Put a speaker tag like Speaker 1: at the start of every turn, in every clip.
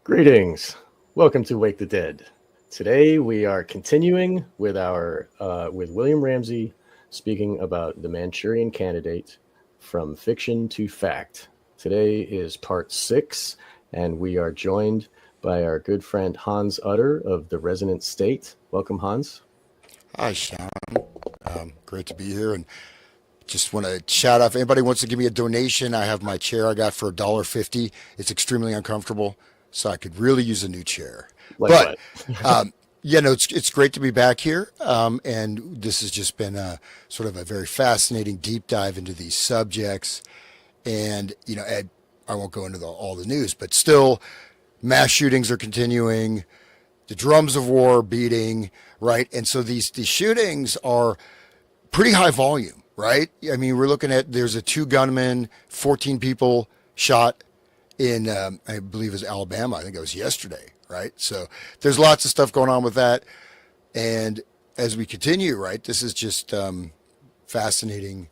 Speaker 1: Greetings. Welcome to Wake the Dead. Today we are continuing with our with William Ramsey speaking about the Manchurian Candidate from fiction to fact. Today is part 6 and we are joined by our good friend Hans Utter of the Resonant State. Welcome, Hans.
Speaker 2: Hi, Sean. Great to be here, and just want to shout out if anybody wants to give me a donation. I have my chair I got for $1.50. It's extremely uncomfortable, so I could really use a new chair.
Speaker 1: Like
Speaker 2: But
Speaker 1: what?
Speaker 2: it's great to be back here, and this has just been a sort of a very fascinating deep dive into these subjects. And Ed, I won't go into all the news, but still, mass shootings are continuing. The drums of war are beating, right? And so these shootings are pretty high volume, right? I mean, we're looking at there's a 2 gunmen, 14 people shot in, I believe it was Alabama. I think it was yesterday, right? So there's lots of stuff going on with that. And as we continue, right, this is just fascinating,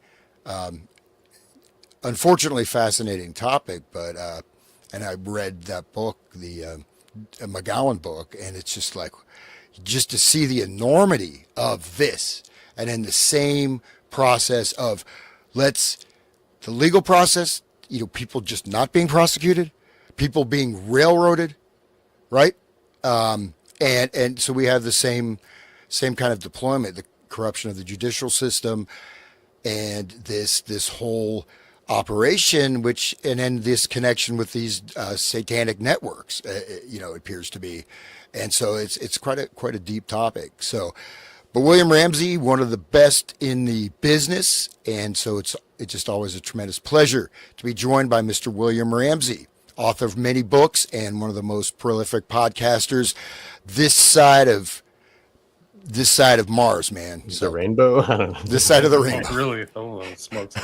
Speaker 2: unfortunately fascinating topic. But and I read that book, the McGowan book, and it's just like just to see the enormity of this, and in the same process of let's the legal process, people just not being prosecuted, people being railroaded, right? And so we have the same kind of deployment, the corruption of the judicial system, and this whole operation, which and then this connection with these satanic networks, appears to be, and so it's quite a deep topic. So, but William Ramsey, one of the best in the business, and so it's just always a tremendous pleasure to be joined by Mr. William Ramsey, author of many books and one of the most prolific podcasters this side of Mars, man.
Speaker 1: The
Speaker 2: So
Speaker 1: rainbow? I don't know.
Speaker 2: this side of the rainbow.
Speaker 3: Really? Oh, smokes.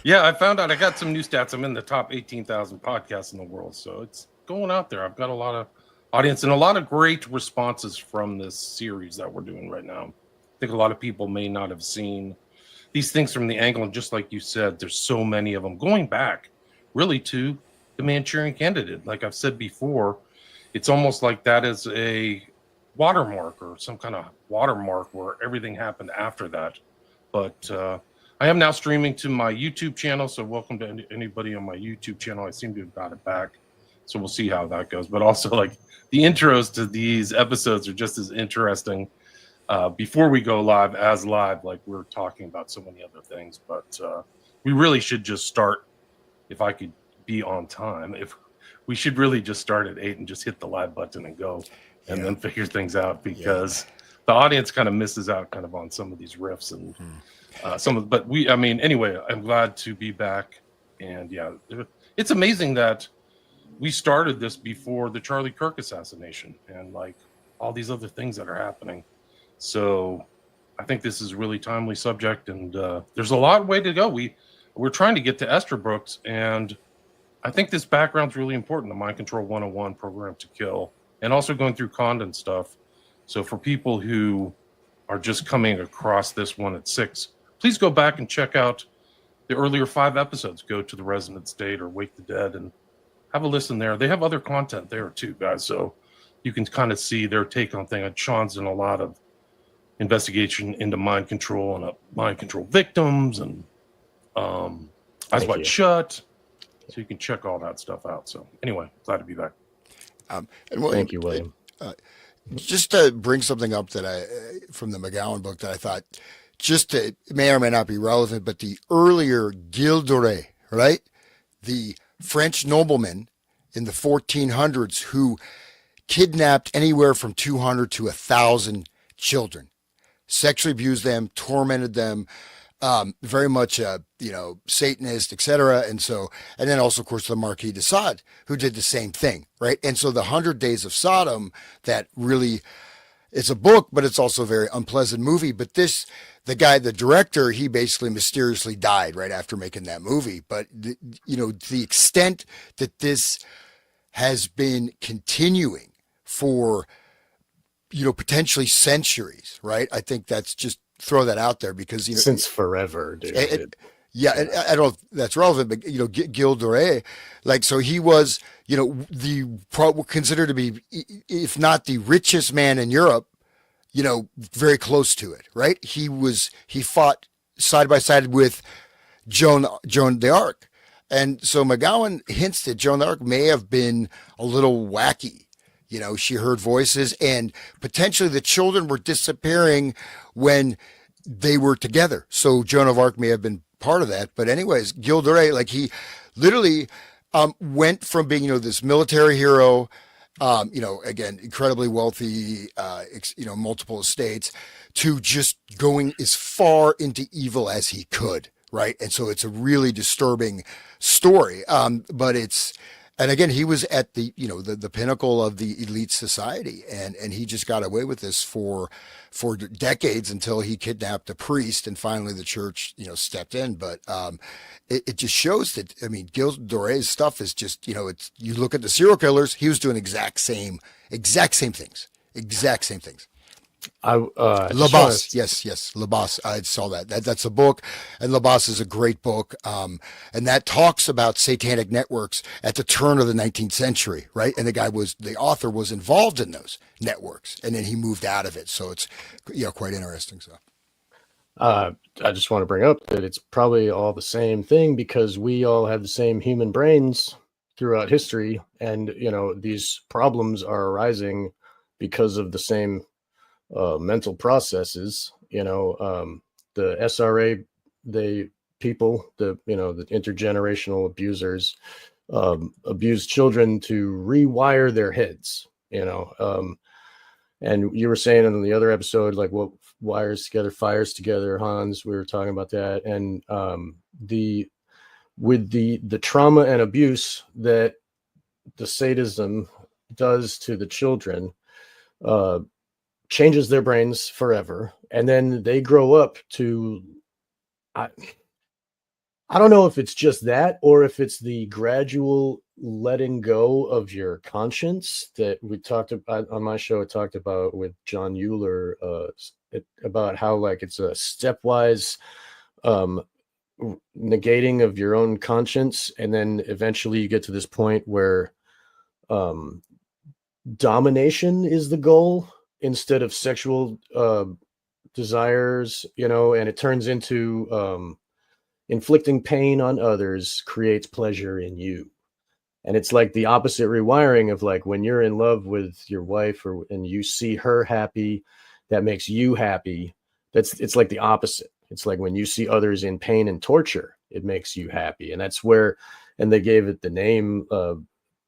Speaker 3: Yeah, I found out I got some new stats. I'm in the top 18,000 podcasts in the world. So it's going out there. I've got a lot of audience and a lot of great responses from this series that we're doing right now. I think a lot of people may not have seen these things from the angle. And just like you said, there's so many of them going back really to the Manchurian Candidate. Like I've said before, it's almost like that is a watermark or some kind of watermark where everything happened after that. But I am now streaming to my YouTube channel, so welcome to anybody on my YouTube channel. I seem to have got it back, so we'll see how that goes. But also, like, the intros to these episodes are just as interesting before we go live as live. Like, we're talking about so many other things, but we really should just start, if I could be on time, if we should really just start at 8 and just hit the live button and go. And then figure things out, because the audience kind of misses out kind of on some of these riffs and anyway, I'm glad to be back. And yeah, it's amazing that we started this before the Charlie Kirk assassination and like all these other things that are happening. So I think this is a really timely subject, and there's a lot way to go. We're trying to get to Esther Brooks, and I think this background's really important, the Mind Control 101 Program to Kill, and also going through Condon stuff. So for people who are just coming across this one at 6, please go back and check out the earlier 5 episodes. Go to the Resonant State or Wake the Dead and have a listen there. They have other content there too, guys. So you can kind of see their take on things. Sean's done a lot of investigation into mind control and mind control victims and Eyes Wide Shut. So you can check all that stuff out. So anyway, glad to be back.
Speaker 2: And William,
Speaker 1: Thank you, William.
Speaker 2: Just to bring something up that from the McGowan book that I thought it may or may not be relevant, but the earlier Gilles de Rais, right? The French nobleman in the 1400s who kidnapped anywhere from 200 to 1,000 children, sexually abused them, tormented them, very much, Satanist, etc. And then also, of course, the Marquis de Sade, who did the same thing, right? And so the 100 Days of Sodom, that really, it's a book, but it's also a very unpleasant movie. But the director, he basically mysteriously died right after making that movie. But, the extent that this has been continuing for, potentially centuries, right? I think that's just throw that out there because
Speaker 1: Since forever, dude.
Speaker 2: Yeah, and I don't know if that's relevant, but Gilles de Rais, like, so he was, considered to be, if not the richest man in Europe, very close to it, right? He fought side by side with Joan d'Arc. And so McGowan hints that Joan d'Arc may have been a little wacky. She heard voices, and potentially the children were disappearing when they were together. So Joan of Arc may have been part of that. But anyways, Gilles de Rais, like, he literally went from being, this military hero, again, incredibly wealthy, multiple estates, to just going as far into evil as he could. Right. And so it's a really disturbing story. But and again, he was at the pinnacle of the elite society, and he just got away with this for decades until he kidnapped a priest, and finally the church, stepped in. But it just shows that, I mean, Gilles de Rais' stuff is just, you look at the serial killers, he was doing exact same things. La Bosse, yes, La Bosse. I saw that. That's a book, and La Bosse is a great book. And that talks about satanic networks at the turn of the 19th century, right? And the author was involved in those networks, and then he moved out of it. So it's, quite interesting. So,
Speaker 1: I just want to bring up that it's probably all the same thing, because we all have the same human brains throughout history, and these problems are arising because of the same mental processes. The SRA, the intergenerational abusers abuse children to rewire their heads. And you were saying in the other episode, like, what wires together, fires together, Hans. We were talking about that, and with the trauma and abuse that the sadism does to the children, changes their brains forever, and then they grow up to, I don't know if it's just that, or if it's the gradual letting go of your conscience that we talked about on my show. I talked about with John Euler, about how, like, it's a stepwise negating of your own conscience, and then eventually you get to this point where domination is the goal instead of sexual desires, and it turns into inflicting pain on others creates pleasure in you. And it's like the opposite rewiring of, like, when you're in love with your wife, and you see her happy, that makes you happy. It's like the opposite. It's like when you see others in pain and torture, it makes you happy. And that's where, and they gave it the name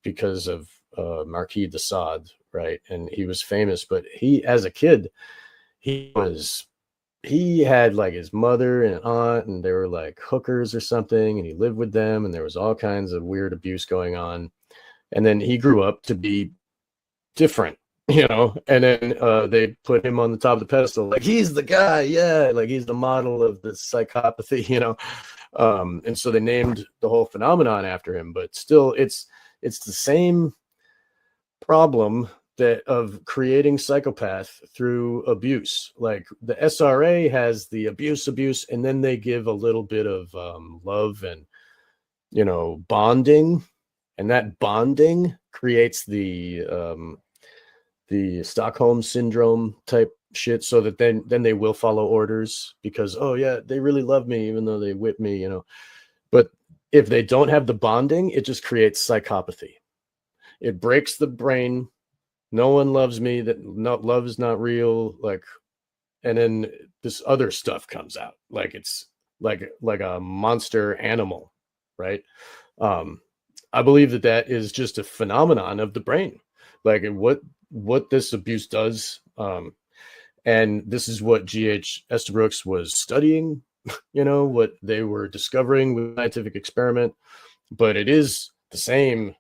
Speaker 1: because of Marquis de Sade, right? And he was famous, but he, as a kid, he had, like, his mother and aunt, and they were like hookers or something, and he lived with them, and there was all kinds of weird abuse going on. And then he grew up to be different, and then they put him on the top of the pedestal, like, he's the guy, yeah, like, he's the model of the psychopathy, and so they named the whole phenomenon after him. But still, it's the same problem that of creating psychopath through abuse. Like, the SRA has the abuse, and then they give a little bit of love and bonding, and that bonding creates the Stockholm syndrome type shit, so that then they will follow orders, because, oh yeah, they really love me even though they whip me, But if they don't have the bonding, it just creates psychopathy. It breaks the brain. No one loves me. Love is not real. Like, and then this other stuff comes out. Like, it's like a monster animal, right? I believe that is just a phenomenon of the brain. Like, what this abuse does. And this is what G.H. Estabrooks was studying, what they were discovering with scientific experiment. But it is the same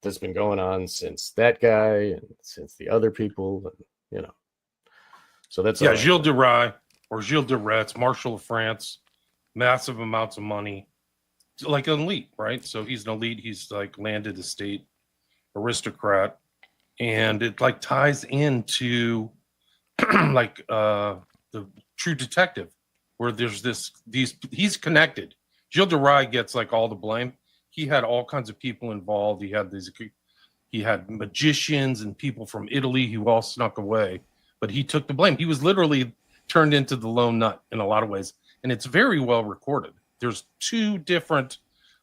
Speaker 1: that's been going on since that guy and since the other people, and so that's
Speaker 3: Gilles de Rais, or Gilles de Retz, Marshal of France, massive amounts of money, like an elite, right? So he's an elite. He's like landed estate aristocrat, and it, like, ties into like the True Detective, where there's he's connected. Gilles de Rais gets like all the blame. He had all kinds of people involved. He had magicians and people from Italy who all snuck away, but he took the blame. He was literally turned into the lone nut in a lot of ways, and it's very well recorded. There's 2 different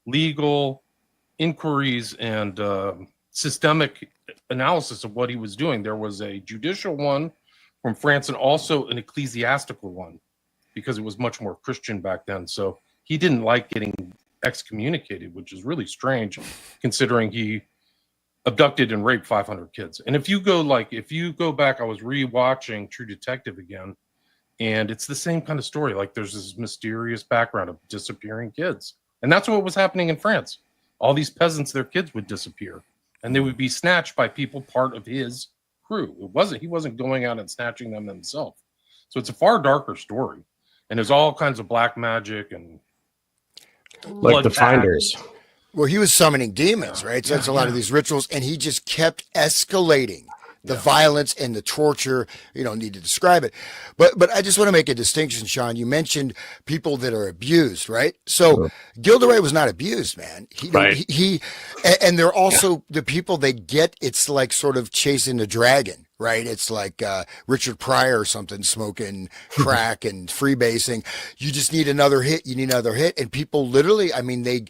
Speaker 3: legal inquiries and systemic analysis of what he was doing. There was a judicial one from France and also an ecclesiastical one, because it was much more Christian back then. So he didn't like getting excommunicated, which is really strange considering he abducted and raped 500 kids. And if you go back, I was rewatching True Detective again, and it's the same kind of story. Like, there's this mysterious background of disappearing kids. And that's what was happening in France. All these peasants, their kids would disappear, and they would be snatched by people part of his crew. He wasn't going out and snatching them himself. So it's a far darker story. And there's all kinds of black magic and
Speaker 1: like the Finders.
Speaker 2: Well, he was summoning demons, right? So that's a lot of these rituals, and he just kept escalating the violence and the torture. You don't need to describe it, but I just want to make a distinction, Sean. You mentioned people that are abused, right? So Gilles de Rais was not abused, man. And they're also the people they get. It's like sort of chasing the dragon, right? It's like Richard Pryor or something, smoking crack and freebasing. You just need another hit. You need another hit, and people literally, I mean, they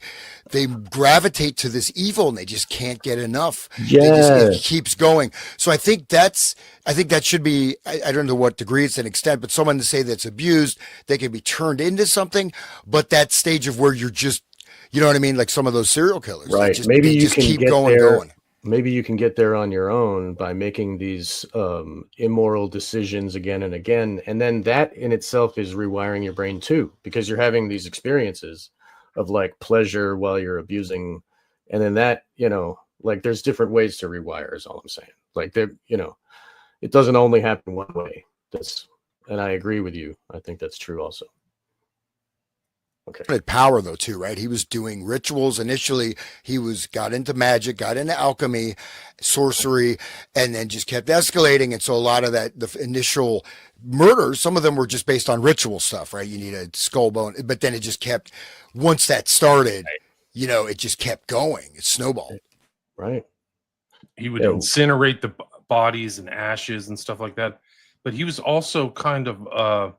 Speaker 2: gravitate to this evil and they just can't get enough.
Speaker 1: Yeah,
Speaker 2: it keeps going. So I think that should be, I don't know what degree it's an extent, but someone to say that's abused, they can be turned into something, but that stage of where you're just, you know what I mean? Like some of those serial killers.
Speaker 1: Right.
Speaker 2: Just,
Speaker 1: maybe you
Speaker 2: just
Speaker 1: can
Speaker 2: keep
Speaker 1: get
Speaker 2: going.
Speaker 1: Maybe you can get there on your own by making these immoral decisions again and again. And then that in itself is rewiring your brain too, because you're having these experiences of like pleasure while you're abusing. And then that, like there's different ways to rewire is all I'm saying. Like it doesn't only happen one way. And I agree with you. I think that's true also. Okay.
Speaker 2: Power though too, right? He was doing rituals initially. He got into magic, got into alchemy, sorcery, and then just kept escalating. And so a lot of that, the initial murders, some of them were just based on ritual stuff, right? You need a skull bone, but then it just kept. Once that started, it just kept going. It snowballed.
Speaker 1: Right.
Speaker 3: He would incinerate the bodies and ashes and stuff like that. But he was also kind of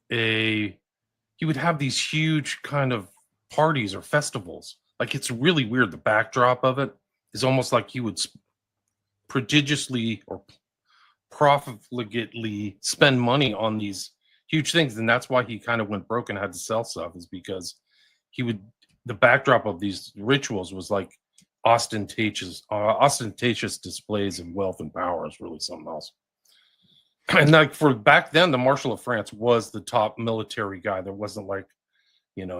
Speaker 3: he would have these huge kind of parties or festivals. Like, it's really weird. The backdrop of it is almost like he would prodigiously or profligately spend money on these huge things. And that's why he kind of went broke and had to sell stuff, is because the backdrop of these rituals was like ostentatious displays of wealth and power is really something else. And like for back then, the Marshal of France was the top military guy. There wasn't like,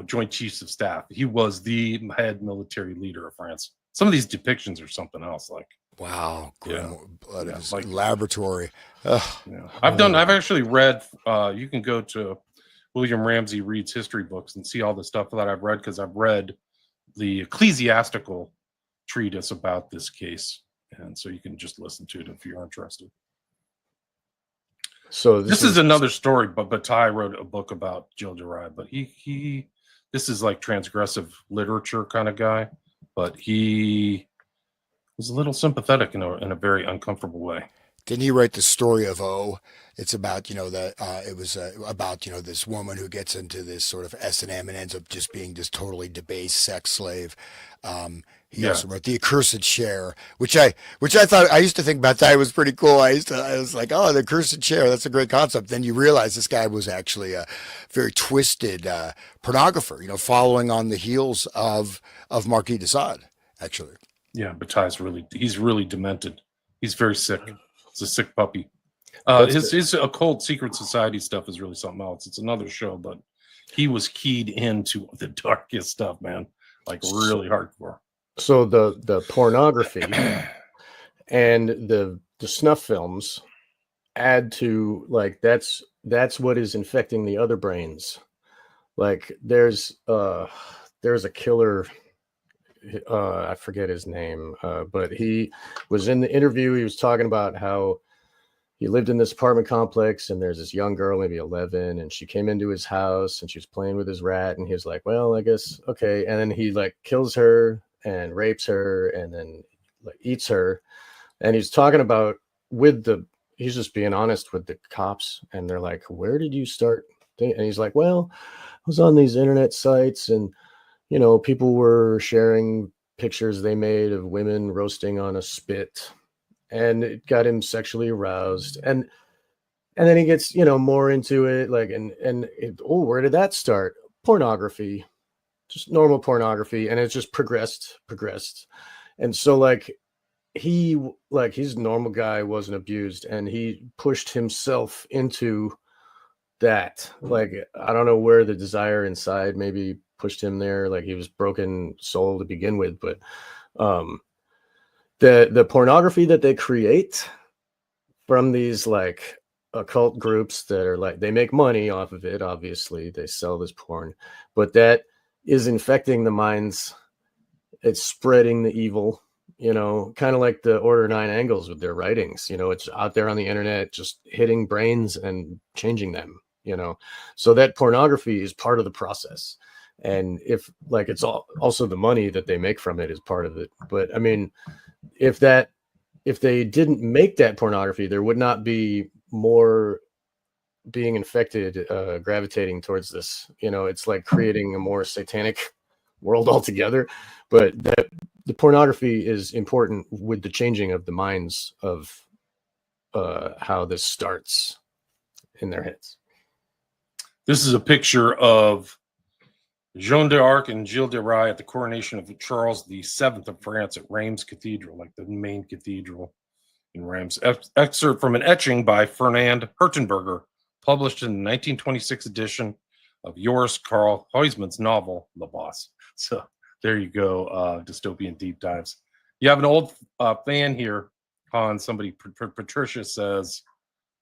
Speaker 3: Joint Chiefs of Staff. He was the head military leader of France. Some of these depictions are something else. Like,
Speaker 2: wow, like laboratory.
Speaker 3: I've actually read. You can go to William Ramsey Reads history books and see all the stuff that I've read, because I've read the ecclesiastical treatise about this case, and so you can just listen to it if you're interested. So this is another story, but Bataille wrote a book about Gilles de Rais, but this is like transgressive literature kind of guy, but he was a little sympathetic in a very uncomfortable way.
Speaker 2: Didn't he write the story of O? It's about, it was about, this woman who gets into this sort of S&M and ends up just being this totally debased sex slave. He also wrote The Accursed Share, which I thought, I used to think Bataille was pretty cool. I was like, oh, The Accursed Share, that's a great concept. Then you realize this guy was actually a very twisted pornographer, following on the heels of Marquis de Sade, actually.
Speaker 3: Yeah, Bataille's he's really demented. He's very sick. It's a sick puppy. His occult secret society stuff is really something else. It's another show, but he was keyed into the darkest stuff, man. Like really hardcore.
Speaker 1: So the pornography and the snuff films add to, like, that's what is infecting the other brains. Like there's a killer, I forget his name, but he was in the interview. He was talking about how he lived in this apartment complex, and there's this young girl, maybe 11, and she came into his house and she was playing with his rat, and he was like, well, I guess, okay. And then he like kills her and rapes her and then like eats her. And he's talking about he's just being honest with the cops, and they're like, where did you start? And he's like, well, I was on these internet sites, and people were sharing pictures they made of women roasting on a spit, and it got him sexually aroused. And then he gets, more into it, like, where did that start? Pornography, just normal pornography. And it's just progressed. And so like, he's a normal guy, wasn't abused, and he pushed himself into that. Like, I don't know where the desire inside maybe pushed him there. Like, he was broken soul to begin with, but the pornography that they create from these like occult groups that are like, they make money off of it, obviously they sell this porn, but that is infecting the minds. It's spreading the evil, kind of like the Order 9 Angles with their writings. It's out there on the internet, just hitting brains and changing them. So that pornography is part of the process. And if like, it's also the money that they make from it is part of it. But I mean, if they didn't make that pornography, there would not be more being infected, gravitating towards this. It's like creating a more satanic world altogether. But the pornography is important with the changing of the minds of how this starts in their heads.
Speaker 3: This is a picture of Jeanne d'Arc and Gilles de Rais at the coronation of Charles VII of France at Reims Cathedral, like the main cathedral in Reims. Excerpt from an etching by Fernand Hertenberger, published in the 1926 edition of Joris Karl Huysman's novel, Le Boss. So there you go, dystopian deep dives. You have an old fan here, Han. Somebody, Patricia says,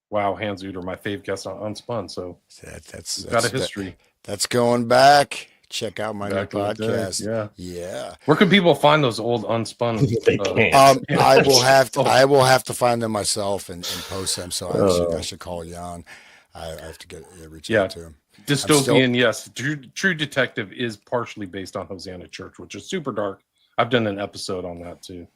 Speaker 3: wow, Hans Uter, my fave guest on Unspun. So that's got a history.
Speaker 2: That's going back. Check out my new podcast.
Speaker 3: Yeah. Where can people find those old Unspun?
Speaker 1: They can't.
Speaker 2: I will have to find them myself and post them. So I should call Jan. I have to reach out to him.
Speaker 3: Dystopian, yes. True Detective is partially based on Hosanna Church, which is super dark. I've done an episode on that too.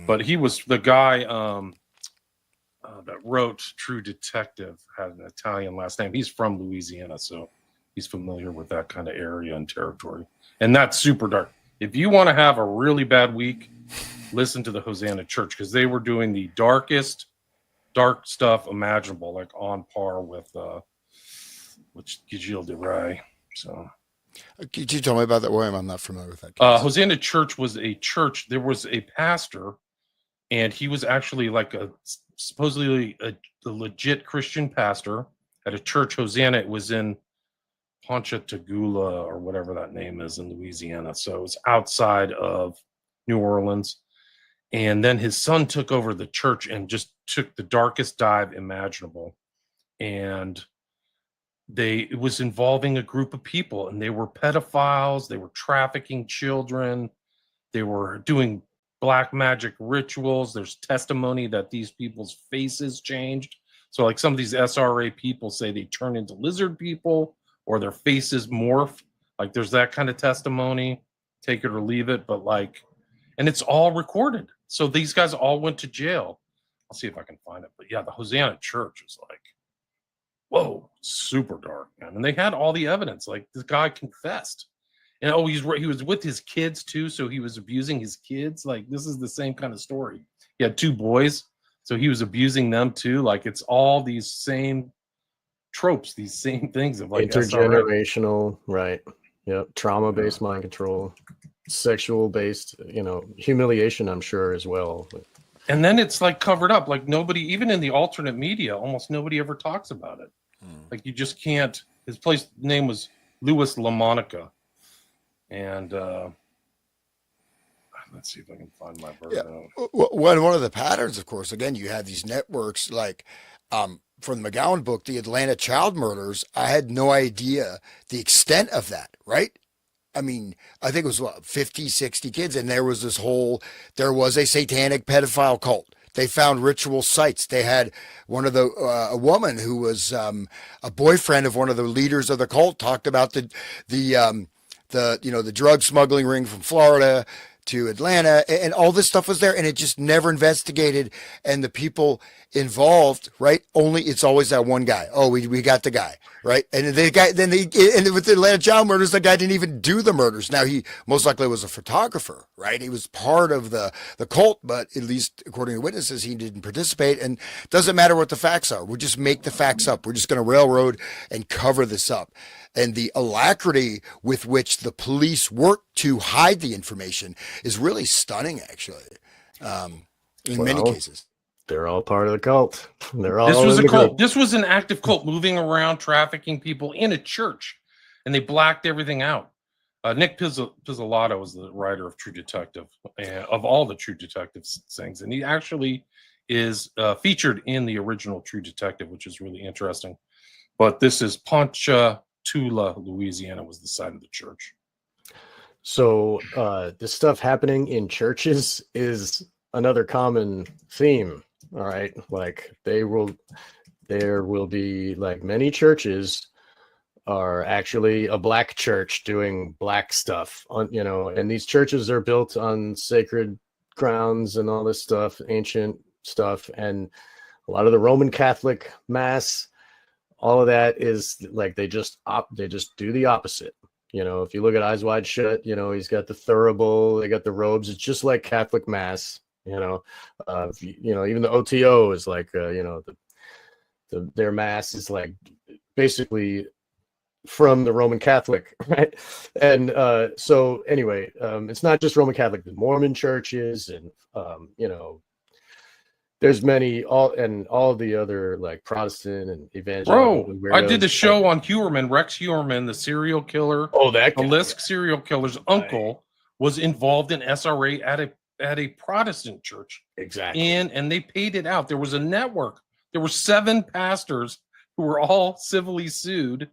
Speaker 3: But he was the guy that wrote True Detective, had an Italian last name. He's from Louisiana, so he's familiar with that kind of area and territory. And that's super dark. If you want to have a really bad week, listen to the Hosanna Church, because they were doing the darkest dark stuff imaginable, like on par with Gilles de Rais. So,
Speaker 2: could you tell me about that, William? I'm not familiar with that case.
Speaker 3: Hosanna Church was a church. There was a pastor, and he was actually like supposedly a legit Christian pastor at a church. Hosanna, it was in Ponchatoula or whatever that name is in Louisiana. So it was outside of New Orleans. And then his son took over the church and just took the darkest dive imaginable. And it was involving a group of people, and they were pedophiles. They were trafficking children. They were doing black magic rituals. There's testimony that these people's faces changed. So like some of these SRA people say they turn into lizard people, or their faces morph. Like there's that kind of testimony, take it or leave it. But like, and it's all recorded. So these guys all went to jail. I'll see if I can find it. But yeah, the Hosanna Church is like, whoa, super dark, man. And they had all the evidence. Like this guy confessed. And he was with his kids too. So he was abusing his kids. Like this is the same kind of story. He had 2 boys. So he was abusing them too. Like it's all these same tropes, these same things of like
Speaker 1: intergenerational, right? Yep. Trauma-based mind control, sexual-based, humiliation, I'm sure as well.
Speaker 3: And then it's like covered up. Like nobody, even in the alternate media, almost nobody ever talks about it. Like you just can't. His name was Louis LaMonica. And let's see if I can find my version.
Speaker 2: Yeah. One of the patterns, of course, again, you have these networks like from the McGowan book, the Atlanta child murders. I had no idea the extent of that, right? I mean, I think it was 50, 60 kids. And there was a satanic pedophile cult They found ritual sites. They had one of the a woman who was a boyfriend of one of the leaders of the cult talked about the drug smuggling ring from Florida to Atlanta, and all this stuff was there, and it just never investigated. And the people involved, right? It's always that one guy. Oh, we got the guy, right? And the guy, and with the Atlanta child murders, the guy didn't even do the murders. Now he most likely was a photographer, right? He was part of the cult, but at least according to witnesses, he didn't participate. And it doesn't matter what the facts are. We'll just make the facts up. We're just going to railroad and cover this up. And the alacrity with which the police work to hide the information is really stunning, actually, in many cases.
Speaker 1: They're all part of the cult. They're all.
Speaker 3: This was
Speaker 1: in
Speaker 3: a
Speaker 1: the
Speaker 3: cult.
Speaker 1: group.
Speaker 3: This was an active cult moving around, trafficking people in a church, and they blacked everything out. Nick Pizzolatto was the writer of True Detective, of all the True Detective things, and he actually is featured in the original True Detective, which is really interesting. But this is Ponchatoula, Louisiana, was the site of the church.
Speaker 1: So this stuff happening in churches is another common theme. All right, like there will be like many churches are actually a black church doing black stuff on, and these churches are built on sacred grounds and all this stuff, ancient stuff, and a lot of the Roman Catholic mass, all of that is like they just do the opposite. If you look at Eyes Wide Shut, he's got the thurible, they got the robes. It's just like Catholic mass. Even the OTO is like their mass is like basically from the Roman Catholic, right? And so anyway, it's not just Roman Catholic, the Mormon churches, and there's many all the other like Protestant and evangelical.
Speaker 3: Bro, I did a show on Huerman, Rex Huerman, the serial killer.
Speaker 1: Oh, that guy.
Speaker 3: The Lisk serial killer's uncle was involved in SRA at a Protestant church.
Speaker 1: Exactly.
Speaker 3: And they paid it out. There was a network. There were 7 pastors who were all civilly sued,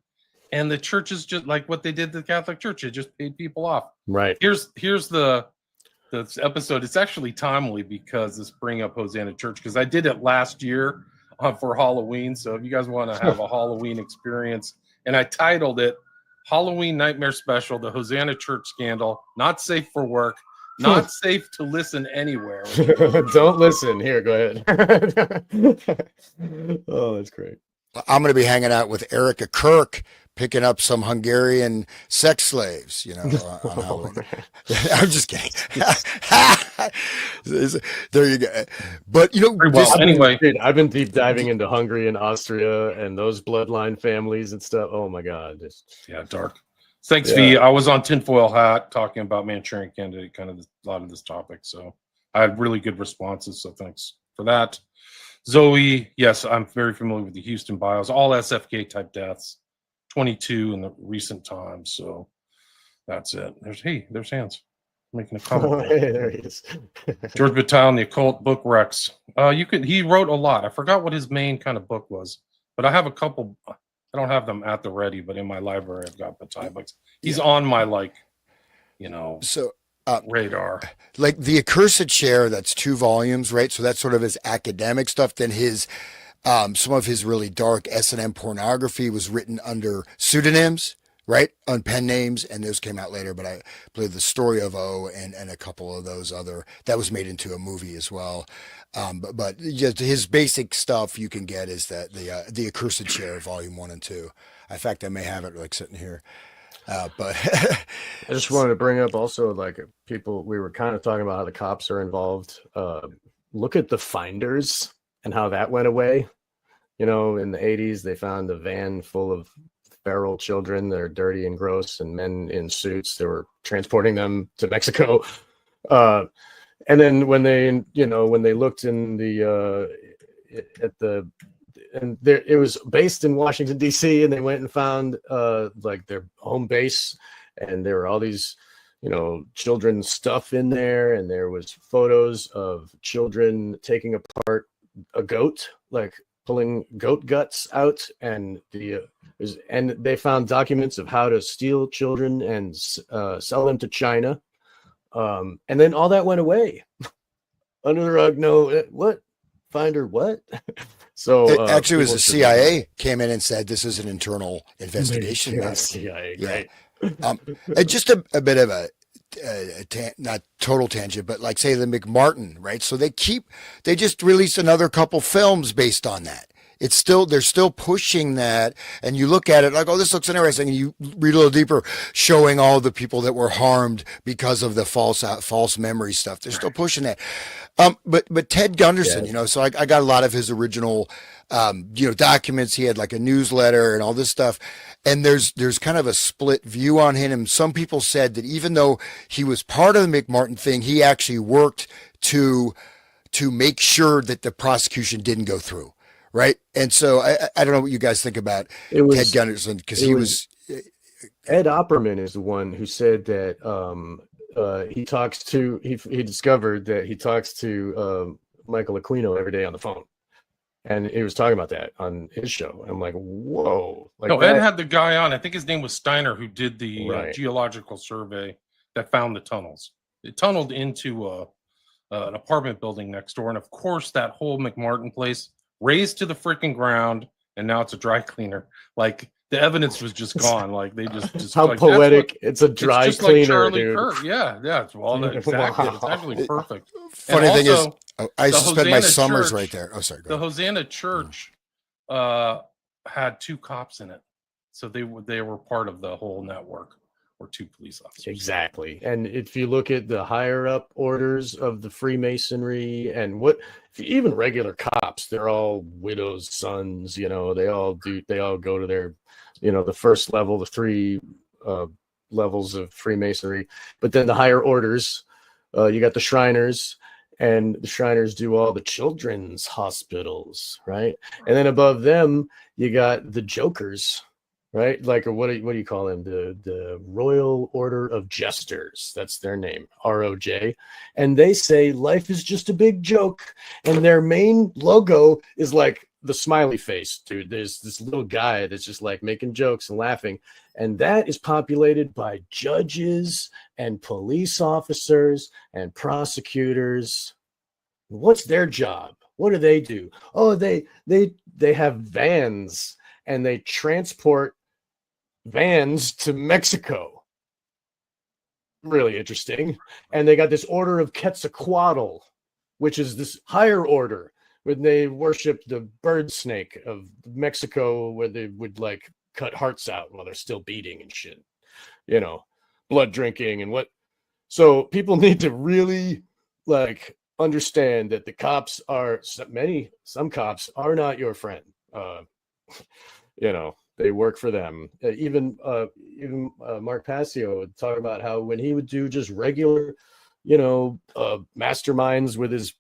Speaker 3: and the churches, just like what they did to the Catholic Church, it just paid people off.
Speaker 1: Right.
Speaker 3: Here's the episode. It's actually timely because this bring up Hosanna Church, because I did it last year for Halloween. So if you guys want to have a Halloween experience, and I titled it Halloween Nightmare Special, the Hosanna Church Scandal, not safe for work, not safe to listen anywhere.
Speaker 1: Don't listen. Here, go ahead. Oh, that's great.
Speaker 2: I'm going to be hanging out with Erica Kirk, picking up some Hungarian sex slaves, on Halloween. I'm just kidding. There you go. But,
Speaker 3: anyway,
Speaker 1: I've been deep diving into Hungary and Austria and those bloodline families and stuff. Oh, my God.
Speaker 3: Dark. Thanks, V. I was on Tinfoil Hat talking about Manchurian Candidate, kind of a lot of this topic. So I had really good responses. So thanks for that. Zoe, yes, I'm very familiar with the Houston bios, all SFK type deaths, 22 in the recent times. So that's it. There's Hans making a comment.
Speaker 1: Hey, there he is.
Speaker 3: George Battalion, the Occult Book Rex. He wrote a lot. I forgot what his main kind of book was, but I have a couple. I don't have them at the ready, but in my library I've got Bataille books. He's on my radar.
Speaker 2: Like the Accursed Chair, that's 2 volumes, right? So that's sort of his academic stuff. Then his some of his really dark S&M pornography was written under pseudonyms, right? On pen names, and those came out later, but I believe The Story of O and a couple of those other, that was made into a movie as well. But just his basic stuff you can get is that the Accursed Chair, volume 1 and 2. In fact, I may have it like sitting here. But
Speaker 1: I just wanted to bring up also, like, people, we were kind of talking about how the cops are involved. Look at the finders and how that went away. In the 80s, they found a van full of feral children that are dirty and gross, and men in suits. They were transporting them to Mexico. And then when they looked in it was based in Washington, D.C., and they went and found like their home base, and there were all these, children's stuff in there, and there was photos of children taking apart a goat, like pulling goat guts out, and they found documents of how to steal children and sell them to China. And then all that went away under the rug. No, what? finder what? So
Speaker 2: It actually was
Speaker 1: people
Speaker 2: the
Speaker 1: should
Speaker 2: CIA came in and said this is an internal investigation matter.
Speaker 1: CIA,
Speaker 2: Yeah.
Speaker 1: right?
Speaker 2: And just a bit of not total tangent, but like say the McMartin, right? So they just released another couple films based on that. They're still pushing that, and you look at it like, oh, this looks interesting, and you read a little deeper, showing all the people that were harmed because of the false memory stuff. They're still pushing that. But Ted Gunderson,
Speaker 1: Yeah.
Speaker 2: so I got a lot of his original, documents. He had like a newsletter and all this stuff. And there's kind of a split view on him. Some people said that even though he was part of the McMartin thing, he actually worked to make sure that the prosecution didn't go through. Right. And so I don't know what you guys think about Ted Gunderson, because he was
Speaker 1: Ed Opperman is the one who said that he discovered that he talks to Michael Aquino every day on the phone, and he was talking about that on his show. I'm like, whoa! Like
Speaker 3: no, Ed had the guy on. I think his name was Steiner, who did the geological survey that found the tunnels. It tunneled into an apartment building next door, and of course, that whole McMartin place razed to the freaking ground, and now it's a dry cleaner. Like the evidence was just gone. Like they just
Speaker 1: how
Speaker 3: like,
Speaker 1: poetic! It's a dry
Speaker 3: it's just
Speaker 1: cleaner,
Speaker 3: like Charlie
Speaker 1: dude.
Speaker 3: Kirk. Yeah, exactly.
Speaker 1: Wow.
Speaker 3: It's actually perfect.
Speaker 2: Funny
Speaker 3: And
Speaker 2: thing is,
Speaker 3: also,
Speaker 2: I used to spend my
Speaker 3: Hosanna
Speaker 2: summers
Speaker 3: Church-
Speaker 2: right there. Oh, sorry. Go
Speaker 3: the
Speaker 2: ahead.
Speaker 3: Hosanna Church had 2 cops in it, so they were part of the whole network, or 2 police officers.
Speaker 1: Exactly. And if you look at the higher up orders of the Freemasonry and even regular cops, they're all widows' sons, they all go to their, the first level, the 3 levels of Freemasonry. But then the higher orders, you got the Shriners, and the Shriners do all the children's hospitals, right? And then above them, you got the Jokers, right? Like, or what do you call them? The Royal Order of Jesters. That's their name, ROJ. And they say life is just a big joke. And their main logo is like the smiley face, dude. There's this little guy that's just like making jokes and laughing. And that is populated by judges and police officers and prosecutors. What's their job? What do they do? Oh, they have vans, and they transport vans to Mexico. Really interesting. And they got this order of Quetzalcoatl, which is this higher order when they worship the bird snake of Mexico, where they would like cut hearts out while they're still beating and shit, blood drinking and what. So people need to really like understand that the cops some cops are not your friend. They work for them. Even Mark Passio would talk about how when he would do just regular, masterminds with his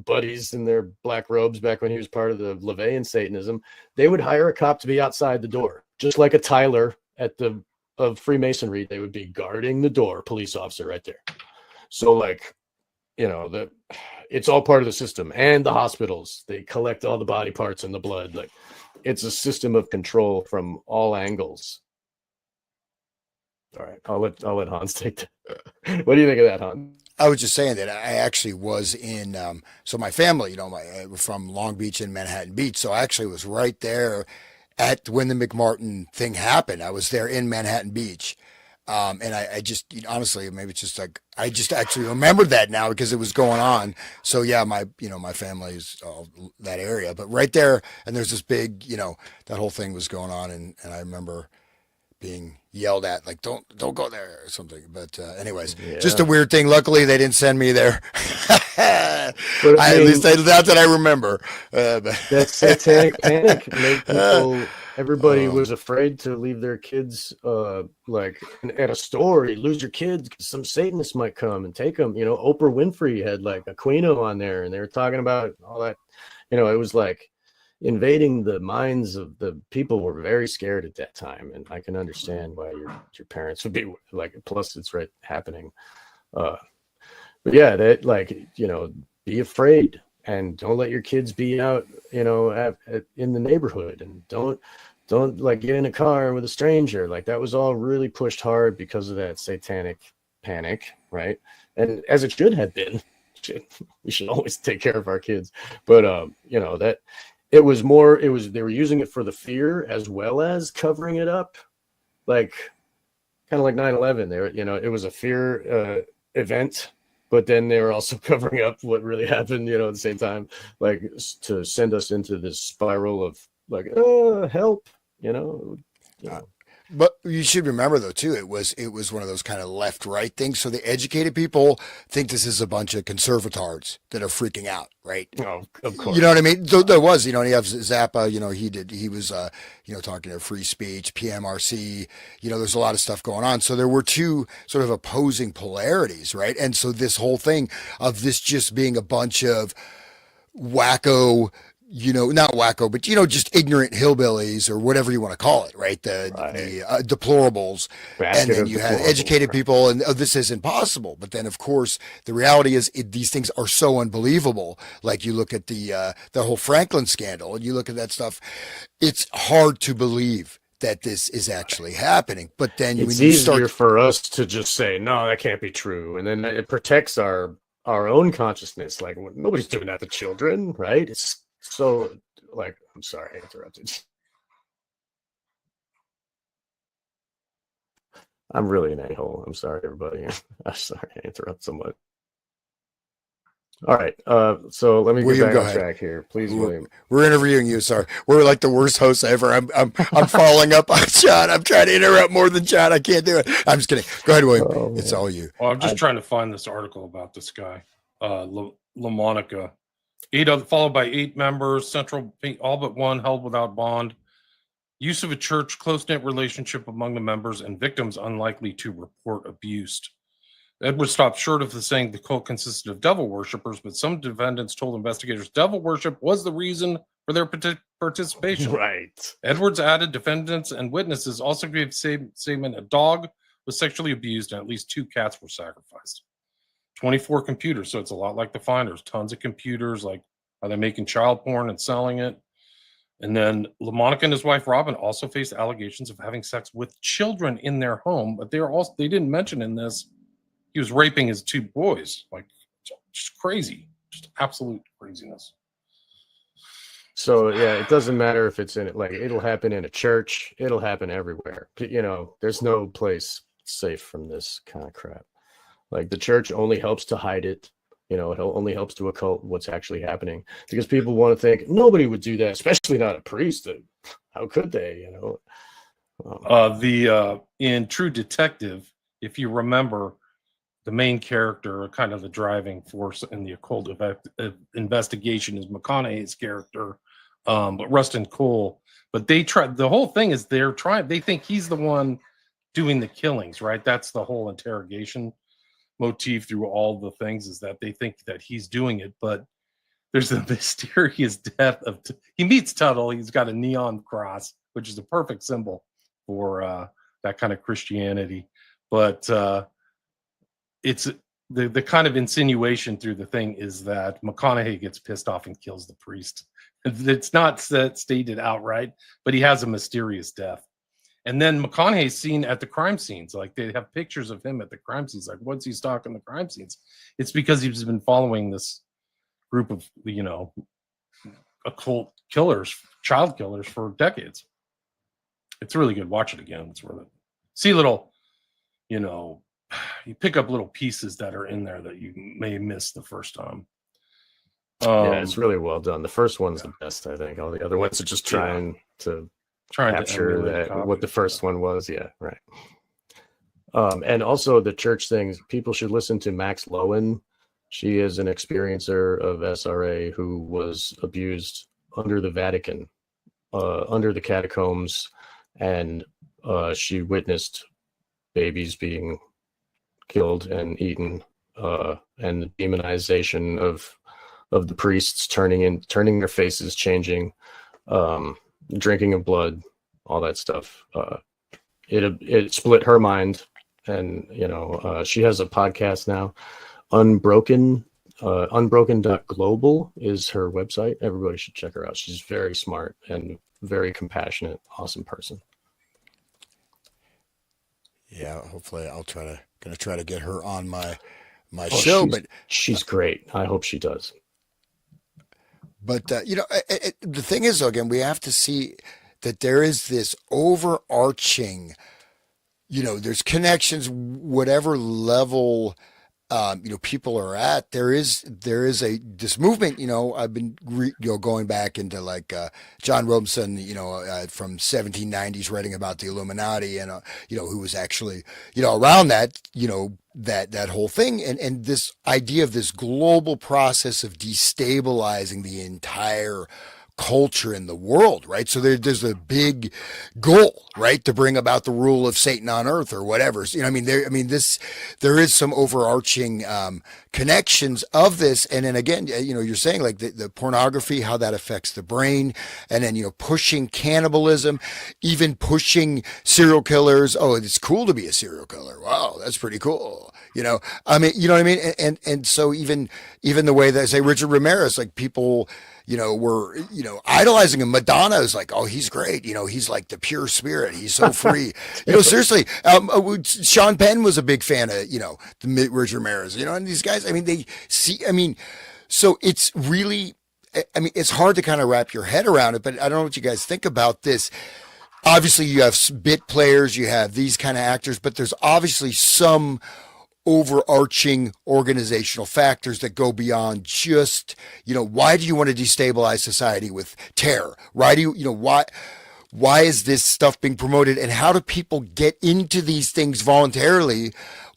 Speaker 1: buddies in their black robes back when he was part of the LaVeyan Satanism, they would hire a cop to be outside the door, just like a Tyler of Freemasonry. They would be guarding the door, police officer right there. So like, it's all part of the system. And the hospitals, they collect all the body parts and the blood. Like, it's a system of control from all angles. All right, I'll let Hans take that. What do you think of that, Hans?
Speaker 2: I was just saying that I actually was in, so my family, we're from Long Beach and Manhattan Beach. So I actually was right there when the McMartin thing happened. I was there in Manhattan Beach. And I just, honestly, maybe it's just like, I just actually remembered that now because it was going on. So yeah, my family is all that area, but right there, and there's this big, that whole thing was going on. And I remember being yelled at, like, don't go there or something. But anyways, just a weird thing. Luckily they didn't send me there. At least not that I remember.
Speaker 1: That satanic panic made people, everybody was afraid to leave their kids like at a store. You lose your kids because some Satanist might come and take them. Oprah Winfrey had like Aquino on there, and they were talking about all that. It was like invading the minds of the people. Were very scared at that time, and I can understand why your parents would be like. Plus, it's right happening. But yeah, that like be afraid and don't let your kids be out in the neighborhood, and don't like get in a car with a stranger. Like that was all really pushed hard because of that satanic panic, right? And as it should have been. we should always take care of our kids. But that it was more. It was they were using it for the fear as well as covering it up, like kind of like 9/11. There, it was a fear event, but then they were also covering up what really happened. At the same time, like to send us into this spiral of like, help.
Speaker 2: But you should remember though too, it was one of those kind of left-right things. So the educated people think this is a bunch of conservatards that are freaking out, right?
Speaker 1: Oh, of course.
Speaker 2: You know what I mean? There was, and you have Zappa, he was talking to free speech, PMRC, there's a lot of stuff going on. So there were two sort of opposing polarities, right? And so this whole thing of this just being a bunch of wacko, not wacko, but just ignorant hillbillies or whatever you want to call it, right? The deplorables, and then you have educated people, and this is impossible. But then, of course, the reality is these things are so unbelievable. Like you look at the whole Franklin scandal, and you look at that stuff. It's hard to believe that this is actually happening. But then
Speaker 1: it's easier for us to just say, no, that can't be true, and then it protects our own consciousness. Like nobody's doing that to children, right? It's so, like, I'm sorry, I interrupted. I'm really an a-hole. I'm sorry, everybody. I'm sorry I interrupt so much. All right, so let me get back on track here, please, William.
Speaker 2: We're interviewing you. Sorry, we're like the worst hosts ever. I'm following up on John. I'm trying to interrupt more than John. I can't do it. I'm just kidding. Go ahead, William. Oh, it's all you.
Speaker 3: Well, I'm just trying to find this article about this guy, LaMonica. Followed by 8 members, central, all but one held without bond. Use of a church, close-knit relationship among the members, and victims unlikely to report abuse. Edward stopped short of saying the cult consisted of devil worshippers, but some defendants told investigators devil worship was the reason for their participation.
Speaker 1: Right.
Speaker 3: Edwards added defendants and witnesses also gave statement a dog was sexually abused and at least 2 cats were sacrificed. 24 computers, so it's a lot like the Finders. Tons of computers, like are they making child porn and selling it? And then LaMonica and his wife Robin also faced allegations of having sex with children in their home, but they didn't mention in this he was raping his 2 boys. Like, just crazy, just absolute craziness.
Speaker 1: So yeah, it doesn't matter if it's in it. Like it'll happen in a church, it'll happen everywhere. There's no place safe from this kind of crap. Like the church only helps to hide it. It only helps to occult what's actually happening because people want to think nobody would do that, especially not a priest. How could they?
Speaker 3: In True Detective, if you remember, the main character, kind of the driving force in the occult investigation, is McConaughey's character, but Rustin Cole. But they tried. The whole thing is they think he's the one doing the killings, right? That's the whole interrogation motif through all the things, is that they think that he's doing it, but there's a mysterious death of he meets Tuttle. He's got a neon cross, which is a perfect symbol for that kind of Christianity, but it's the kind of insinuation through the thing is that McConaughey gets pissed off and kills the priest. It's not stated outright, but he has a mysterious death. And then McConaughey's seen at the crime scenes. Like they have pictures of him at the crime scenes. Like, what's he stalking the crime scenes? It's because he's been following this group of, occult killers, child killers for decades. It's really good. Watch it again. It's worth it. See little, you pick up little pieces that are in there that you may miss the first time.
Speaker 1: Yeah, it's really well done. The first one's the best, I think. All the other ones are just trying to capture that what the first one was. Yeah, right. And also the church things. People should listen to Max Lowen. She is an experiencer of SRA who was abused under the Vatican, under the catacombs, and she witnessed babies being killed and eaten, and the demonization of the priests turning their faces, changing, drinking of blood, all that stuff. It split her mind, and she has a podcast now. Unbroken.global is her website. Everybody should check her out. She's very smart and very compassionate, awesome person.
Speaker 2: Yeah, hopefully I'll gonna try to get her on my my show, but
Speaker 1: she's great. I hope she does.
Speaker 2: But the thing is, though, again, we have to see that there is this overarching, there's connections, whatever level, people are at. There is this movement. I've been going back into like John Robinson, from 1790s, writing about the Illuminati, and who was actually around that, that whole thing, and this idea of this global process of destabilizing the entire culture in the world, right? So there's a big goal, right, to bring about the rule of Satan on earth or whatever. There is some overarching connections of this, and then again, you're saying like the pornography, how that affects the brain, and then pushing cannibalism, even pushing serial killers. Oh, it's cool to be a serial killer. Wow, that's pretty cool. You know what I mean? And so even the way that, say, Richard Ramirez, like people, were, idolizing him. Madonna is like, oh, he's great. He's like the pure spirit. He's so free. Seriously. Sean Penn was a big fan of, the Richard Ramirez, and these guys, so it's really, it's hard to kind of wrap your head around it, but I don't know what you guys think about this. Obviously you have bit players, you have these kind of actors, but there's obviously some overarching organizational factors that go beyond just, why do you want to destabilize society with terror? Why do you, why is this stuff being promoted, and how do people get into these things voluntarily?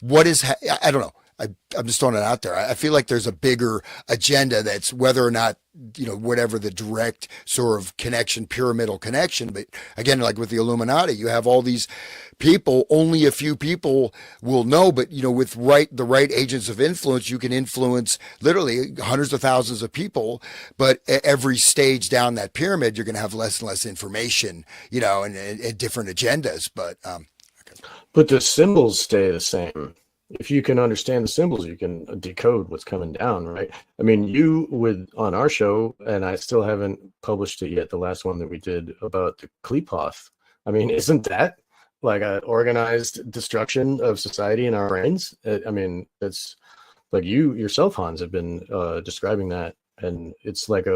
Speaker 2: I don't know. I'm just throwing it out there. I feel like there's a bigger agenda that's whether or not, whatever the direct sort of connection, pyramidal connection. But again, like with the Illuminati, you have all these people, only a few people will know, but with the right agents of influence, you can influence literally hundreds of thousands of people. But at every stage down that pyramid, you're going to have less and less information, and different agendas. But
Speaker 1: But the symbols stay the same. If you can understand the symbols, you can decode what's coming down, right? I mean, on our show, and I still haven't published it yet, the last one that we did about the Kleepoth. I mean, isn't that like an organized destruction of society in our brains? That's like you yourself, Hans, have been describing that, and it's like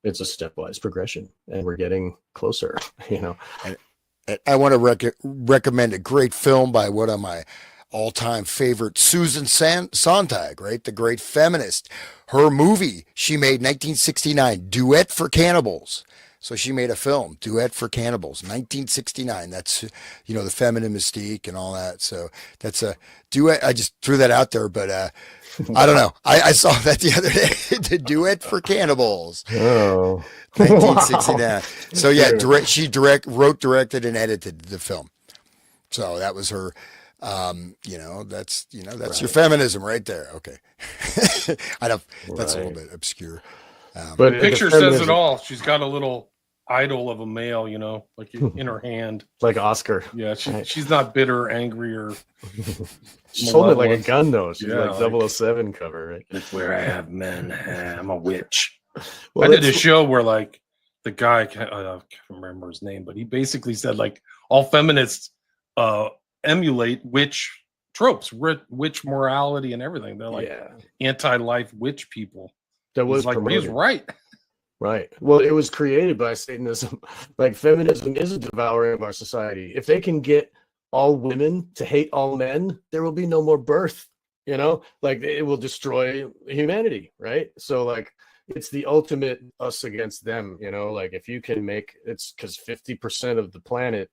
Speaker 1: it's a stepwise progression, and we're getting closer, And
Speaker 2: I want to recommend a great film by one of my all-time favorite, Susan Sontag, right? The great feminist. Her movie she made 1969, Duet for Cannibals. So she made a film, Duet for Cannibals, 1969. That's, the feminine mystique and all that. So that's a duet. I just threw that out there, but I don't know. I saw that the other day, the Duet for Cannibals.
Speaker 1: Oh,
Speaker 2: 1969. Wow. So yeah, she wrote, directed, and edited the film. So that was her. That's right. Your feminism right there. Okay. I know that's a little bit obscure.
Speaker 3: But the picture says it all. She's got a little idol of a male, like in her hand.
Speaker 1: Like Oscar.
Speaker 3: Yeah, she's not bitter, angry, or
Speaker 1: she's holding it like a gun, though. She's like 007 cover, right?
Speaker 3: That's where I have men. I'm a witch. Well, I did a show where like the guy, I can't remember his name, but he basically said like all feminists emulate witch tropes, witch morality, and everything. They're like anti-life witch people.
Speaker 1: That was
Speaker 3: like he's right.
Speaker 1: Right. Well, it was created by Satanism. Like feminism is a devouring of our society. If they can get all women to hate all men, there will be no more birth. Like it will destroy humanity. Right. So like it's the ultimate us against them. Like if you can it's because 50% of the planet.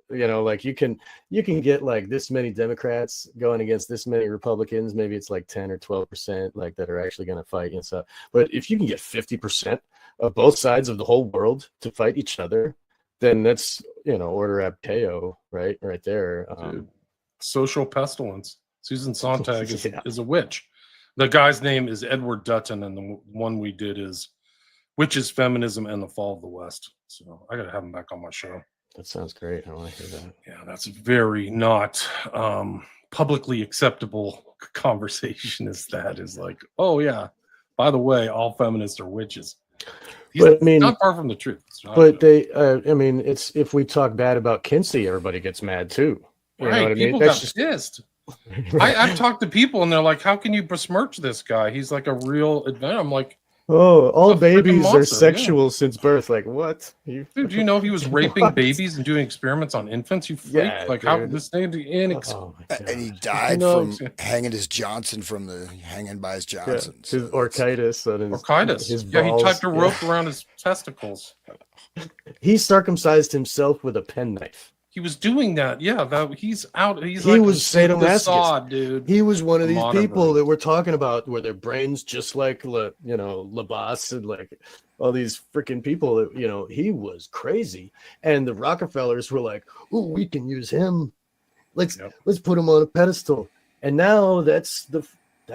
Speaker 1: Like you can get like this many Democrats going against this many Republicans. Maybe it's like 10 or 12% like that are actually going to fight and stuff. But if you can get 50% of both sides of the whole world to fight each other, then that's, order ab chao, right there.
Speaker 3: Social pestilence. Susan Sontag is a witch. The guy's name is Edward Dutton, and the one we did is Witches, Feminism, and the Fall of the West. So I got to have him back on my show.
Speaker 1: That sounds great. I want to hear that.
Speaker 3: Yeah, that's very not publicly acceptable conversation. Is like, oh yeah, by the way, all feminists are witches.
Speaker 1: But
Speaker 3: not far from the truth.
Speaker 1: But it's if we talk bad about Kinsey, everybody gets mad too. You know what I mean?
Speaker 3: People got pissed. I've talked to people and they're like, how can you besmirch this guy? He's like a real adventure. I'm like,
Speaker 1: Oh, all
Speaker 3: a freaking
Speaker 1: babies are
Speaker 3: monster,
Speaker 1: sexual since birth. Like what?
Speaker 3: dude, do you know he was raping
Speaker 1: What?
Speaker 3: babies and doing experiments on infants? You freak!
Speaker 1: Yeah,
Speaker 3: Like how
Speaker 1: dude.
Speaker 3: this thing
Speaker 1: Oh my god.
Speaker 2: And he died
Speaker 1: No,
Speaker 2: from hanging his Johnson hanging by his
Speaker 1: yeah,
Speaker 2: Johnson.
Speaker 1: his
Speaker 2: So that's-
Speaker 1: orchitis on his
Speaker 3: Orchitis.
Speaker 1: his
Speaker 3: Yeah, he
Speaker 1: balls.
Speaker 3: tied a
Speaker 1: Yeah.
Speaker 3: rope around his testicles.
Speaker 1: He circumcised himself with a penknife.
Speaker 3: He was doing that. Yeah, he's out. He's
Speaker 1: He
Speaker 3: like
Speaker 1: was
Speaker 3: the
Speaker 1: sadomasochist.
Speaker 3: sod, dude.
Speaker 1: He was one of these
Speaker 3: Modern
Speaker 1: people
Speaker 3: version.
Speaker 1: that we're talking about, where their brains just like Labas and like all these freaking people that he was crazy, and the Rockefellers were like, "Oh, we can use him. Let's put him on a pedestal." And now that's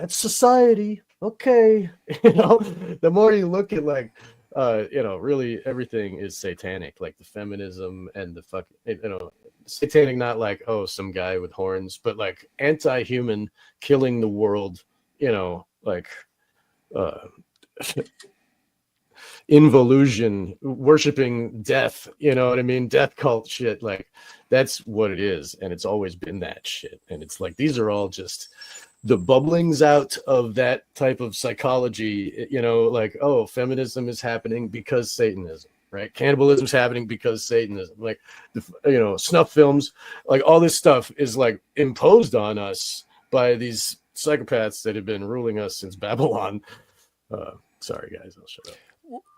Speaker 1: society. Okay, the more you look at like really everything is satanic, like the feminism and the satanic, not like, oh, some guy with horns, but like anti-human, killing the world, like involution, worshiping death, you know what I mean? Death cult shit, like that's what it is, and it's always been that shit. And it's like these are all just the bubblings out of that type of psychology, like, oh, feminism is happening because Satanism, right? Cannibalism is happening because Satanism, like snuff films, like all this stuff is like imposed on us by these psychopaths that have been ruling us since Babylon. Sorry guys, I'll shut up.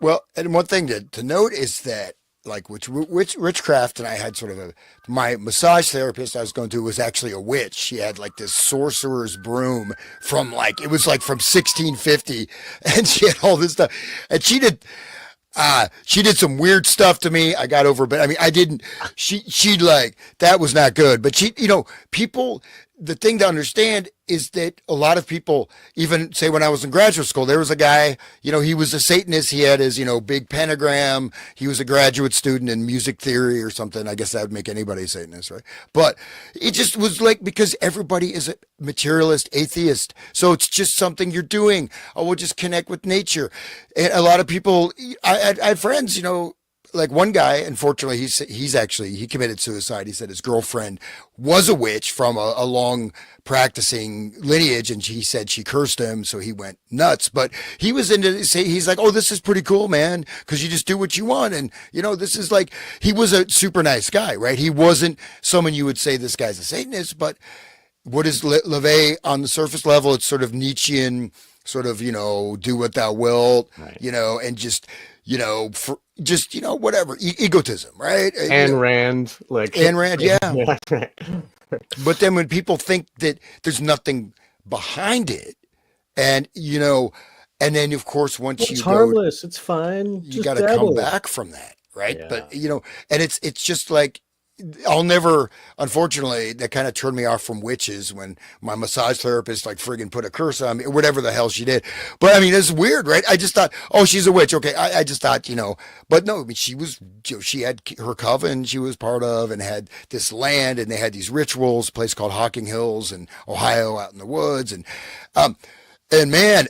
Speaker 2: Well, and one thing to note is that, like, which Richcraft and I had sort of my massage therapist I was going to was actually a witch. She had like this sorcerer's broom from it was like from 1650, and she had all this stuff, and she did some weird stuff to me. I got over, but I mean, I didn't. She like that was not good. But people. The thing to understand is that a lot of people, even say when I was in graduate school, there was a guy, he was a Satanist. He had his, big pentagram. He was a graduate student in music theory or something. I guess that would make anybody a Satanist, right? But it just was like, because everybody is a materialist, atheist. So it's just something you're doing. Oh, we'll just connect with nature. And a lot of people, I had friends, like one guy, unfortunately, he committed suicide. He said his girlfriend was a witch from a long practicing lineage, and he said she cursed him, so he went nuts. But he was he's like, oh, this is pretty cool, man, because you just do what you want. And, this is like, he was a super nice guy, right? He wasn't someone you would say this guy's a Satanist, but what is LaVey on the surface level? It's sort of Nietzschean, sort of, do what thou wilt,
Speaker 1: right.
Speaker 2: And just, whatever, egotism, right?
Speaker 1: Ayn Rand,
Speaker 2: yeah. But then when people think that there's nothing behind it, and and then of course once
Speaker 1: it's
Speaker 2: you
Speaker 1: harmless, it's fine.
Speaker 2: You got to come back from that, right? Yeah. But and it's just like, I'll never, unfortunately, that kind of turned me off from witches when my massage therapist like friggin' put a curse on me or whatever the hell she did. But I mean, it's weird, right? I just thought, oh, she's a witch. Okay. I just thought, but no, I mean, she was, she had her coven she was part of and had this land, and they had these rituals, a place called Hocking Hills in Ohio out in the woods. And man,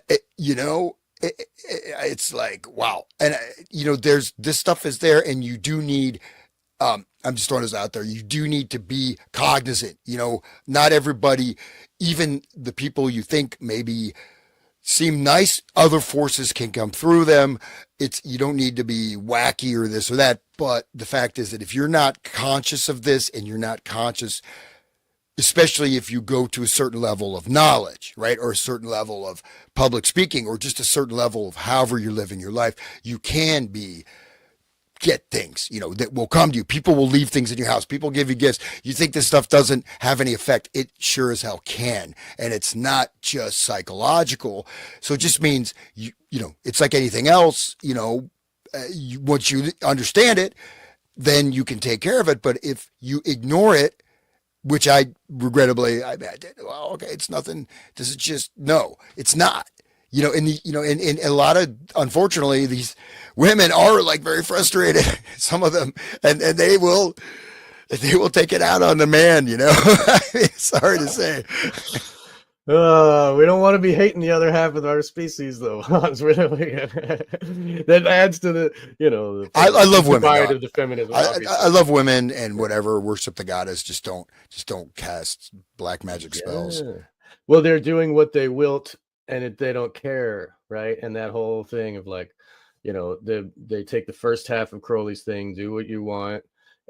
Speaker 2: it's like, wow. And, there's this stuff is there, and you do need, I'm just throwing this out there. You do need to be cognizant. Not everybody, even the people you think maybe seem nice, other forces can come through them. You don't need to be wacky or this or that. But the fact is that if you're not conscious of this, and you're not conscious, especially if you go to a certain level of knowledge, right? Or a certain level of public speaking, or just a certain level of however you're living your life, you can get things, that will come to you. People will leave things in your house. People give you gifts. You think this stuff doesn't have any effect. It sure as hell can. And it's not just psychological. So it just means, it's like anything else, once you understand it, then you can take care of it. But if you ignore it, which I regrettably, I did, well, okay, it's nothing. This is just, no, it's not. In a lot of, unfortunately, these women are like very frustrated, some of them, and they will take it out on the man, I mean, sorry to say.
Speaker 1: We don't want to be hating the other half of our species, though. That adds to the,
Speaker 2: I love women.
Speaker 1: divide of the feminism.
Speaker 2: I love women and whatever, worship the goddess. Just don't cast black magic spells.
Speaker 1: Yeah. Well, they're doing what they wilt, and they don't care, right? And that whole thing of like, they take the first half of Crowley's thing, do what you want,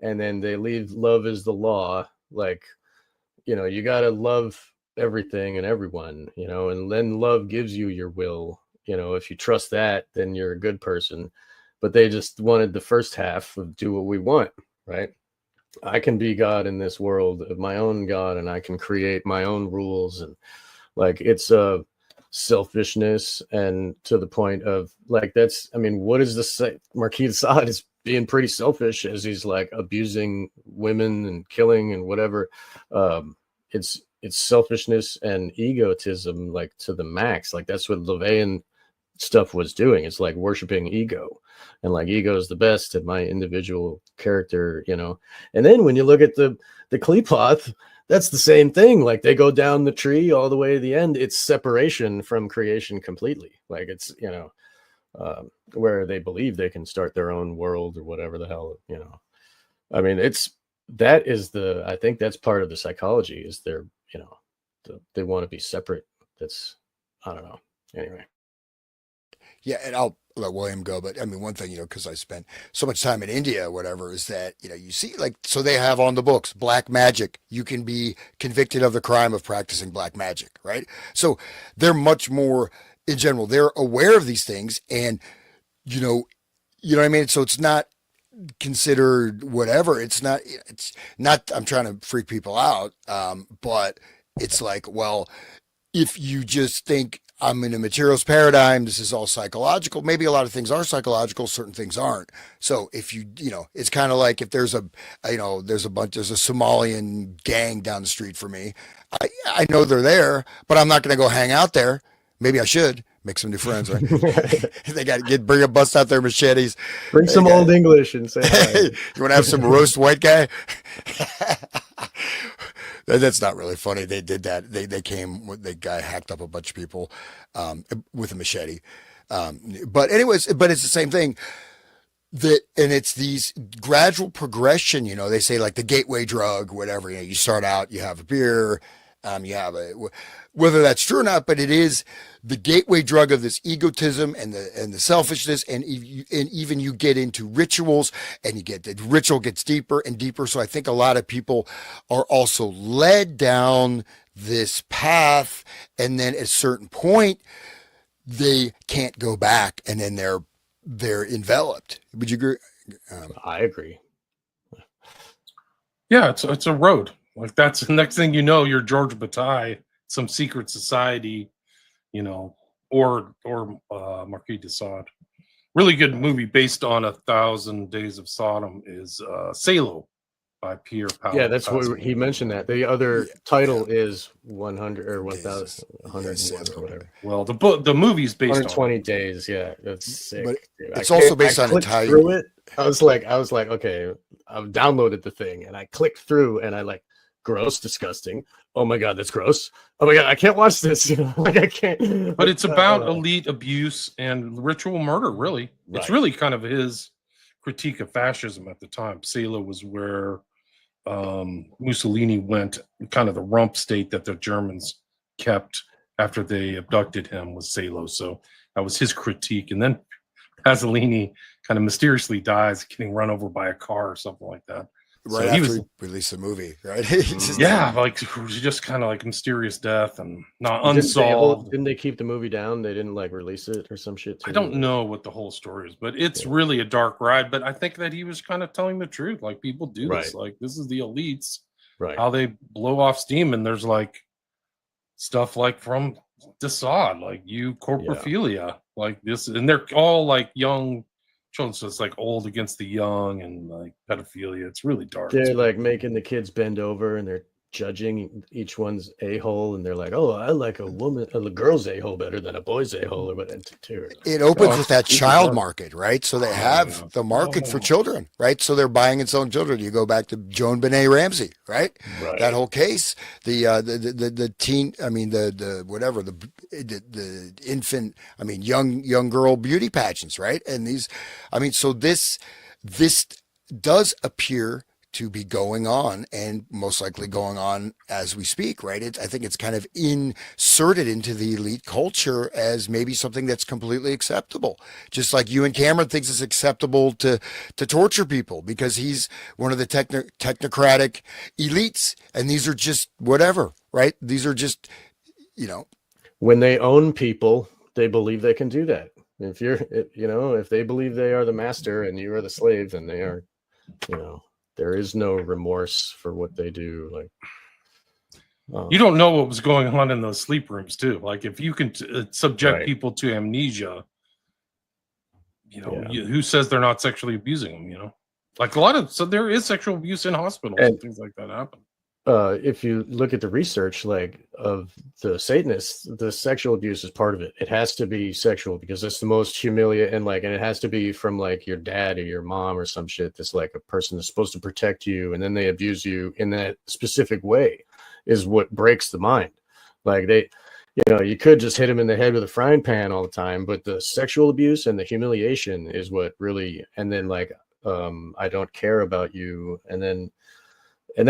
Speaker 1: and then they leave love is the law. Like, you gotta love everything and everyone, and then love gives you your will. If you trust that, then you're a good person. But they just wanted the first half of do what we want, right? I can be God in this world of my own God, and I can create my own rules. And like, it's a selfishness, and to the point of like, what is the Marquis de Sade is being pretty selfish as he's like abusing women and killing and whatever. It's selfishness and egotism, like to the max. Like that's what LaVeyan stuff was doing. It's like worshiping ego, and like ego is the best at my individual character, And then when you look at the Qliphoth, that's the same thing. Like they go down the tree all the way to the end. It's separation from creation completely. Like it's, where they believe they can start their own world or whatever the hell, I mean, I think that's part of the psychology is they want to be separate. That's, I don't know. Anyway.
Speaker 2: Yeah, and I'll let William go, but I mean, one thing, because I spent so much time in India or whatever, is that, you see, like, so they have on the books, black magic. You can be convicted of the crime of practicing black magic, right? So they're much more, in general, they're aware of these things, and, you know what I mean? So it's not considered whatever. It's not, I'm trying to freak people out, but it's like, well, if you just think I'm in a materials paradigm, this is all psychological. Maybe a lot of things are psychological, certain things aren't. So if it's kind of like if there's a Somalian gang down the street for me. I know they're there, but I'm not going to go hang out there. Maybe I should make some new friends, right? They got to bust out their machetes.
Speaker 1: Bring some old English and say,
Speaker 2: hey, you want to have some roast white guy? That's not really funny. They did that. They came. The guy hacked up a bunch of people with a machete. But anyways, but it's the same thing. And it's these gradual progression. They say like the gateway drug, whatever. You start out, you have a beer, whether that's true or not, but it is the gateway drug of this egotism and the selfishness, and even you get into rituals, and the ritual gets deeper and deeper. So I think a lot of people are also led down this path, and then at a certain point they can't go back, and then they're enveloped. Would you agree?
Speaker 1: I agree.
Speaker 3: Yeah, it's a road. Like that's the next thing you know, you're George Bataille, some secret society, or Marquis de Sade. Really good movie based on 1,000 Days of Sodom is Salo by Pierre Paolo.
Speaker 1: Yeah, that's what he mentioned. That the other title is 100 or 1,000, 101 or whatever.
Speaker 3: Well, the movie's based
Speaker 1: 120
Speaker 3: on
Speaker 1: days. Yeah, that's sick.
Speaker 2: But it's also based on Italian.
Speaker 1: Through it, I was like, okay, I've downloaded the thing, and I clicked through, and I like, gross, disgusting. Oh my god, that's gross. Oh my god, I can't watch this. Like I can't.
Speaker 3: But it's about elite abuse and ritual murder. Really,
Speaker 1: right.
Speaker 3: It's really kind of his critique of fascism at the time. Salo was where Mussolini went, kind of the rump state that the Germans kept after they abducted him was Salo. So that was his critique. And then Pasolini kind of mysteriously dies, getting run over by a car or something like that.
Speaker 2: Right, so after he released the movie, right?
Speaker 3: Like it was just kind of like mysterious death and not unsolved.
Speaker 1: Didn't they keep the movie down? They didn't like release it or some shit too?
Speaker 3: I don't know what the whole story is, but it's really a dark ride. But I think that he was kind of telling the truth. Like people do this. Like this is the elites,
Speaker 1: right? How
Speaker 3: they blow off steam, and there's like stuff like from de Sade, like corporophilia, like this, and they're all like young children, so it's like old against the young and like pedophilia. It's really dark.
Speaker 1: They're like making the kids bend over and they're judging each one's a-hole, and they're like, oh, I like a girl's a-hole better than a boy's a-hole, or whatever.
Speaker 2: It opens
Speaker 3: Oh,
Speaker 2: with that
Speaker 3: super
Speaker 2: child
Speaker 3: dark.
Speaker 2: market, right? So they
Speaker 3: Oh,
Speaker 2: have
Speaker 3: yeah.
Speaker 2: the market for
Speaker 3: Oh.
Speaker 2: children, right? So they're buying and selling children. You go back to Joan Benet Ramsey, right?
Speaker 1: Right.
Speaker 2: That whole case, the teen, I mean the whatever the infant, I mean young girl beauty pageants, right? And these, I mean, so this does appear to be going on, and most likely going on as we speak, right? I think it's kind of inserted into the elite culture as maybe something that's completely acceptable. Just like Ewan Cameron thinks it's acceptable to torture people because he's one of the technocratic elites, and these are just whatever, right? These are just, you know,
Speaker 1: When they own people, they believe they can do that. If they believe they are the master and you are the slave, then they are, there is no remorse for what they do. Like,
Speaker 3: You don't know what was going on in those sleep rooms, too. Like, if you can subject
Speaker 1: Right.
Speaker 3: people to amnesia,
Speaker 1: Yeah.
Speaker 3: who says they're not sexually abusing them? Like so there is sexual abuse in hospitals and things like that happen.
Speaker 1: If you look at the research, like of the Satanists, the sexual abuse is part of it. It has to be sexual because it's the most humiliating, and it has to be from like your dad or your mom or some shit. That's like a person that's supposed to protect you, and then they abuse you in that specific way, is what breaks the mind. Like you could just hit him in the head with a frying pan all the time, but the sexual abuse and the humiliation is what really. And then I don't care about you, and then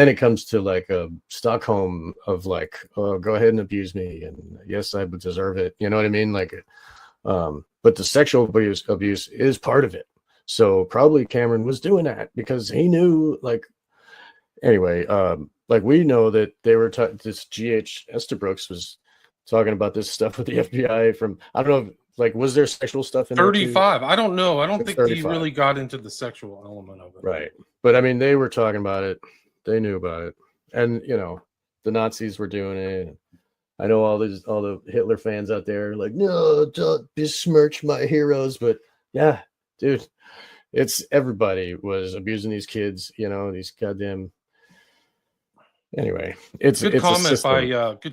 Speaker 1: it comes to like a Stockholm of like, oh, go ahead and abuse me, and yes, I would deserve it. You know what I mean? But the sexual abuse is part of it. So probably Cameron was doing that because he knew. Anyway, we know that they were this G.H. Estabrooks was talking about this stuff with the FBI from, I don't know, was there sexual stuff in
Speaker 3: 35. I don't know. I don't think
Speaker 1: 35.
Speaker 3: he really got into the sexual element of it.
Speaker 1: Right. But I mean, they were talking about it. They knew about it, and the Nazis were doing it. I know all the Hitler fans out there like, no, don't besmirch my heroes, but yeah, dude, it's everybody was abusing these kids. These goddamn. Anyway, it's
Speaker 3: good
Speaker 1: it's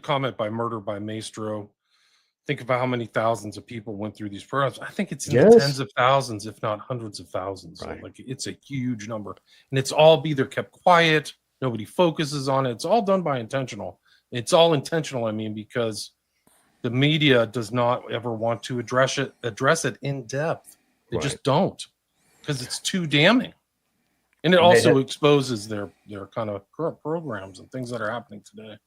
Speaker 3: comment by Murder by Maestro. Think about how many thousands of people went through these programs. I think it's in the tens of thousands, if not hundreds of thousands.
Speaker 1: Right.
Speaker 3: So, it's a huge number, and it's all either kept quiet. Nobody focuses on it. It's all done by intentional. It's all intentional. I mean, because the media does not ever want to address it in depth. They just don't, because it's too damning, and it also exposes their kind of current programs and things that are happening today.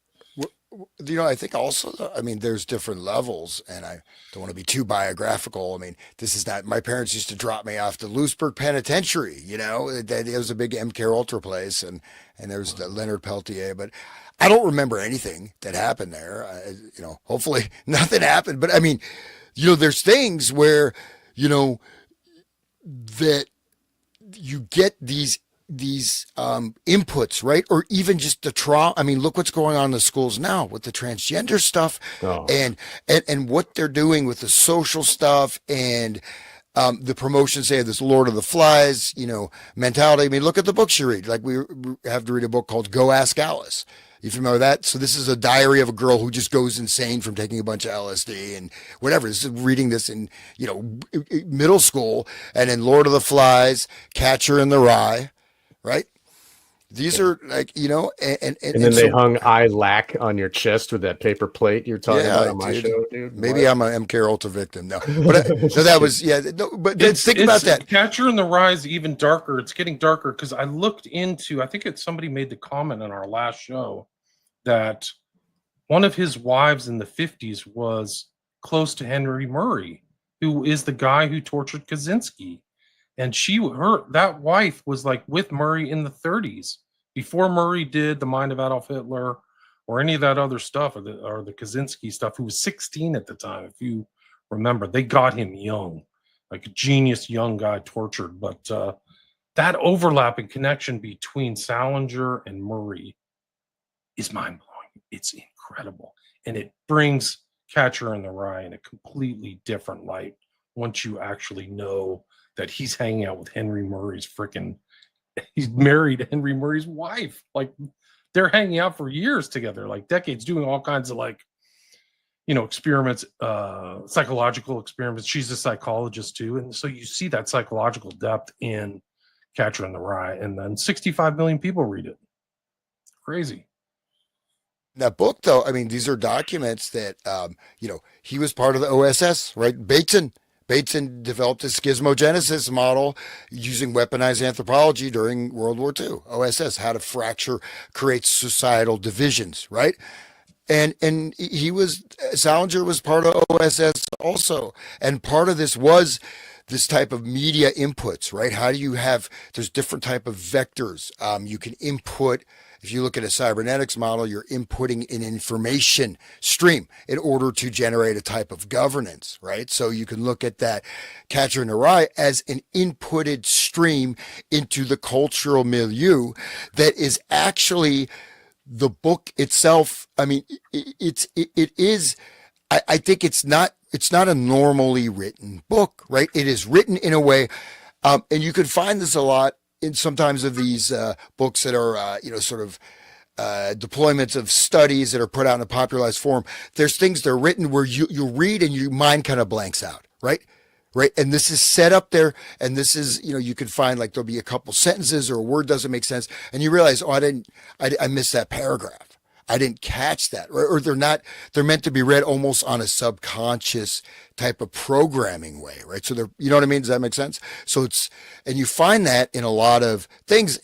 Speaker 2: I think also, I mean, there's different levels, and I don't want to be too biographical. I mean, this is not, my parents used to drop me off to Lewisburg Penitentiary, that it was a big MK Ultra place, and there's the Leonard Peltier, but I don't remember anything that happened there. Hopefully nothing happened, but I mean, there's things where, that you get these inputs, right? Or even just the trauma. I mean, look what's going on in the schools now with the transgender stuff, and what they're doing with the social stuff, and the promotions. They have this Lord of the Flies, mentality. I mean, look at the books you read. Like we have to read a book called Go Ask Alice. You familiar with that? So this is a diary of a girl who just goes insane from taking a bunch of LSD and whatever. This is reading this in, middle school, and then Lord of the Flies, Catcher in the Rye. Right? These are like, and
Speaker 1: then they hung I lack on your chest with that paper plate you're talking about on my show, dude.
Speaker 2: Maybe I'm an MK Ultra victim. No, but so that was, but think about that.
Speaker 3: Catcher in the Rye is even darker. It's getting darker because I looked into, I think somebody made the comment on our last show that one of his wives in the 50s was close to Henry Murray, who is the guy who tortured Kaczynski. And that wife was like with Murray in the 30s, before Murray did The Mind of Adolf Hitler or any of that other stuff, or the Kaczynski stuff, who was 16 at the time. If you remember, they got him young, like a genius young guy tortured. But that overlapping connection between Salinger and Murray is mind blowing. It's incredible. And it brings Catcher in the Rye in a completely different light once you actually know that he's hanging out with Henry Murray's he's married Henry Murray's wife. Like, they're hanging out for years together, like decades, doing all kinds of like, experiments, psychological experiments. She's a psychologist too. And so you see that psychological depth in Catcher in the Rye, and then 65 million people read it. Crazy.
Speaker 2: That book, though, I mean, these are documents that, he was part of the OSS, right? Bateson developed a schismogenesis model using weaponized anthropology during World War II. OSS, how to create societal divisions, right? And Salinger was part of OSS also. And part of this was this type of media inputs, right? How do you there's different type of vectors. You can input, if you look at a cybernetics model, you're inputting an information stream in order to generate a type of governance, right? So you can look at that Catcher in the Rye as an inputted stream into the cultural milieu that is actually the book itself. I mean, it is, I think it's not a normally written book, right? It is written in a way, and you can find this a lot in sometimes of these books that are, deployments of studies that are put out in a popularized form. There's things that are written where you read and your mind kind of blanks out, right? Right. And this is set up there. And this is, you can find like there'll be a couple sentences or a word doesn't make sense. And you realize, I missed that paragraph. I didn't catch that. Or they're meant to be read almost on a subconscious type of programming way, right? So you know what I mean? Does that make sense? So and you find that in a lot of things,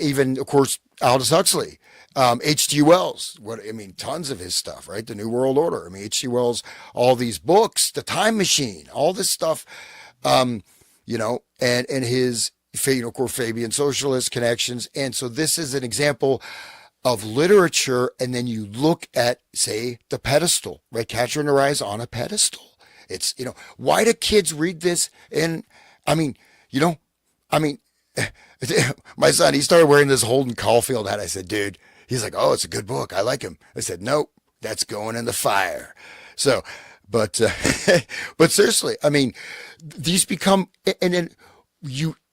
Speaker 2: even of course, Aldous Huxley, H.G. Wells, tons of his stuff, right? The New World Order. I mean, H.G. Wells, all these books, The Time Machine, all this stuff, and his, core Fabian socialist connections. And so this is an example of literature. And then you look at, say, the pedestal, right? Catcher in the Rye is on a pedestal. It's, why do kids read this? And my son, he started wearing this Holden Caulfield hat. I said, dude, he's like, oh, it's a good book. I like him. I said, nope, that's going in the fire. So, but seriously, I mean, these become, and then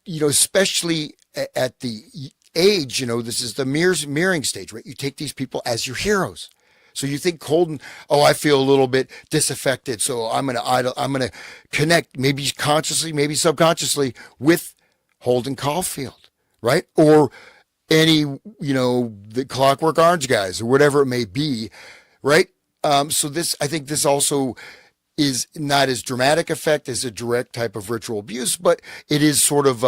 Speaker 2: especially at the age, this is the mirroring stage, right? You take these people as your heroes. So you think Holden, I feel a little bit disaffected. So I'm going to connect maybe consciously, maybe subconsciously with Holden Caulfield, right? Or any, the Clockwork Orange guys or whatever it may be, right? So I think this also is not as dramatic effect as a direct type of ritual abuse, but it is sort of,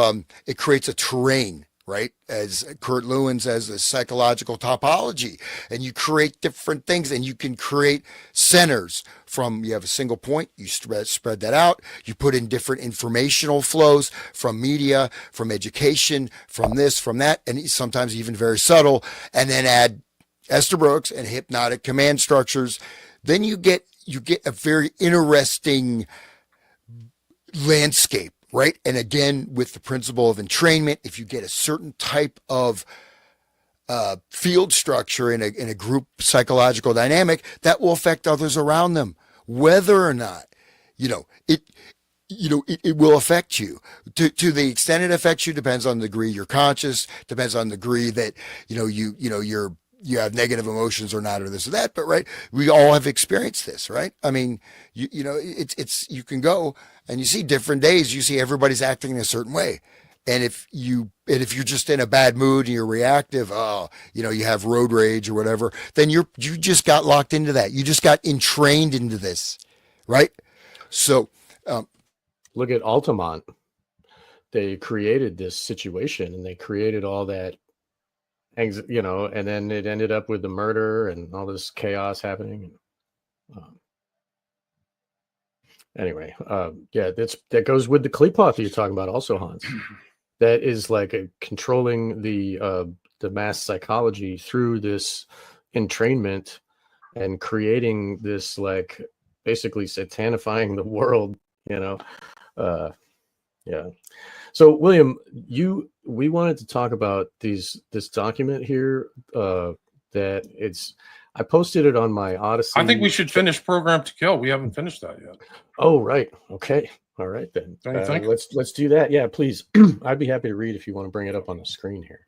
Speaker 2: it creates a terrain, right? As Kurt Lewin says, a psychological topology, and you create different things and you can create centers you have a single point, you spread that out, you put in different informational flows from media, from education, from this, from that, and sometimes even very subtle, and then add Estabrooks and hypnotic command structures. Then you get a very interesting landscape. Right. And again, with the principle of entrainment, if you get a certain type of field structure in a group psychological dynamic, that will affect others around them, whether or not, it will affect you. To the extent it affects you depends on the degree you're conscious, depends on the degree that, you have negative emotions or not, or this or that, but right, we all have experienced this, right? I mean, it's you can go and you see different days, you see everybody's acting in a certain way. And if you're just in a bad mood and you're reactive, you have road rage or whatever, then you just got locked into that. You just got entrained into this, right? So,
Speaker 1: look at Altamont. They created this situation and they created all that, and then it ended up with the murder and all this chaos happening. Anyway, that goes with the Kleepath that you're talking about also, Hans. That is like controlling the mass psychology through this entrainment and creating this, like, basically satanifying the world, yeah. So William, we wanted to talk about this document here, that I posted it on my Odyssey.
Speaker 3: I think we should finish Program to Kill. We haven't finished that yet.
Speaker 1: Oh, right. Okay. All right then.
Speaker 3: Don't you think?
Speaker 1: Let's do that. Yeah, please. I'd be happy to read if you want to bring it up on the screen here.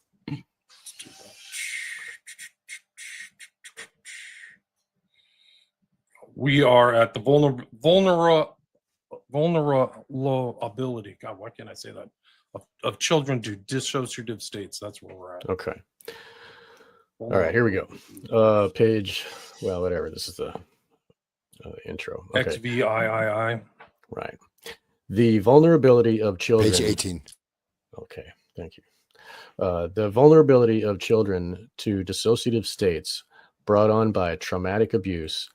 Speaker 3: We are at the vulnerability. God, why can't I say that? Of children to dissociative states. That's where we're at.
Speaker 1: Okay. All right, here we go. Page, well, whatever. This is the intro. Okay.
Speaker 3: XVIII.
Speaker 1: Right. The vulnerability of children.
Speaker 2: Page 18.
Speaker 1: Okay, thank you. The vulnerability of children to dissociative states brought on by traumatic abuse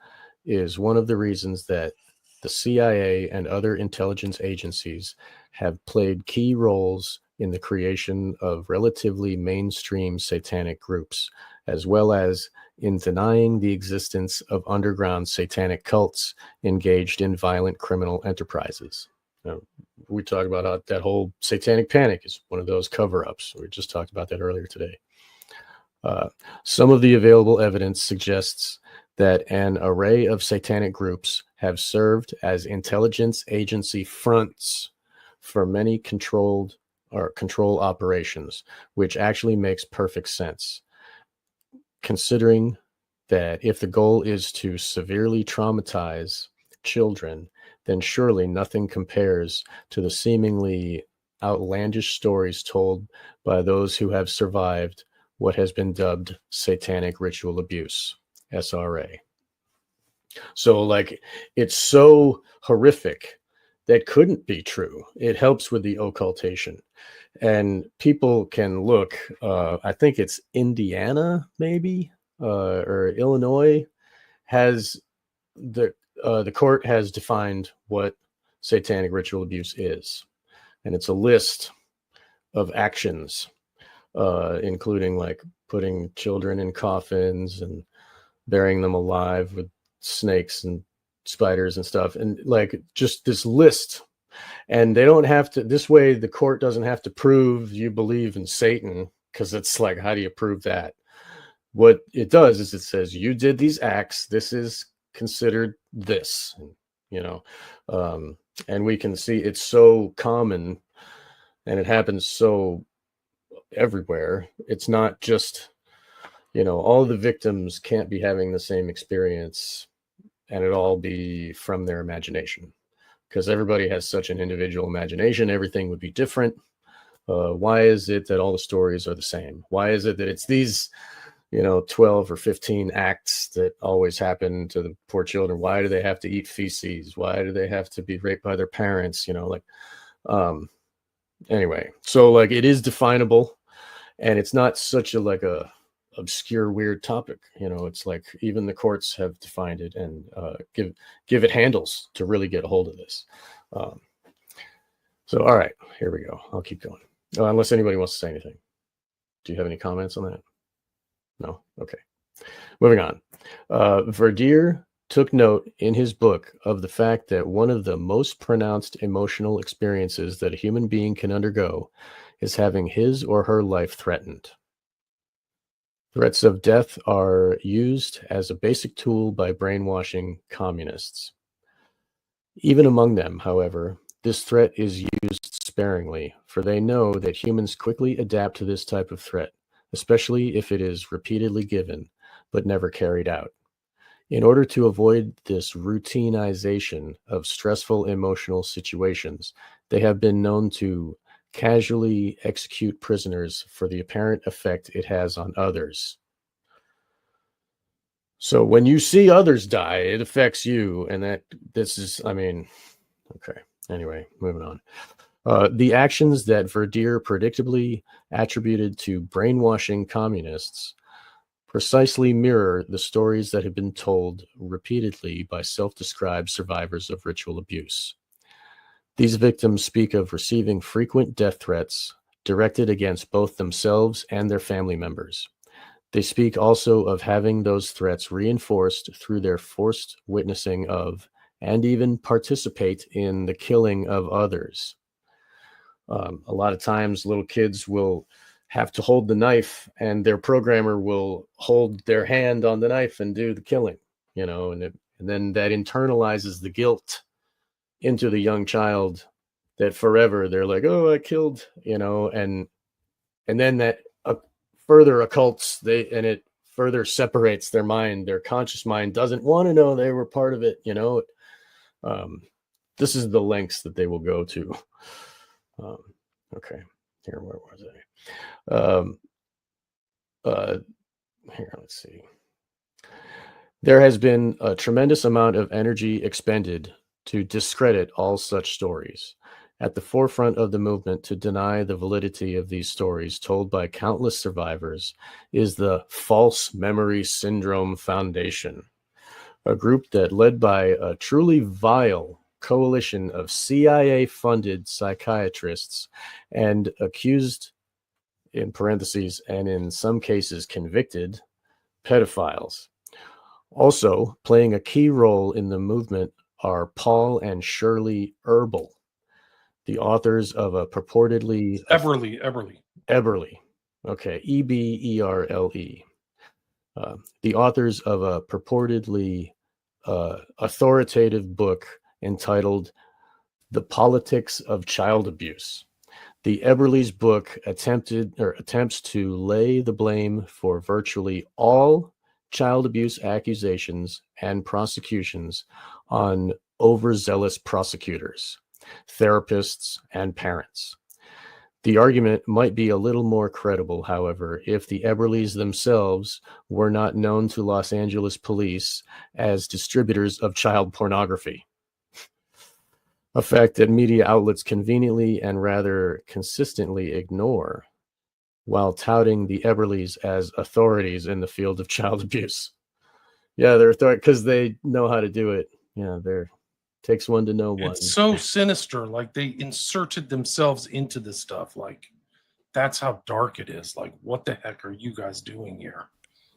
Speaker 1: is one of the reasons that the CIA and other intelligence agencies have played key roles in the creation of relatively mainstream satanic groups, as well as in denying the existence of underground satanic cults engaged in violent criminal enterprises. Now, we talk about how that whole satanic panic is one of those cover-ups. We just talked about that earlier today. Some of the available evidence suggests that an array of satanic groups have served as intelligence agency fronts for many control operations, which actually makes perfect sense, considering that if the goal is to severely traumatize children, then surely nothing compares to the seemingly outlandish stories told by those who have survived what has been dubbed satanic ritual abuse, SRA. So, like, it's so horrific that couldn't be true. It helps with the occultation. And people can look, I think it's Indiana, maybe, or Illinois, has the court has defined what satanic ritual abuse is. And it's a list of actions, including like putting children in coffins and burying them alive with snakes and spiders and stuff, and like just this list. And they don't have to, this way the court doesn't have to prove you believe in Satan, because it's like, how do you prove that? What it does is it says you did these acts, this is considered this, you know. And we can see it's so common and it happens so everywhere. It's not just, you know, all the victims can't be having the same experience and it all be from their imagination, because everybody has such an individual imagination. Everything would be different. Why is it that all the stories are the same? Why is it that it's these, you know, 12 or 15 acts that always happen to the poor children? Why do they have to eat feces? Why do they have to be raped by their parents? You know, like, anyway, so like it is definable, and it's not such a like a obscure weird topic. You know, it's like even the courts have defined it and give it handles to really get a hold of this. So all right, here we go. I'll keep going, unless anybody wants to say anything. Do you have any comments on that? No? Okay. Moving on. Verdier took note in his book of the fact that one of the most pronounced emotional experiences that a human being can undergo is having his or her life threatened. Threats of death are used as a basic tool by brainwashing communists. Even among them, however, this threat is used sparingly, for they know that humans quickly adapt to this type of threat, especially if it is repeatedly given, but never carried out. In order to avoid this routinization of stressful emotional situations, they have been known to casually execute prisoners for the apparent effect it has on others. So when you see others die, it affects you, and this is, I mean, okay. Anyway, moving on. The actions that Verdier predictably attributed to brainwashing communists precisely mirror the stories that have been told repeatedly by self-described survivors of ritual abuse. These victims speak of receiving frequent death threats directed against both themselves and their family members. They speak also of having those threats reinforced through their forced witnessing of, and even participate in, the killing of others. A lot of times little kids will have to hold the knife and their programmer will hold their hand on the knife and do the killing, you know, and then that internalizes the guilt into the young child, that forever they're like, oh, I killed, you know, and then that further occults, and it further separates their mind. Their conscious mind doesn't want to know they were part of it. This is the lengths that they will go to. Okay, here, where was I? Here, let's see. There has been a tremendous amount of energy expended to discredit all such stories. At the forefront of the movement to deny the validity of these stories told by countless survivors is the False Memory Syndrome Foundation, a group that led by a truly vile coalition of CIA-funded psychiatrists and accused, in parentheses, and in some cases convicted, pedophiles. Also playing a key role in the movement are Paul and Shirley Eberle, the authors of a purportedly... Eberle. Okay, Eberle. The authors of a purportedly authoritative book entitled The Politics of Child Abuse. The Eberle's book attempts to lay the blame for virtually all child abuse accusations and prosecutions on overzealous prosecutors, therapists, and parents. The argument might be a little more credible, however, if the Eberles themselves were not known to Los Angeles police as distributors of child pornography, a fact that media outlets conveniently and rather consistently ignore while touting the Eberles as authorities in the field of child abuse. Yeah, they're because they know how to do it. Yeah, takes one to know one.
Speaker 3: It's so sinister. Like, they inserted themselves into this stuff. Like, that's how dark it is. Like, what the heck are you guys doing here?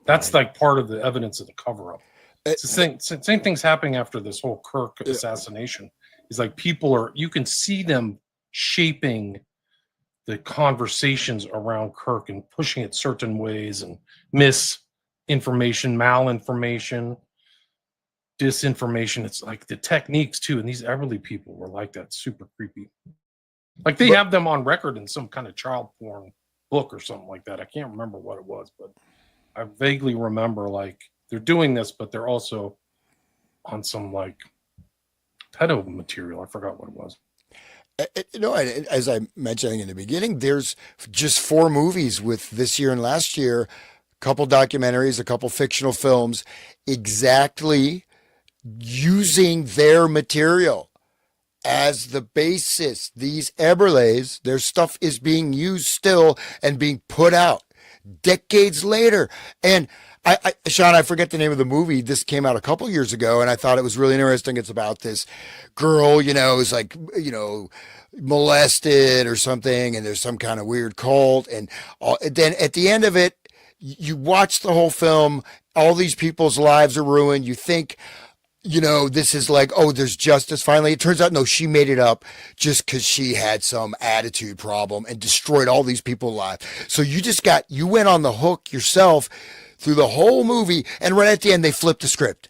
Speaker 3: That's like part of the evidence of the cover-up. It's the same thing's happening after this whole Kirk assassination. It's like you can see them shaping the conversations around Kirk and pushing it certain ways, and misinformation, malinformation, disinformation. It's like the techniques too. And these Everly people were like that, super creepy. Like they have them on record in some kind of child porn book or something like that. I can't remember what it was, but I vaguely remember like they're doing this, but they're also on some like pedo material. I forgot what it was.
Speaker 2: As I mentioned in the beginning, there's just 4 movies with this year and last year, a couple documentaries, a couple fictional films, exactly using their material as the basis. These Eberles, their stuff is being used still and being put out decades later. And Sean, I forget the name of the movie. This came out a couple years ago, and I thought it was really interesting. It's about this girl, is like, molested or something, and there's some kind of weird cult. And then at the end of it, you watch the whole film, all these people's lives are ruined. You think, this is like, oh, there's justice finally. It turns out, no, she made it up just because she had some attitude problem and destroyed all these people's lives. So you went on the hook yourself through the whole movie, and right at the end, they flip the script.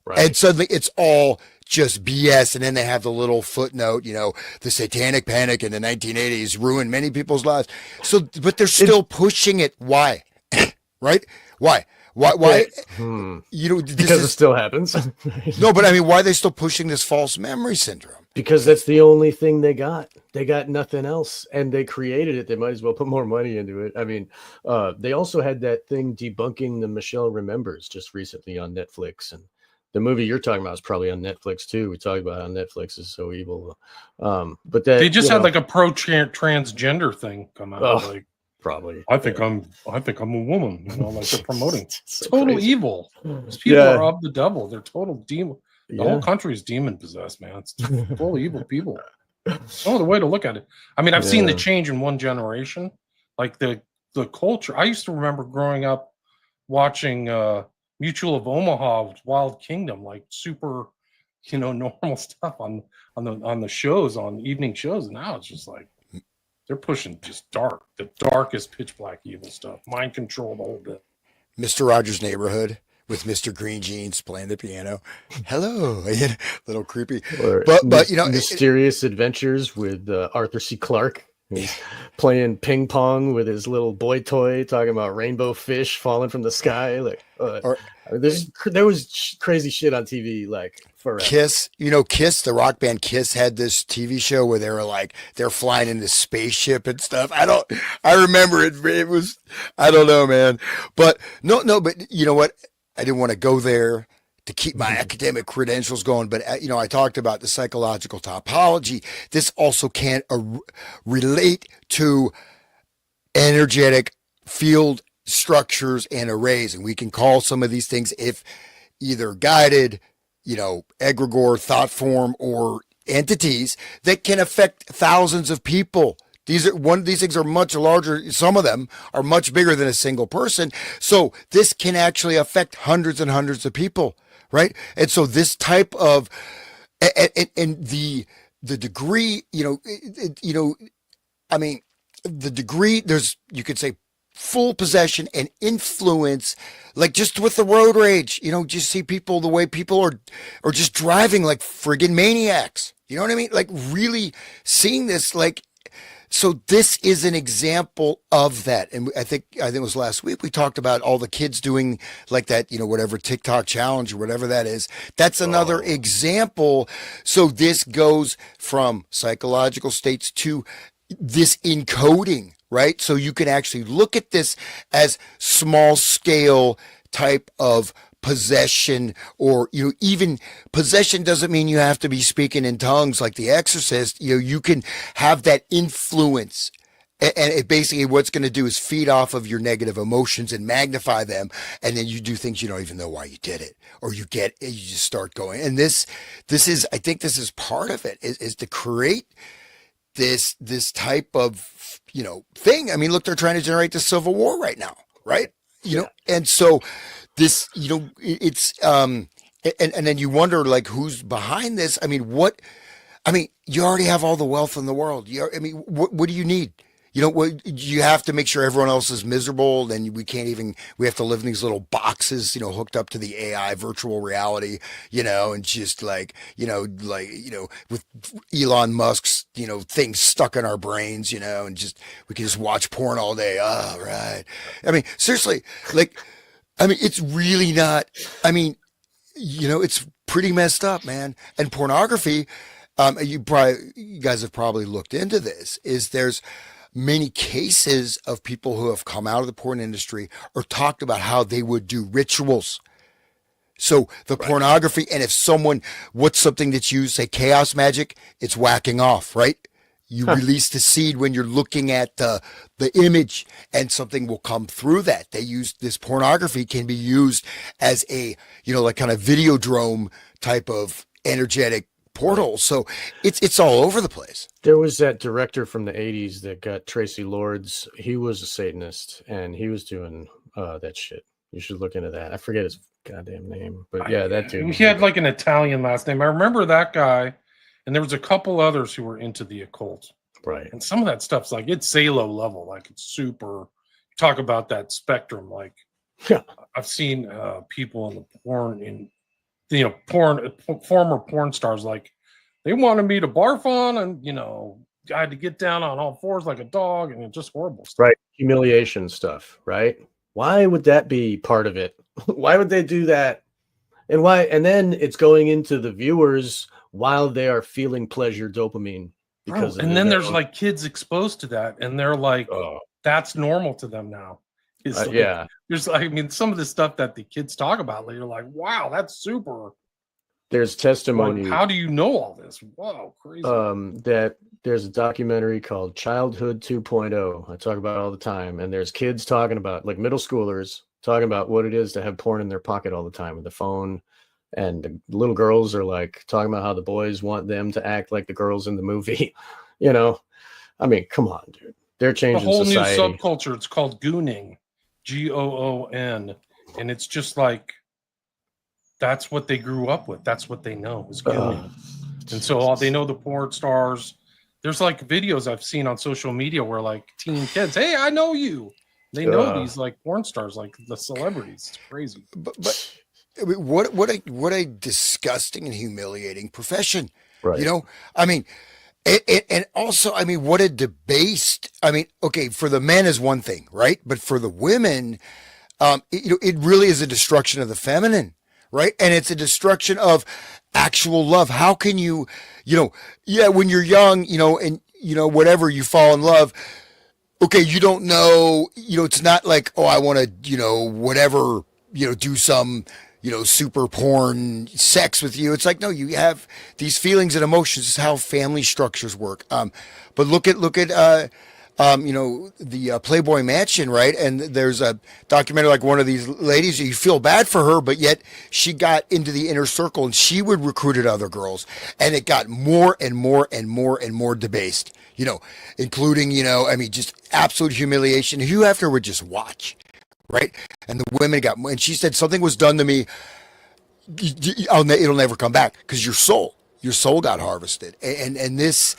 Speaker 2: Right. And suddenly it's all just BS. And then they have the little footnote, the satanic panic in the 1980s ruined many people's lives. So, but they're still pushing it. Why? Right? Why?
Speaker 1: Because it still happens.
Speaker 2: No, but I mean, why are they still pushing this false memory syndrome?
Speaker 1: Because that's the only thing they got. They got nothing else, and they created it. They might as well put more money into it. I mean, they also had that thing debunking the Michelle Remembers just recently on Netflix, and the movie you're talking about is probably on Netflix too. We talked about how Netflix is so evil, but they just
Speaker 3: had like a transgender thing come out.
Speaker 1: Probably.
Speaker 3: I think I'm a woman. Like they're promoting. So total crazy. Evil. These people are of the devil. They're total demon. The whole country is demon possessed, man. It's full of evil people. Oh, the way to look at it. I mean, I've seen the change in one generation. Like the culture. I used to remember growing up watching Mutual of Omaha, Wild Kingdom, like super, normal stuff on the shows, on evening shows. And now it's just like they're pushing just the darkest pitch black evil stuff, mind control, the whole bit.
Speaker 2: Mr. Rogers' Neighborhood with Mr. Green Jeans playing the piano. Hello, little creepy.
Speaker 1: Or but Mysterious Adventures with Arthur C. Clarke. He's playing ping pong with his little boy toy, talking about rainbow fish falling from the sky. Like,
Speaker 2: Or
Speaker 1: I mean, there was crazy shit on TV like forever.
Speaker 2: Kiss, Kiss, the rock band Kiss had this TV show where they were like they're flying in the spaceship and stuff. I remember it. It was, I don't know, man. But no, but you know what? I didn't want to go there to keep my academic credentials going. But I talked about the psychological topology. This also can relate to energetic field structures and arrays, and we can call some of these things, if either guided, egregore, thought form, or entities that can affect thousands of people. These things are much larger. Some of them are much bigger than a single person. So this can actually affect hundreds and hundreds of people, right? And so this type of, and the degree, I mean, the degree, you could say full possession and influence, like just with the road rage, just see people, the way people are just driving like friggin' maniacs. You know what I mean? Like really seeing this, like, so this is an example of that. And I think it was last week we talked about all the kids doing like that, whatever TikTok challenge or whatever that is. That's another example. So this goes from psychological states to this encoding, right? So you can actually look at this as small scale type of possession, or even possession doesn't mean you have to be speaking in tongues like the exorcist. You can have that influence, and it basically what's going to do is feed off of your negative emotions and magnify them, and then you do things you don't even know why you did it, or you just start going. And this is, I think this is part of it, is to create this type of thing. I mean, look, they're trying to generate the Civil War right now, right? And so this, it's and then you wonder, like, who's behind this? I mean, you already have all the wealth in the world. What do you need? You have to make sure everyone else is miserable. Then we have to live in these little boxes, hooked up to the AI virtual reality, and just with Elon Musk's, things stuck in our brains, and just, we can just watch porn all day. Oh, right. I mean, seriously, it's really not, it's pretty messed up, man. And pornography, you guys have probably looked into this, there's many cases of people who have come out of the porn industry or talked about how they would do rituals. So the pornography, and if what's something that's used, say chaos magic, it's whacking off, right? You release the seed when you're looking at the image, and something will come through that. They use this pornography, can be used as a, like kind of videodrome type of energetic portal. So it's all over the place.
Speaker 1: There was that director from the 80s that got Tracy Lords. He was a Satanist, and he was doing that shit. You should look into that. I forget his goddamn name, but yeah, that dude.
Speaker 3: He had like an Italian last name. I remember that guy, and there was a couple others who were into the occult.
Speaker 1: Right.
Speaker 3: And some of that stuff's like, it's Salo level, like it's super. Talk about that spectrum. Like,
Speaker 1: yeah,
Speaker 3: I've seen people in the porn, former porn stars, like they wanted me to barf on, and I had to get down on all fours like a dog, and it's just horrible stuff.
Speaker 1: Right. Humiliation stuff, right? Why would that be part of it? Why would they do that? And why? And then it's going into the viewers while they are feeling pleasure, dopamine. Because
Speaker 3: and then there's like kids exposed to that, and they're like, that's normal to them now.
Speaker 1: Yeah.
Speaker 3: There's, some of the stuff that the kids talk about, you're like, wow, that's super.
Speaker 1: There's testimony.
Speaker 3: Like, how do you know all this? Wow, crazy.
Speaker 1: That there's a documentary called Childhood 2.0. I talk about it all the time. And there's kids talking about, like middle schoolers, talking about what it is to have porn in their pocket all the time with the phone. And the little girls are like talking about how the boys want them to act like the girls in the movie. Come on, dude. They're changing
Speaker 3: a whole
Speaker 1: society.
Speaker 3: New subculture. It's called gooning, Goon, and it's just like that's what they grew up with. That's what they know is gooning. And so they know the porn stars. There's like videos I've seen on social media where like teen kids, hey, I know you. They know these like porn stars, like the celebrities. It's crazy.
Speaker 2: But what a disgusting and humiliating profession.
Speaker 1: Right.
Speaker 2: And also, I mean, what a debased, I mean, okay, for the men is one thing, right? But for the women, it really is a destruction of the feminine, right? And it's a destruction of actual love. How can you, yeah, when you're young, and, whatever, you fall in love. Okay, you don't know, it's not like, oh, I want to, whatever, do some, super porn sex with you. It's like, no, you have these feelings and emotions. This is how family structures work. But look at, the Playboy Mansion, right? And there's a documentary like one of these ladies, you feel bad for her, but yet she got into the inner circle and she would recruit other girls. And it got more and more and more and more debased, including, just absolute humiliation. You after would just watch, right? And the women and she said something was done to me. It'll never come back because your soul got harvested. And this,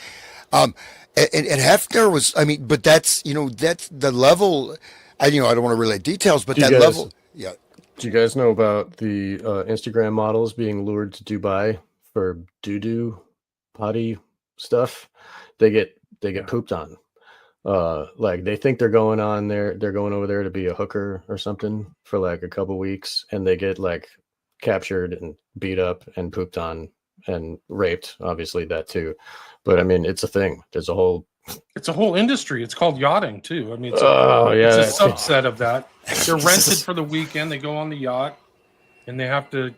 Speaker 2: and Hefner was, but that's the level. I don't want to relate details, but that level, yeah.
Speaker 1: Do you guys know about the Instagram models being lured to Dubai for doo-doo potty stuff? They get pooped on. Like they think they're going over there to be a hooker or something for like a couple weeks, and they get like captured and beat up and pooped on and raped. Obviously that too. But I mean, it's a thing. It's a whole
Speaker 3: industry. It's called yachting too. I mean, it's a subset of that. They're rented for the weekend. They go on the yacht, and they have to,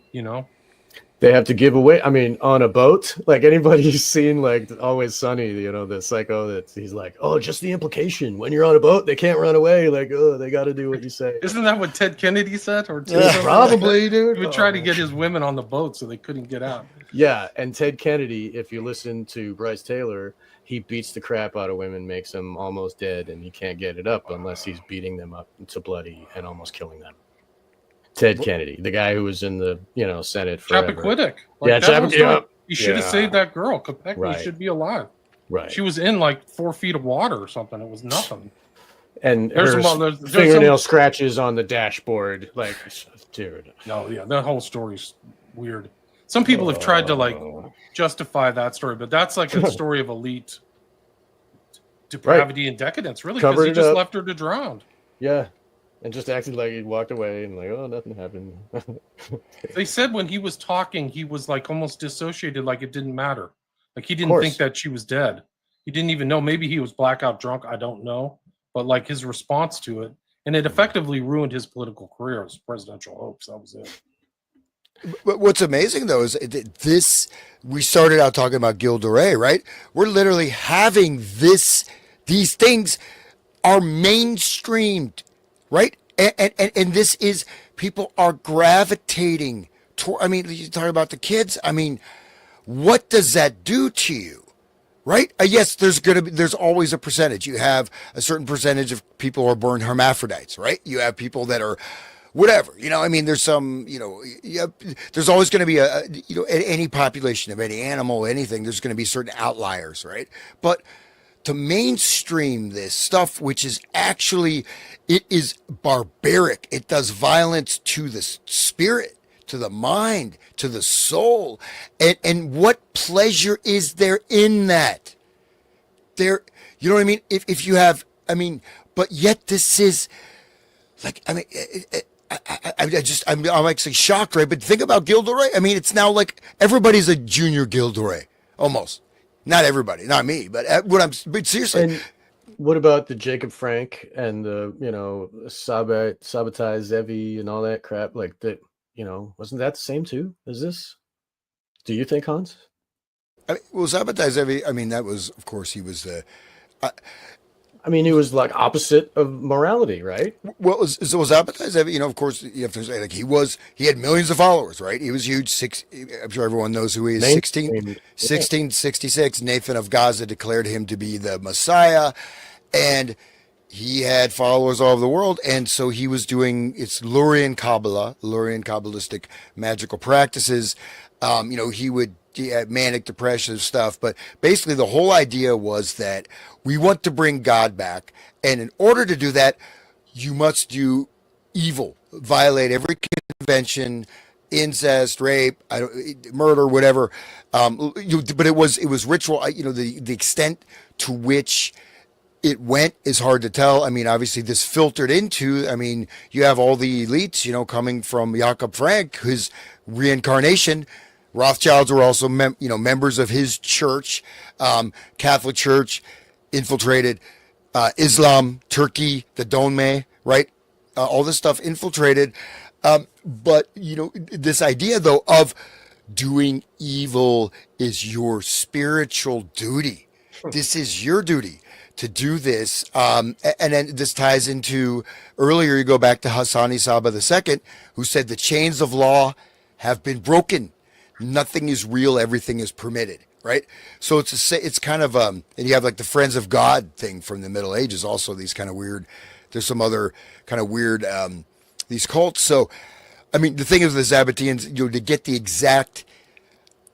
Speaker 1: they have to give away. I mean, on a boat, like anybody who's seen like Always Sunny, the psycho that he's like, oh, just the implication. When you're on a boat, they can't run away. Like, oh, they got to do what you say.
Speaker 3: Isn't that what Ted Kennedy said? Or
Speaker 1: probably, dude.
Speaker 3: He would try to get his women on the boat so they couldn't get out.
Speaker 1: Yeah, and Ted Kennedy, if you listen to Bryce Taylor, he beats the crap out of women, makes them almost dead, and he can't get it up unless he's beating them up to bloody and almost killing them. Ted Kennedy, the guy who was in the Senate forever.
Speaker 3: Chappaquiddick.
Speaker 1: Chappaquiddick.
Speaker 3: He should have saved that girl. Kopechne
Speaker 1: Right.
Speaker 3: should be alive.
Speaker 1: Right.
Speaker 3: She was in like 4 feet of water or something. It was nothing.
Speaker 1: And
Speaker 3: there's
Speaker 1: her fingernail scratches on the dashboard. Like, dude.
Speaker 3: No, yeah, that whole story's weird. Some people have tried to justify that story, but that's like a story of elite depravity and decadence, really, because he just left her to drown.
Speaker 1: Yeah. And just acted like he walked away and like, oh, nothing happened.
Speaker 3: They said when he was talking, he was like almost dissociated, like it didn't matter. Like he didn't think that she was dead. He didn't even know. Maybe he was blackout drunk. I don't know. But like his response to it, and it effectively ruined his political career, his presidential hopes. That was it.
Speaker 2: But what's amazing though is this. We started out talking about Gilles de Rais, right? We're literally having this. These things are mainstreamed. Right? And this is, people are gravitating toward, you talk about the kids. What does that do to you? Right? Yes, there's always a percentage. You have a certain percentage of people who are born hermaphrodites, right? You have people that are whatever, there's some, there's always going to be any population of any animal, anything, there's going to be certain outliers, right? But to mainstream this stuff, which is actually, it is barbaric. It does violence to the spirit, to the mind, to the soul. And what pleasure is there in that? There, you know what I mean? If you have, but yet this is like, I'm actually shocked, right? But think about Gilles de Rais. It's now like everybody's a junior Gilles de Rais, almost. Not everybody, not me, but but seriously.
Speaker 1: And what about the Jacob Frank and the, Sabotage Zevi and all that crap? Like that, wasn't that the same too as this? Do you think, Hans?
Speaker 2: Sabotage Zevi, that was, of course, he was
Speaker 1: he was like opposite of morality, right?
Speaker 2: Well, so Sabotage Zevi, of course, you have to say, like, he had millions of followers, right? He was huge. I'm sure everyone knows who he is. 1666, Nathan of Gaza declared him to be the Messiah, and he had followers all over the world. And so he was doing, it's Lurian Kabbalistic magical practices. He had manic depressive stuff, but basically the whole idea was that we want to bring God back, and in order to do that, you must do evil, violate every convention, incest, rape, murder, whatever. But it was ritual. The extent to which it went is hard to tell. I mean, obviously this filtered into, I mean, you have all the elites, coming from Jakob Frank, his reincarnation. Rothschilds were also, members of his church, Catholic Church, infiltrated, Islam, Turkey, the Donme, right? All this stuff infiltrated. But, this idea though of doing evil is your spiritual duty. This is your duty to do this. And then this ties into earlier, you go back to Hassani Saba II, who said the chains of law have been broken. Nothing is real. Everything is permitted. Right. So it's kind of, and you have like the Friends of God thing from the Middle Ages, also these kind of weird, there's some other kind of weird, these cults. So, I mean, the thing is the Zabbatians, to get the exact,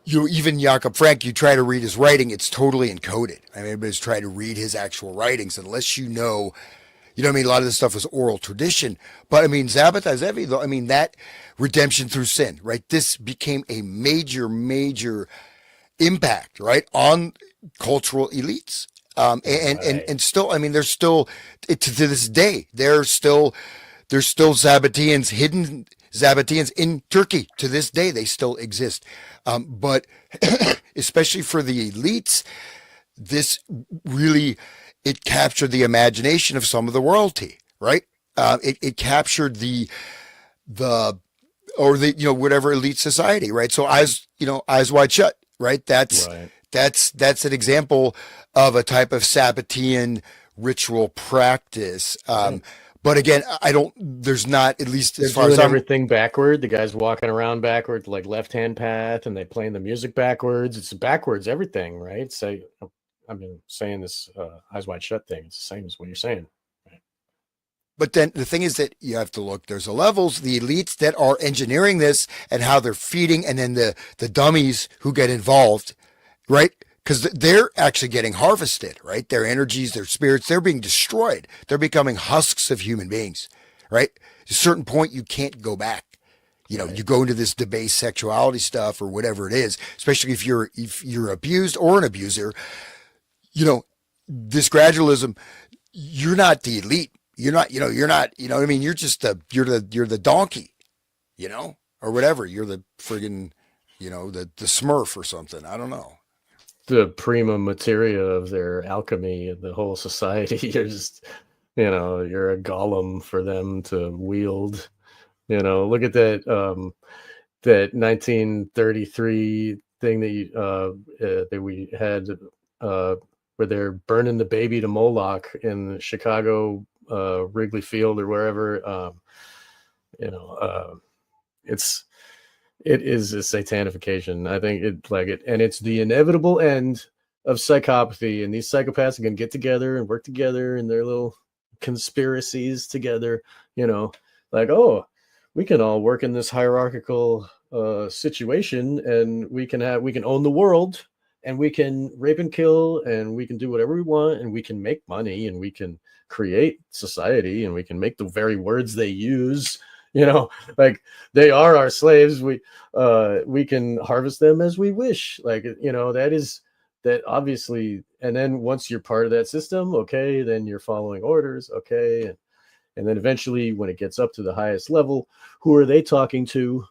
Speaker 2: even Jakob Frank, you try to read his writing, it's totally encoded. I mean, everybody's trying to read his actual writings, unless a lot of this stuff was oral tradition. But I mean, Zabbatai Zevi, though, I mean, that redemption through sin, right? This became a major, major impact, right, on cultural elites. And still, I mean, there's still, to this day, there's still Zabbatians, hidden Zabbatians in Turkey to this day. They still exist. But especially for the elites, this really, it captured the imagination of some of the royalty, right? It captured whatever elite society, right? So eyes wide shut, right? That's an example of a type of Sabbatean ritual practice. But again, there's not, at least as far as
Speaker 1: everything backward. The guy's walking around backward, like left-hand path, and they playing the music backwards. It's backwards, everything, right? So I've been saying this eyes wide shut thing. It's the same as what you're saying. Right?
Speaker 2: But then the thing is that you have to look, there's the levels, the elites that are engineering this and how they're feeding, and then the dummies who get involved, right? Because they're actually getting harvested, right? Their energies, their spirits, they're being destroyed. They're becoming husks of human beings, right? At a certain point, you can't go back. You go into this debased sexuality stuff or whatever it is, especially if you're abused or an abuser. This gradualism, you're not the elite. You're not, what I mean? You're just you're the donkey, or whatever. You're the friggin', the Smurf or something. I don't know.
Speaker 1: The prima materia of their alchemy and the whole society. You're just, you're a golem for them to wield. Look at that that 1933 thing that we had where they're burning the baby to Moloch in Chicago, Wrigley Field or wherever. It is a satanification. I think and it's the inevitable end of psychopathy. And these psychopaths are going to get together and work together in their little conspiracies together. We can all work in this hierarchical situation, and we can own the world, and we can rape and kill, and we can do whatever we want, and we can make money, and we can create society, and we can make the very words they use. They are our slaves. We can harvest them as we wish. That obviously. And then once you're part of that system, okay, then you're following orders, okay, and then eventually, when it gets up to the highest level, who are they talking to?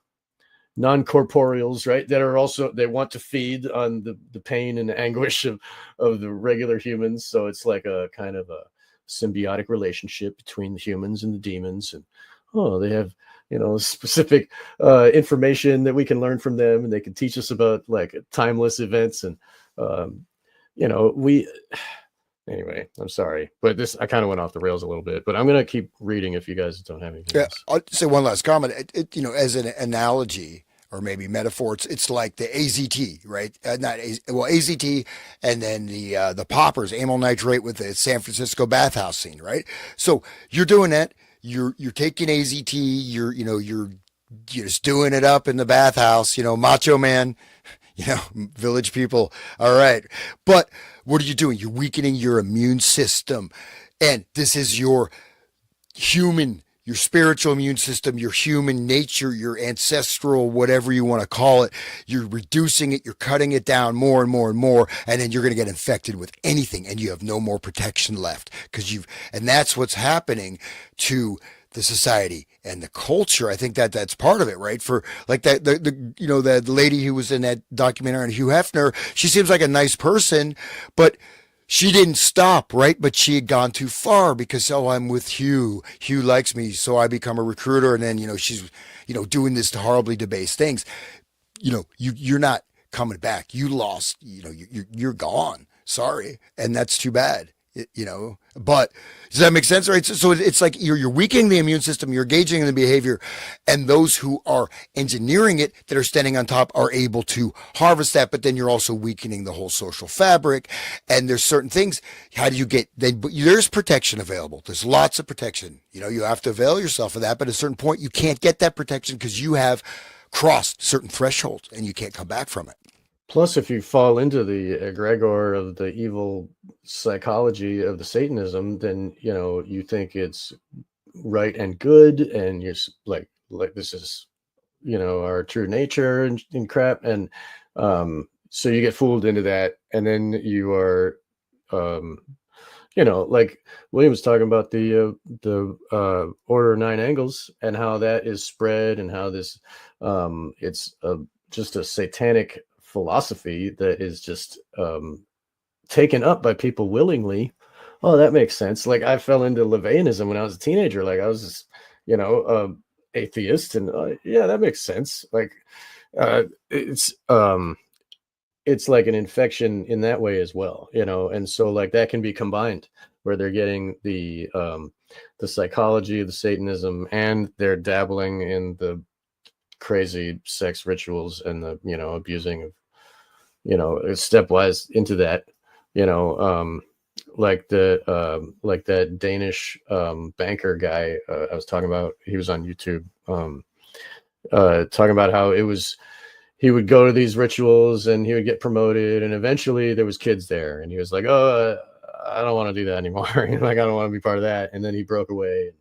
Speaker 1: Non-corporeals, right? That are also, they want to feed on the pain and anguish of the regular humans. So it's like a kind of a symbiotic relationship between the humans and the demons, and they have specific information that we can learn from them, and they can teach us about like timeless events, and anyway, I'm sorry, but I kind of went off the rails a little bit, but I'm gonna keep reading if you guys don't have anything else.
Speaker 2: I'll say one last comment. As an analogy or maybe metaphor, it's like the AZT, right? AZT, and then the poppers, amyl nitrate with the San Francisco bathhouse scene, right? So you're doing that. You're taking AZT. You're just doing it up in the bathhouse. Macho man. Village people. All right, but what are you doing? You're weakening your immune system, and this is your human your spiritual immune system, your human nature, your ancestral, whatever you want to call it, you're reducing it, you're cutting it down more and more and more, and then you're going to get infected with anything, and you have no more protection left and that's what's happening to the society and the culture. I think that's part of it, right? For like that lady who was in that documentary on Hugh Hefner, she seems like a nice person, but she didn't stop, right? But she had gone too far because, oh, I'm with Hugh. Hugh likes me, so I become a recruiter. And then, she's, doing this horribly debased things. You're not coming back. You lost, you're gone. Sorry. And that's too bad. But does that make sense? Right. So it's like you're weakening the immune system, you're engaging in the behavior, and those who are engineering it, that are standing on top, are able to harvest that. But then you're also weakening the whole social fabric. And there's certain things. How do you get, there's protection available. There's lots of protection. You have to avail yourself of that. But at a certain point, you can't get that protection because you have crossed certain thresholds and you can't come back from it.
Speaker 1: Plus, if you fall into the egregor of the evil psychology of the Satanism, then, you think it's right and good, and you're like this is, our true nature and crap. And so you get fooled into that. And then you are, like William was talking about the Order of Nine Angles and how that is spread, and how this it's just a satanic philosophy that is just taken up by people willingly. Oh, that makes sense. Like, I fell into LaVeyanism when I was a teenager. Like, I was just, atheist, and yeah, that makes sense. Like, it's like an infection in that way as well, and so like that can be combined, where they're getting the psychology of the Satanism, and they're dabbling in the crazy sex rituals and the abusing of stepwise into that, like that Danish banker guy I was talking about. He was on YouTube talking about how he would go to these rituals and he would get promoted, and eventually there was kids there, and he was like, oh, I don't want to do that anymore. Like, I don't want to be part of that. And then he broke away.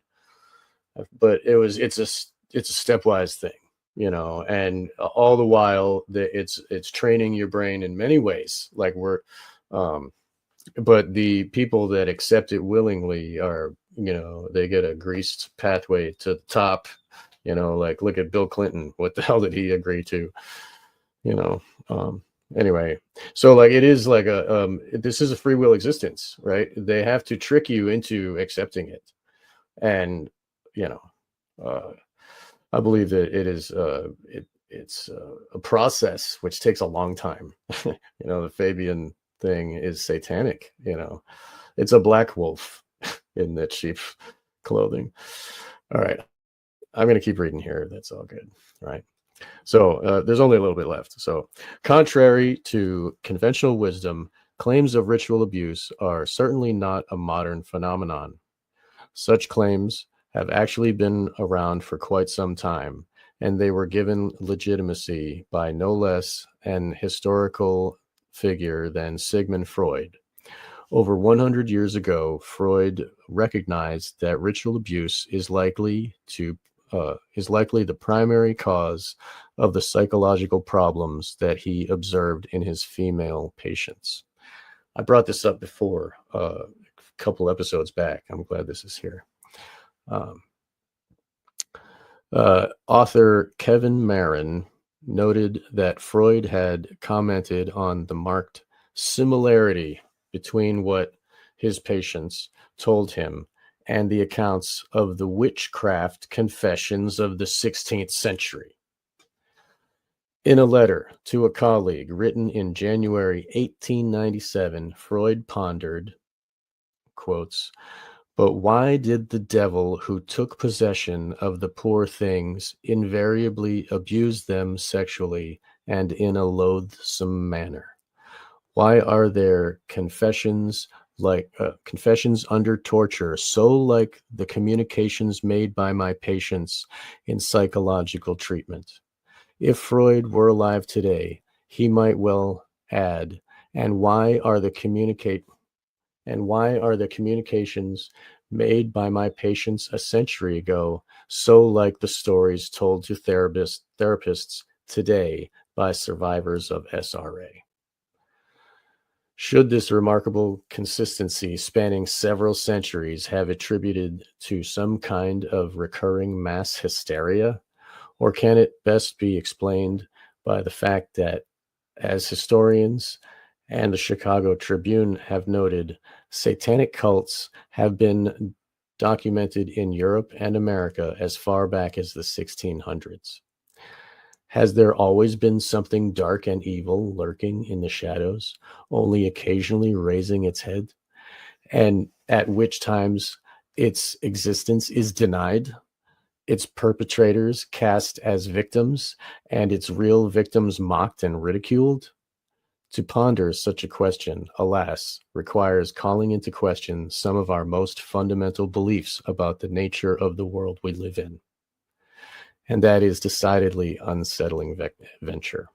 Speaker 1: But it's a stepwise thing. And all the while it's training your brain in many ways. Like but the people that accept it willingly are, they get a greased pathway to the top. Like, look at Bill Clinton. What the hell did he agree to? Anyway, so like it is like this is a free will existence, right? They have to trick you into accepting it, and I believe that it is it's a process which takes a long time. The Fabian thing is satanic. It's a black wolf in that sheep clothing. All right, I'm going to keep reading here. That's all good. All right. So there's only a little bit left. So, contrary to conventional wisdom, claims of ritual abuse are certainly not a modern phenomenon. Such claims have actually been around for quite some time, and they were given legitimacy by no less an historical figure than Sigmund Freud. Over 100 years ago, Freud recognized that ritual abuse is likely the primary cause of the psychological problems that he observed in his female patients. I brought this up before a couple episodes back. I'm glad this is here. Author Kevin Marin noted that Freud had commented on the marked similarity between what his patients told him and the accounts of the witchcraft confessions of the 16th century. In a letter to a colleague written in January 1897, Freud pondered, quotes, "But why did the devil who took possession of the poor things invariably abuse them sexually and in a loathsome manner? Why are their confessions under torture so like the communications made by my patients in psychological treatment? If Freud were alive today, he might well add, and why are the communications made by my patients a century ago, so like the stories told to therapists today by survivors of SRA. Should this remarkable consistency spanning several centuries have attributed to some kind of recurring mass hysteria, or can it best be explained by the fact that, as historians and the Chicago Tribune have noted, satanic cults have been documented in Europe and America as far back as the 1600s? Has there always been something dark and evil lurking in the shadows, only occasionally raising its head, and at which times its existence is denied, its perpetrators cast as victims, and its real victims mocked and ridiculed? To ponder such a question, alas, requires calling into question some of our most fundamental beliefs about the nature of the world we live in. And that is decidedly unsettling venture.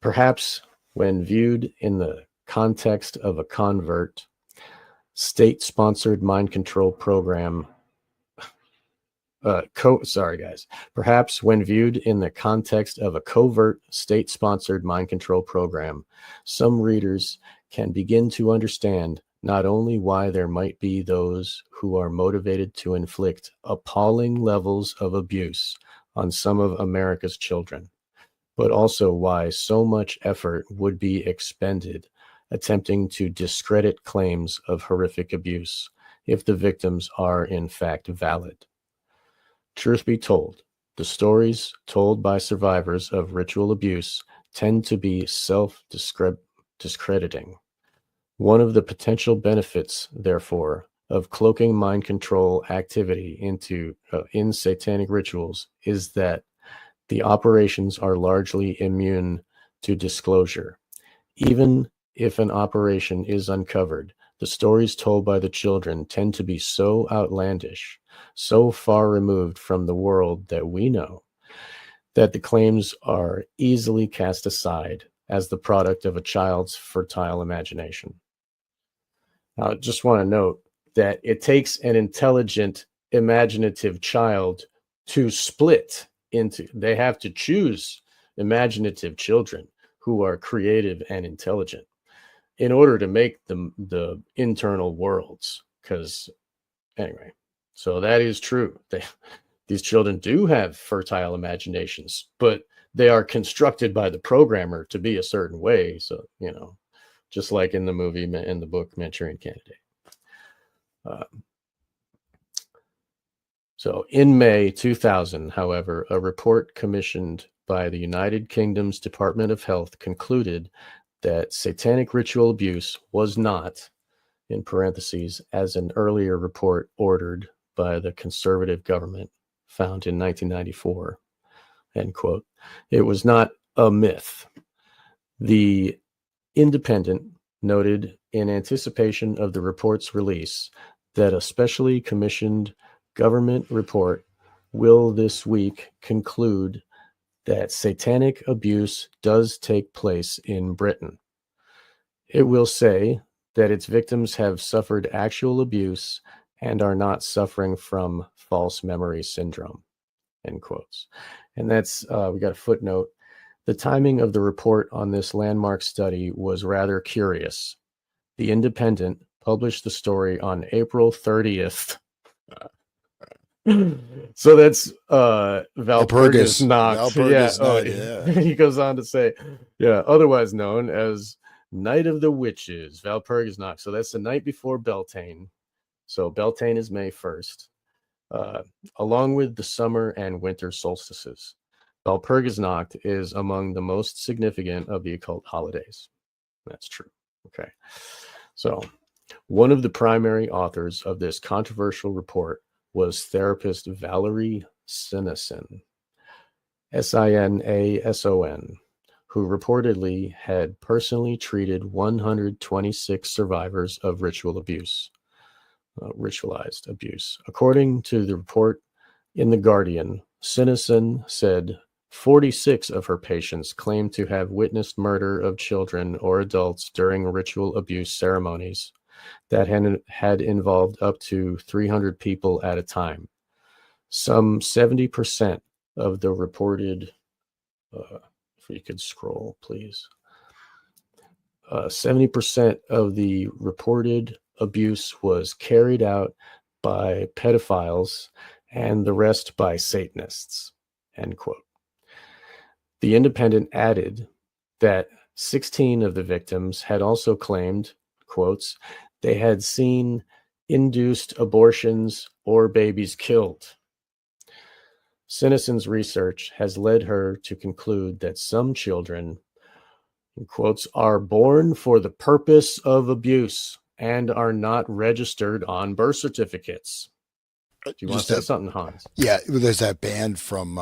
Speaker 1: Perhaps when viewed in the context of a covert, state-sponsored mind control program, Perhaps when viewed in the context of a covert state-sponsored mind control program, some readers can begin to understand not only why there might be those who are motivated to inflict appalling levels of abuse on some of America's children, but also why so much effort would be expended attempting to discredit claims of horrific abuse if the victims are in fact valid. Truth be told, the stories told by survivors of ritual abuse tend to be self-discrediting. One of the potential benefits, therefore, of cloaking mind control activity in satanic rituals is that the operations are largely immune to disclosure. Even if an operation is uncovered, the stories told by the children tend to be so outlandish, so far removed from the world that we know, that the claims are easily cast aside as the product of a child's fertile imagination. Now, I just want to note that it takes an intelligent, imaginative child to split into, they have to choose imaginative children who are creative and intelligent in order to make the internal worlds. Because anyway, so that is true. These children do have fertile imaginations, but they are constructed by the programmer to be a certain way. So, just like in the movie and the book Manchurian Candidate. So in May 2000, however, a report commissioned by the United Kingdom's Department of Health concluded that satanic ritual abuse was not, in parentheses, as an earlier report ordered by the conservative government found in 1994, end quote. It was not a myth. The Independent noted in anticipation of the report's release that a specially commissioned government report will this week conclude that satanic abuse does take place in Britain. It will say that its victims have suffered actual abuse and are not suffering from false memory syndrome, end quotes. And that's, we got a footnote. The timing of the report on this landmark study was rather curious. The Independent published the story on April 30th. So that's Walpurgis Nacht. He goes on to say, otherwise known as Night of the Witches, Walpurgis Nacht. So that's the night before Beltane. So Beltane is May 1st, along with the summer and winter solstices. Walpurgis Nacht is among the most significant of the occult holidays. That's true. Okay. So one of the primary authors of this controversial report was therapist Valerie Sinason, Sinason, who reportedly had personally treated 126 survivors of ritualized abuse. According to the report in The Guardian, Sinason said 46 of her patients claimed to have witnessed murder of children or adults during ritual abuse ceremonies, that had involved up to 300 people at a time. Some 70% of the reported, if you could scroll, please. 70% of the reported abuse was carried out by pedophiles and the rest by Satanists, end quote. The Independent added that 16 of the victims had also claimed, quotes, they had seen induced abortions or babies killed. Sinison's research has led her to conclude that some children, in quotes, are born for the purpose of abuse and are not registered on birth certificates. Do you want to say something, Hans?
Speaker 2: Yeah, there's that band from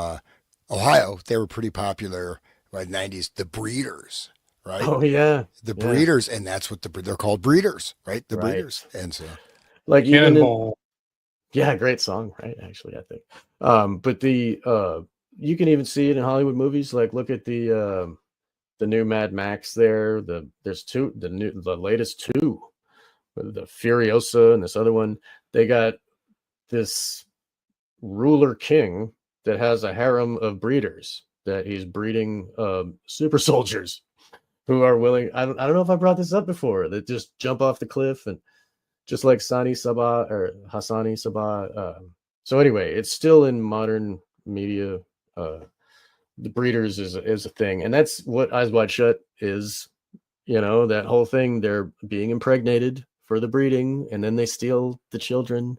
Speaker 2: Ohio. They were pretty popular by the 90s, the Breeders, right?
Speaker 1: Oh, yeah.
Speaker 2: The Breeders, and that's what they're called, Breeders, right? The
Speaker 1: Right.
Speaker 2: Breeders. And so,
Speaker 1: like, even
Speaker 3: Cannonball.
Speaker 1: yeah, great song, right? Actually, I think. But you can even see it in Hollywood movies. Like, look at the new Mad Max there. There's the latest two, the Furiosa and this other one. They got this ruler king that has a harem of breeders that he's breeding super soldiers who are willing. I don't know if I brought this up before, that just jump off the cliff, and just like Hassani Sabah. So anyway, it's still in modern media. The breeders is a thing, and that's what Eyes Wide Shut is. That whole thing, they're being impregnated for the breeding, and then they steal the children.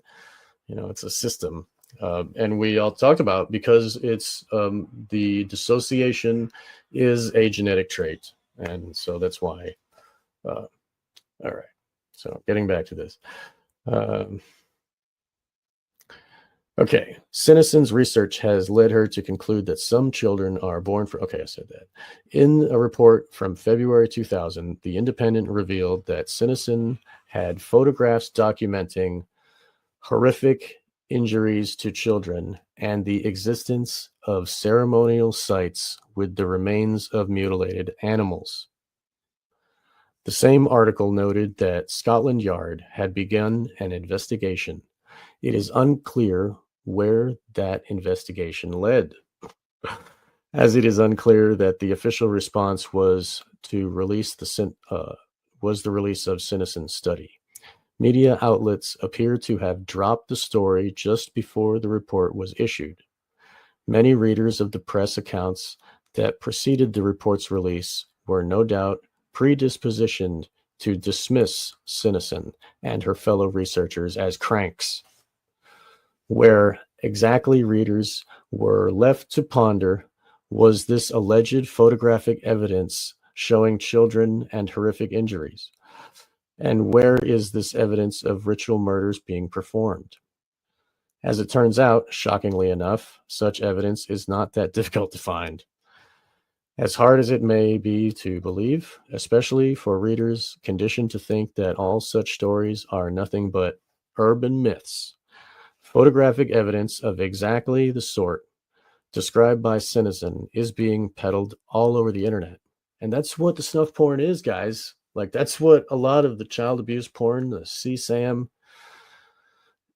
Speaker 1: It's a system. And we all talked about, because it's the dissociation is a genetic trait. And so that's why. All right. So getting back to this. Okay. Sinison's research has led her to conclude that some children are born for. Okay, I said that. In a report from February 2000, The Independent revealed that Sinison had photographs documenting horrific injuries to children and the existence of ceremonial sites with the remains of mutilated animals. The same article noted that Scotland Yard had begun an investigation. It is unclear where that investigation led, as it is unclear that the official response was the release of Sinison's study. Media outlets appear to have dropped the story just before the report was issued. Many readers of the press accounts that preceded the report's release were no doubt predispositioned to dismiss Sinison and her fellow researchers as cranks. Where exactly readers were left to ponder was this alleged photographic evidence showing children and horrific injuries. And where is this evidence of ritual murders being performed? As it turns out, shockingly enough, such evidence is not that difficult to find. As hard as it may be to believe, especially for readers conditioned to think that all such stories are nothing but urban myths, photographic evidence of exactly the sort described by Sinison is being peddled all over the internet. And that's what the snuff porn is, guys. Like, that's what a lot of the child abuse porn, the CSAM,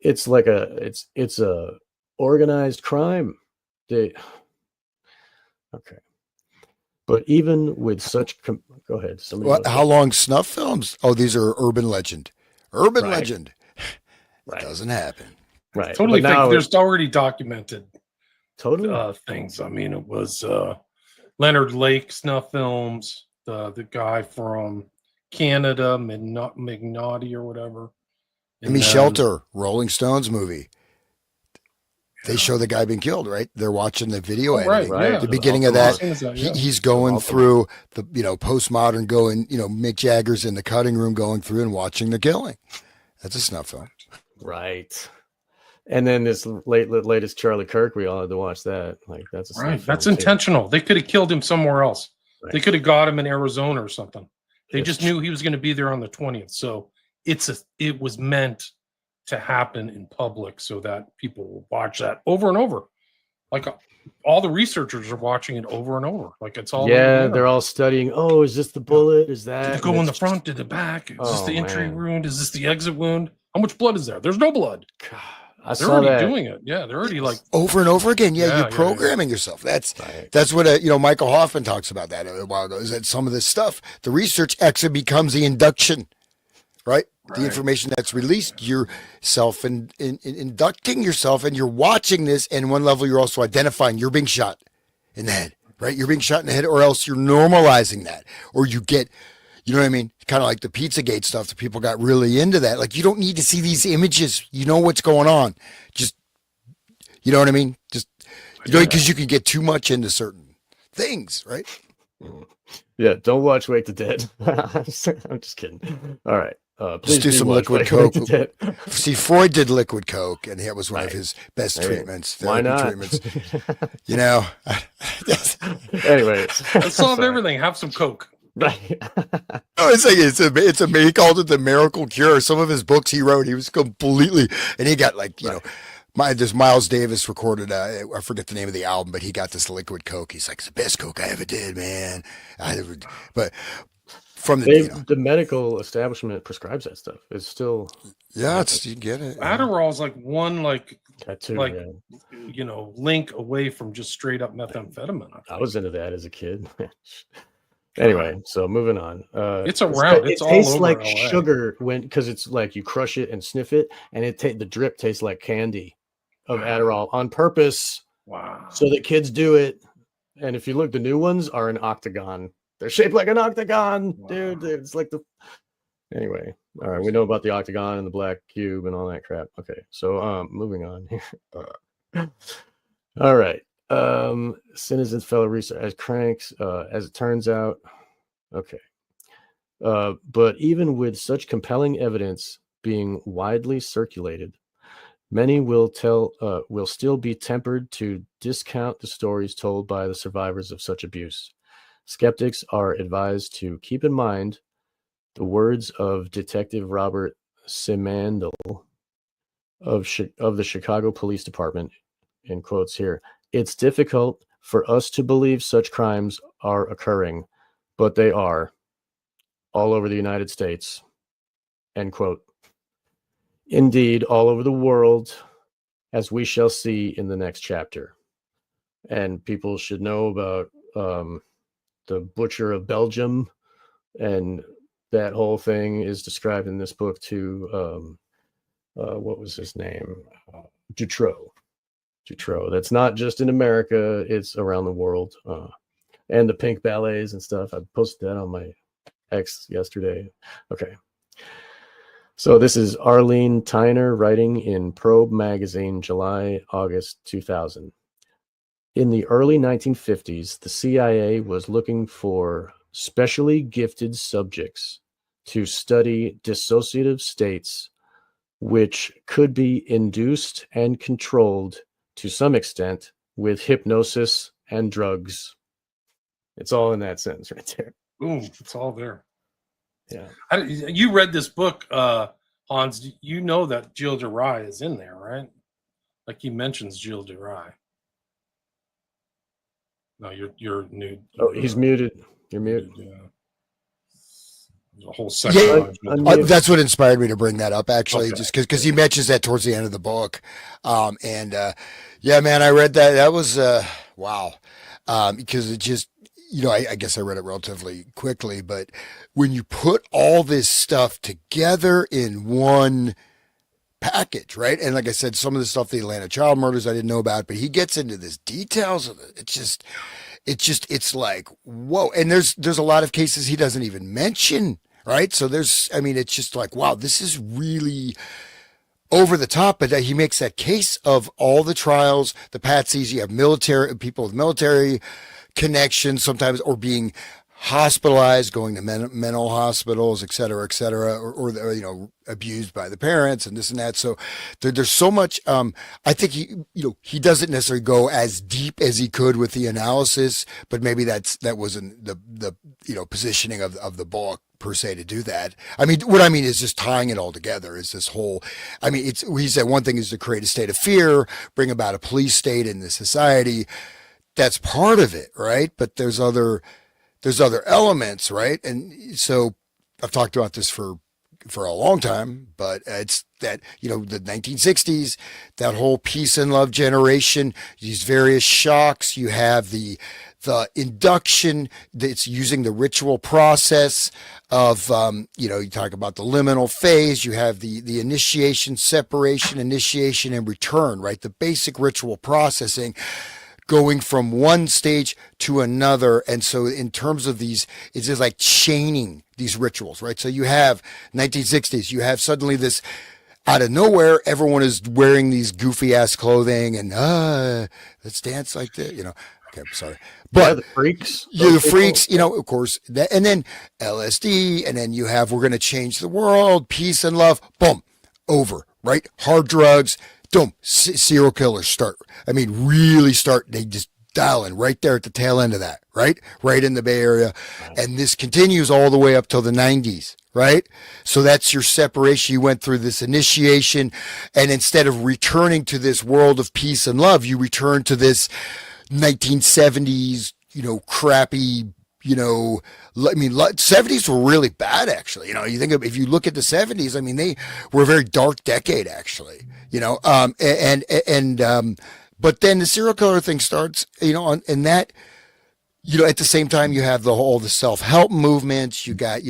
Speaker 1: it's like it's a organized crime. Okay. But even with such, go ahead.
Speaker 2: How long snuff films? Oh, these are urban legend. Urban legend.
Speaker 1: Right.
Speaker 2: Doesn't happen.
Speaker 1: Right.
Speaker 3: Totally think there's already documented things. I mean, it was Leonard Lake snuff films, the guy from Canada, Mignotti or whatever.
Speaker 2: Shelter, Rolling Stones movie. They show the guy being killed, right? They're watching the video editing.
Speaker 1: Right.
Speaker 2: The beginning of that, he's going through the, postmodern going, Mick Jagger's in the cutting room going through and watching the killing. That's a snuff film.
Speaker 1: Right. And then this latest Charlie Kirk, we all had to watch that. Like, that's a snuff film.
Speaker 3: That's intentional. They could have killed him somewhere else.
Speaker 1: Right.
Speaker 3: They could have got him in Arizona or something. They just knew he was going to be there on the 20th. So it was meant to happen in public so that people will watch that over and over. like all the researchers are watching it over and over. Like it's all
Speaker 1: Yeah, they're all studying. Oh, is this the bullet? Is that?
Speaker 3: Did it go in the front? Did it back? Is this the entry
Speaker 1: man.
Speaker 3: wound? Is this the exit wound? How much blood is there? There's no blood.
Speaker 1: God,
Speaker 3: they're already doing it. Yeah, they're already like
Speaker 2: over and over again. Yeah, you're programming yourself. That's what Michael Hoffman talks about that a while ago. Is that some of this stuff, the research actually becomes the induction, right? The information that's released, you're inducting yourself, and you're watching this. And one level, you're also identifying you're being shot in the head, right? You're being shot in the head, or else you're normalizing that, or you get, you know what I mean? Kind of like the Pizzagate stuff. The people got really into that. Like, you don't need to see these images. You know what's going on. Just, you know what I mean? Just, because you can get too much into certain things, right?
Speaker 1: Yeah, don't watch Wake the Dead. I'm just kidding. All right.
Speaker 2: Just do some liquid coke. See, Freud did liquid coke, and that was one of his best treatments.
Speaker 1: Why not?
Speaker 2: Treatments.
Speaker 1: Anyway,
Speaker 3: let's solve everything. Have some coke.
Speaker 1: Right.
Speaker 2: No, it's a he called it the miracle cure. Some of his books he wrote, he was completely, and he got this Miles Davis recorded, I forget the name of the album, but he got this liquid coke. He's like, it's the best coke I ever did, man. But from
Speaker 1: the medical establishment prescribes that stuff. It's still
Speaker 2: you get it.
Speaker 3: Adderall's like one
Speaker 1: tattoo,
Speaker 3: link away from just straight up methamphetamine.
Speaker 1: I was into that as a kid. Anyway, so moving on.
Speaker 3: It's around.
Speaker 1: It
Speaker 3: all
Speaker 1: tastes
Speaker 3: over
Speaker 1: like
Speaker 3: LA.
Speaker 1: sugar because it's like you crush it and sniff it, and the drip tastes like candy of Adderall on purpose.
Speaker 3: Wow!
Speaker 1: So that kids do it, and if you look, the new ones are an octagon. They're shaped like an octagon, dude. It's like Anyway, all right. We know about the octagon and the black cube and all that crap. Okay, so moving on here. All right. Citizens fellow research as cranks, as it turns out. Okay. But even with such compelling evidence being widely circulated, many will still be tempered to discount the stories told by the survivors of such abuse. Skeptics are advised to keep in mind the words of Detective Robert Simandl of the Chicago Police Department, in quotes here. It's difficult for us to believe such crimes are occurring, but they are all over the United States, end quote. Indeed, all over the world, as we shall see in the next chapter. And people should know about the Butcher of Belgium, and that whole thing is described in this book too. What was his name? Dutroux. That's not just in America, it's around the world. And the pink ballets and stuff. I posted that on my X yesterday. Okay. So this is Arlene Tyner writing in Probe magazine, August 2000. In the early 1950s, the CIA was looking for specially gifted subjects to study dissociative states, which could be induced and controlled to some extent with hypnosis and drugs. It's all in that sentence right there.
Speaker 3: Boom, it's all there.
Speaker 1: Yeah.
Speaker 3: You read this book, Hans. You know that Gilles de Rais is in there, right? Like he mentions Gilles de Rais. No, you're new.
Speaker 1: Oh, he's muted. You're muted.
Speaker 3: Yeah. There's a whole section.
Speaker 2: That's what inspired me to bring that up, actually, just because he mentions that towards the end of the book. Yeah, man, I read that. That was wow, because it just, I guess I read it relatively quickly, but when you put all this stuff together in one package, right? And like I said, some of the stuff, the Atlanta child murders, I didn't know about, but he gets into this details of it. It's like, whoa. And there's a lot of cases he doesn't even mention, right? So it's just like, wow, this is really over the top. But he makes that case of all the trials, the patsies, you have people with military connections sometimes, or being hospitalized, going to mental hospitals, et cetera, or abused by the parents and this and that. So there's so much. I think he doesn't necessarily go as deep as he could with the analysis, but maybe that wasn't the positioning of the book per se to do that. I mean, what I mean is just tying it all together is this whole, I mean, he said one thing is to create a state of fear, bring about a police state in the society. That's part of it, right? But there's other elements, right? And so I've talked about this for a long time, but it's that, the 1960s, that whole peace and love generation, these various shocks. You have the induction that's using the ritual process of, you talk about the liminal phase. You have the initiation, separation, initiation, and return, right? The basic ritual processing, going from one stage to another. And so in terms of these, it's just like chaining these rituals, right? So you have 1960s, you have suddenly this out of nowhere, everyone is wearing these goofy ass clothing and, let's dance like that, Okay, I'm sorry. But
Speaker 1: the freaks.
Speaker 2: The freaks, of course, and then LSD, and then you have, we're going to change the world, peace and love, boom, over, right? Hard drugs, boom, serial killers really start, they just dial in right there at the tail end of that, right? Right in the Bay Area. Right. And this continues all the way up till the 90s, right? So that's your separation. You went through this initiation, and instead of returning to this world of peace and love, you return to this 1970s, crappy, 70s were really bad, actually. You think if you look at the 70s, they were a very dark decade, actually, but then the serial killer thing starts, and that, at the same time, you have all the self-help movements. You got,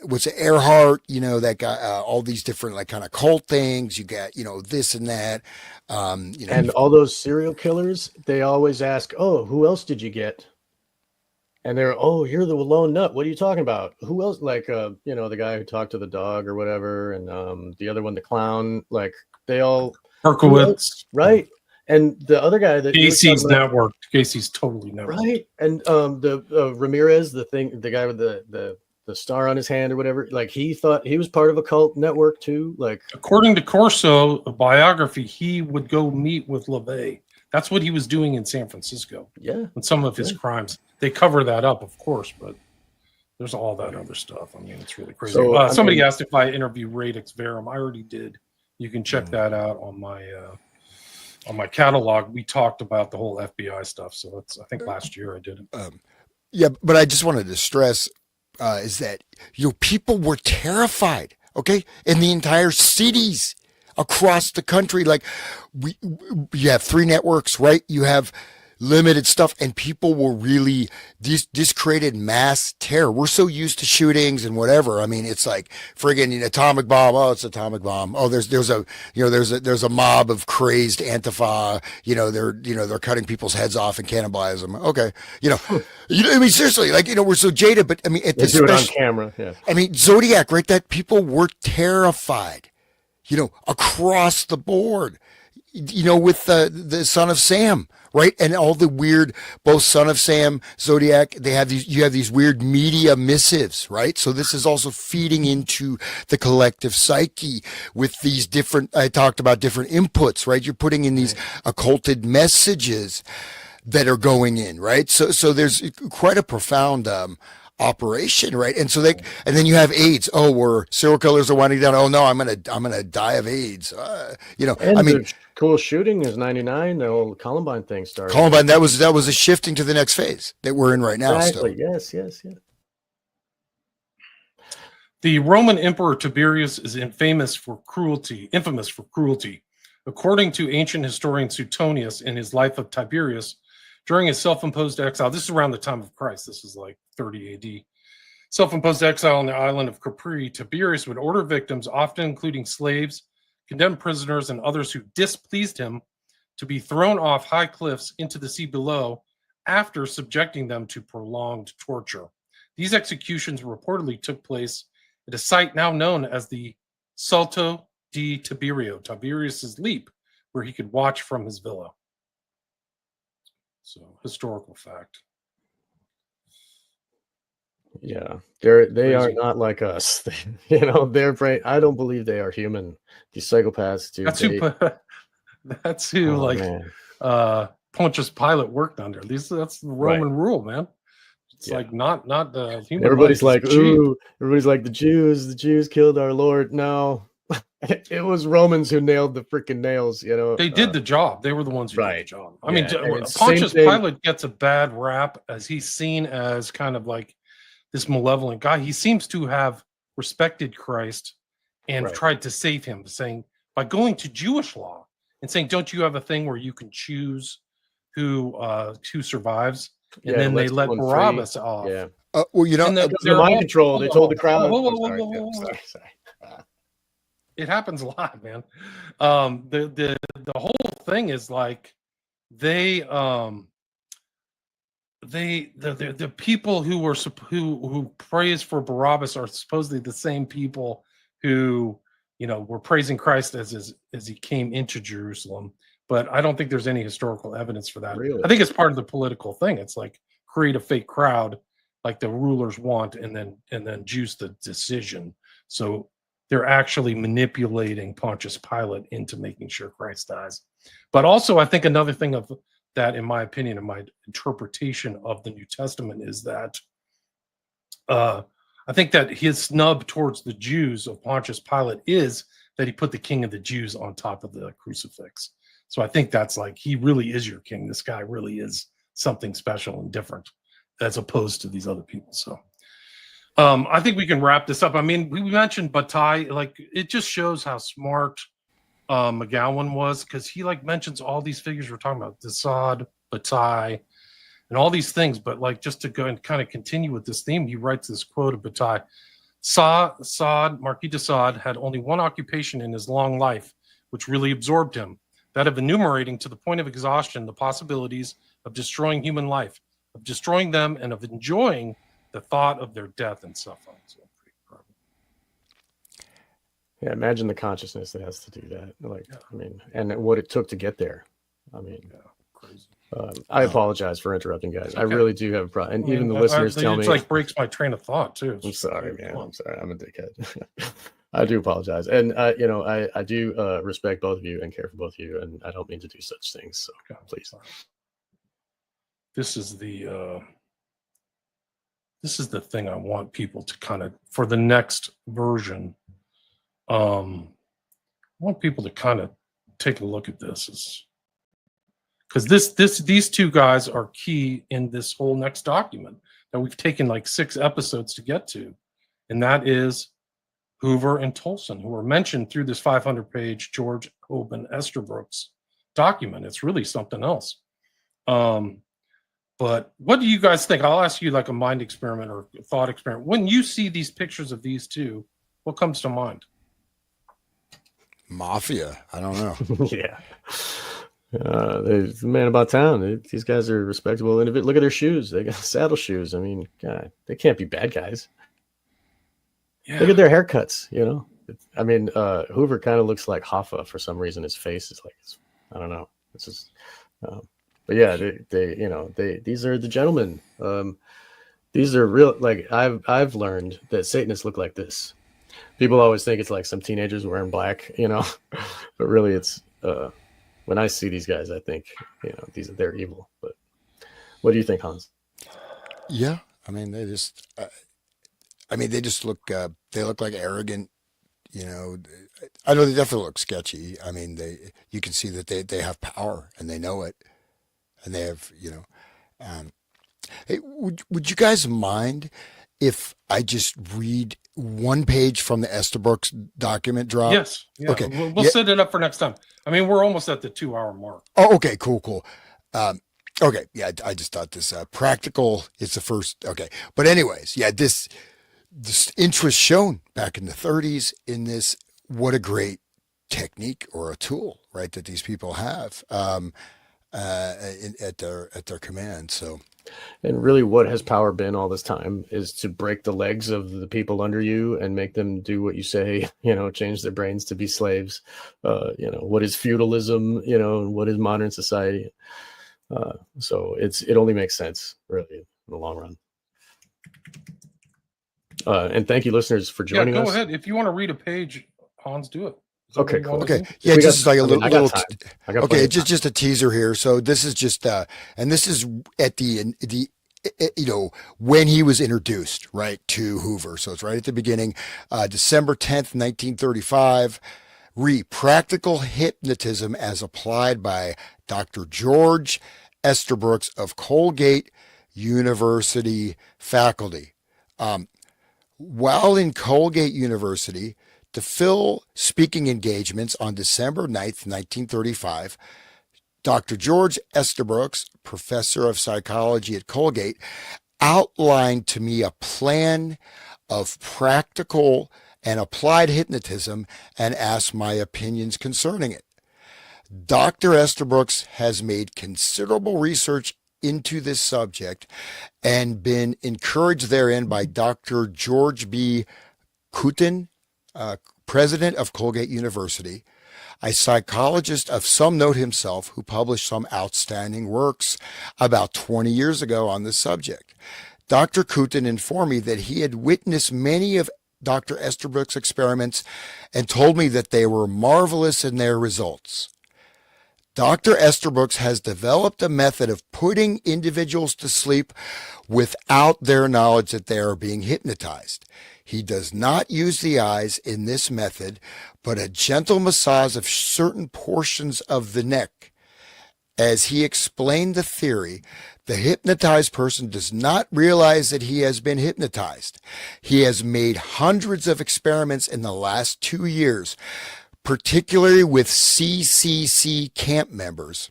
Speaker 2: what's it, Earhart, that got all these different, like, kind of cult things. You got, this and that.
Speaker 1: And all those serial killers, they always ask, oh, who else did you get? And they're, oh, you're the lone nut. What are you talking about? Who else? Like, the guy who talked to the dog or whatever. And the other one, the clown, like, they all.
Speaker 3: Herkowitz.
Speaker 1: Right. And the other guy that
Speaker 3: Casey's networked. Casey's totally networked.
Speaker 1: Right. And the Ramirez, the guy with the star on his hand or whatever, like, he thought he was part of a cult network too. Like,
Speaker 3: according to Corso, a biography, he would go meet with LaVey. That's what he was doing in San Francisco.
Speaker 1: Yeah.
Speaker 3: And some of his crimes. They cover that up, of course, but there's all that other stuff. It's really crazy. So, somebody asked if I interview Radix Verum. I already did. You can check that out on my catalog. We talked about the whole FBI stuff. So I think last year I did it.
Speaker 2: Yeah, but I just wanted to stress is that people were terrified. Okay, in the entire cities across the country, like you have 3 networks, right? You have limited stuff, and people were really this created mass terror. We're so used to shootings and whatever. It's like friggin' atomic bomb. Oh, it's an atomic bomb. Oh, there's a mob of crazed Antifa. They're cutting people's heads off and cannibalizing them. Okay, seriously, like, we're so jaded. But
Speaker 1: they do it on camera. Yeah.
Speaker 2: Zodiac, right? That people were terrified. Across the board. With the Son of Sam, right? And all the weird, both Son of Sam, Zodiac, you have these weird media missives, right? So this is also feeding into the collective psyche with these different, I talked about different inputs, right? You're putting in these occulted messages that are going in, right? So there's quite a profound, operation, right? And so and then you have AIDS. Oh, where serial killers are winding down. Oh no, I'm gonna die of AIDS.
Speaker 1: The cool shooting is 99. The old Columbine thing started.
Speaker 2: Columbine, that was a shifting to the next phase that we're in right now.
Speaker 1: Exactly. Still. Yes.
Speaker 3: The Roman Emperor Tiberius is infamous for cruelty. According to ancient historian Suetonius in his Life of Tiberius, during his self-imposed exile, this is around the time of Christ, this is like 30 AD, self-imposed exile on the island of Capri, Tiberius would order victims, often including slaves, condemned prisoners, and others who displeased him, to be thrown off high cliffs into the sea below after subjecting them to prolonged torture. These executions reportedly took place at a site now known as the Salto di Tiberio, Tiberius's Leap, where he could watch from his villa. So, historical fact.
Speaker 1: Yeah, they are
Speaker 3: Crazy.
Speaker 1: not like us. You know, their brain. I don't believe they are human. These psychopaths, dude.
Speaker 3: That's who. That's who.
Speaker 1: Oh
Speaker 3: Like
Speaker 1: man,
Speaker 3: Pontius Pilate worked under. That's the
Speaker 1: right?
Speaker 3: Roman rule, man. It's
Speaker 1: Yeah.
Speaker 3: like not the
Speaker 1: And
Speaker 3: human
Speaker 1: everybody's
Speaker 3: life is
Speaker 1: like,
Speaker 3: cheap.
Speaker 1: ooh. Everybody's like, the Jews killed our Lord. No, it was Romans who nailed the freaking nails. You know.
Speaker 3: They did the job. They were the ones who did the
Speaker 1: Right.
Speaker 3: job. I mean,
Speaker 1: Yeah, and it's the same
Speaker 3: Pontius
Speaker 1: thing.
Speaker 3: Pilate gets a bad rap as he's seen as kind of like this malevolent guy. He seems to have respected Christ and
Speaker 1: Right.
Speaker 3: tried to save him, saying by going to Jewish law and saying, "Don't you have a thing where you can choose who survives?" And
Speaker 1: Yeah,
Speaker 3: then they
Speaker 1: let
Speaker 3: let
Speaker 1: someone free.
Speaker 3: Barabbas off.
Speaker 1: Yeah.
Speaker 2: well, you know,
Speaker 3: And
Speaker 1: Because of the
Speaker 3: they're
Speaker 1: mind
Speaker 3: all-
Speaker 1: control, they told the crowd.
Speaker 3: Whoa, whoa,
Speaker 1: I'm
Speaker 3: whoa,
Speaker 1: sorry.
Speaker 3: whoa,
Speaker 1: Yeah,
Speaker 3: whoa, whoa.
Speaker 1: sorry.
Speaker 3: It happens a lot, man. The whole thing is like the people who were who praise for Barabbas are supposedly the same people who were praising Christ as he came into Jerusalem. But I don't think there's any historical evidence for that.
Speaker 1: Really?
Speaker 3: I think it's part of the political thing. It's like create a fake crowd like the rulers want, and then juice the decision. So they're actually manipulating Pontius Pilate into making sure Christ dies. But also, I think another thing of that, in my opinion, in my interpretation of the New Testament, is that I think that his snub towards the Jews of Pontius Pilate is that he put the king of the Jews on top of the crucifix. So I think that's like, he really is your king. This guy really is something special and different as opposed to these other people. So I think we can wrap this up. I mean, we mentioned Bataille, like it just shows how smart McGowan was, because he like mentions all these figures we're talking about, Desaad, Bataille, and all these things. But like, just to go and kind of continue with this theme, he writes this quote of Bataille: Marquis de Sade had only one occupation in his long life, which really absorbed him, that of enumerating to the point of exhaustion the possibilities of destroying human life, of destroying them, and of enjoying the thought of their death and suffering. So,
Speaker 1: Yeah, imagine the consciousness that has to do that. Like, I mean, and what it took to get there. I mean,
Speaker 3: crazy.
Speaker 1: I apologize for interrupting, guys.
Speaker 3: Okay.
Speaker 1: I really do have a problem. And even the listeners tell me.
Speaker 3: It like breaks my train of thought, too.
Speaker 1: I'm sorry, man. I'm sorry. I'm a dickhead. I do apologize. And, I do respect both of you and care for both of you. And I don't mean to do such things. So please.
Speaker 3: This is the thing I want people to kind of, for the next version, I want people to kind of take a look at this, because these two guys are key in this whole next document that we've taken like 6 episodes to get to, and that is Hoover and Tolson, who are mentioned through this 500-page George Hoban Estabrooks document. It's really something else. But what do you guys think? I'll ask you like a mind experiment or a thought experiment. When you see these pictures of these two, what comes to mind?
Speaker 2: Mafia. I don't know.
Speaker 1: Yeah. The man about town. These guys are respectable individuals. Look at their shoes. They got saddle shoes. I mean, God, they can't be bad guys. Yeah. Look at their haircuts. I mean, Hoover kind of looks like Hoffa for some reason. His face is like, I don't know. It's just, but yeah, these are the gentlemen. These are real. Like I've learned that Satanists look like this. People always think it's like some teenagers wearing black, but really it's. When I see these guys, I think they're evil. But what do you think, Hans?
Speaker 2: Yeah, I mean they just look. They look like arrogant. I know they definitely look sketchy. I mean, you can see that they have power and they know it, and they have Hey, would you guys mind if I just read one page from the Estabrooks document drop?
Speaker 3: Yes. Yeah.
Speaker 2: Okay.
Speaker 3: We'll set it up for next time. I mean, we're almost at the 2-hour mark.
Speaker 2: Oh, okay. Cool. Okay. Yeah, I just thought this practical. It's the first. Okay. But anyways, yeah, this interest shown back in the 30s in this. What a great technique or a tool, right? That these people have at their command. So.
Speaker 1: And really what has power been all this time is to break the legs of the people under you and make them do what you say, change their brains to be slaves. What is feudalism, and what is modern society? So it only makes sense really in the long run. And thank you, listeners, for
Speaker 3: Yeah,
Speaker 1: joining us.
Speaker 3: go ahead. If you want to read a page, Hans, do it. Is that
Speaker 1: Okay,
Speaker 3: what you want
Speaker 1: cool.
Speaker 3: to
Speaker 2: Okay,
Speaker 3: do?
Speaker 2: yeah,
Speaker 1: We got-
Speaker 2: just like a
Speaker 1: I mean, I got
Speaker 2: little.
Speaker 1: time. I got
Speaker 2: Okay,
Speaker 1: plenty of
Speaker 2: just a teaser here. So this is just, and this is at the when he was introduced, right, to Hoover. So it's right at the beginning, December 10th, 1935. Practical hypnotism as applied by Dr. George Estabrooks of Colgate University faculty. While in Colgate University, to fill speaking engagements on December 9th, 1935, Dr. George Estabrooks, professor of psychology at Colgate, outlined to me a plan of practical and applied hypnotism and asked my opinions concerning it. Dr. Estabrooks has made considerable research into this subject and been encouraged therein by Dr. George B. Kutin, president of Colgate University, a psychologist of some note himself who published some outstanding works about 20 years ago on this subject. Dr. Kutin informed me that he had witnessed many of Dr. Estabrooks' experiments and told me that they were marvelous in their results. Dr. Estabrooks has developed a method of putting individuals to sleep without their knowledge that they are being hypnotized. He does not use the eyes in this method, but a gentle massage of certain portions of the neck. As he explained the theory, the hypnotized person does not realize that he has been hypnotized. He has made hundreds of experiments in the last 2 years, particularly with CCC camp members.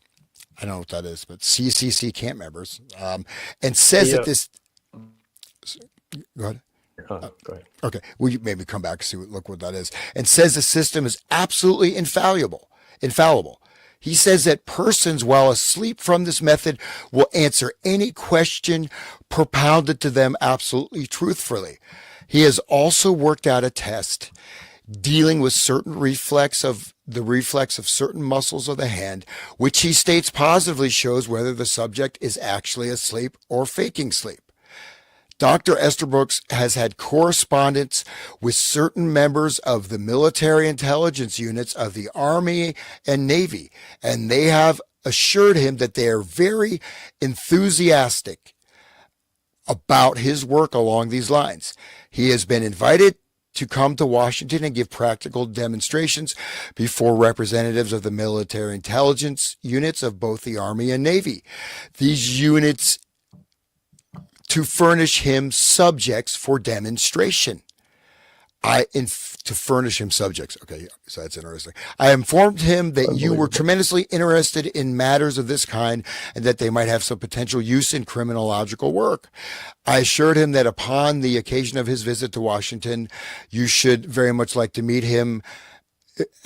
Speaker 2: I don't know what that is, but CCC camp members, and says that this. Go ahead.
Speaker 1: Go ahead.
Speaker 2: Okay, will you maybe come back and look what that is? And says the system is absolutely infallible. He says that persons while asleep from this method will answer any question propounded to them absolutely truthfully. He has also worked out a test dealing with certain reflex of certain muscles of the hand, which he states positively shows whether the subject is actually asleep or faking sleep. Dr. Estabrooks has had correspondence with certain members of the military intelligence units of the Army and Navy, and they have assured him that they are very enthusiastic about his work along these lines. He has been invited to come to Washington and give practical demonstrations before representatives of the military intelligence units of both the Army and Navy. These units to furnish him subjects for demonstration. To furnish him subjects. Okay, so that's interesting. I informed him that you were tremendously interested in matters of this kind and that they might have some potential use in criminological work. I assured him that upon the occasion of his visit to Washington, you should very much like to meet him,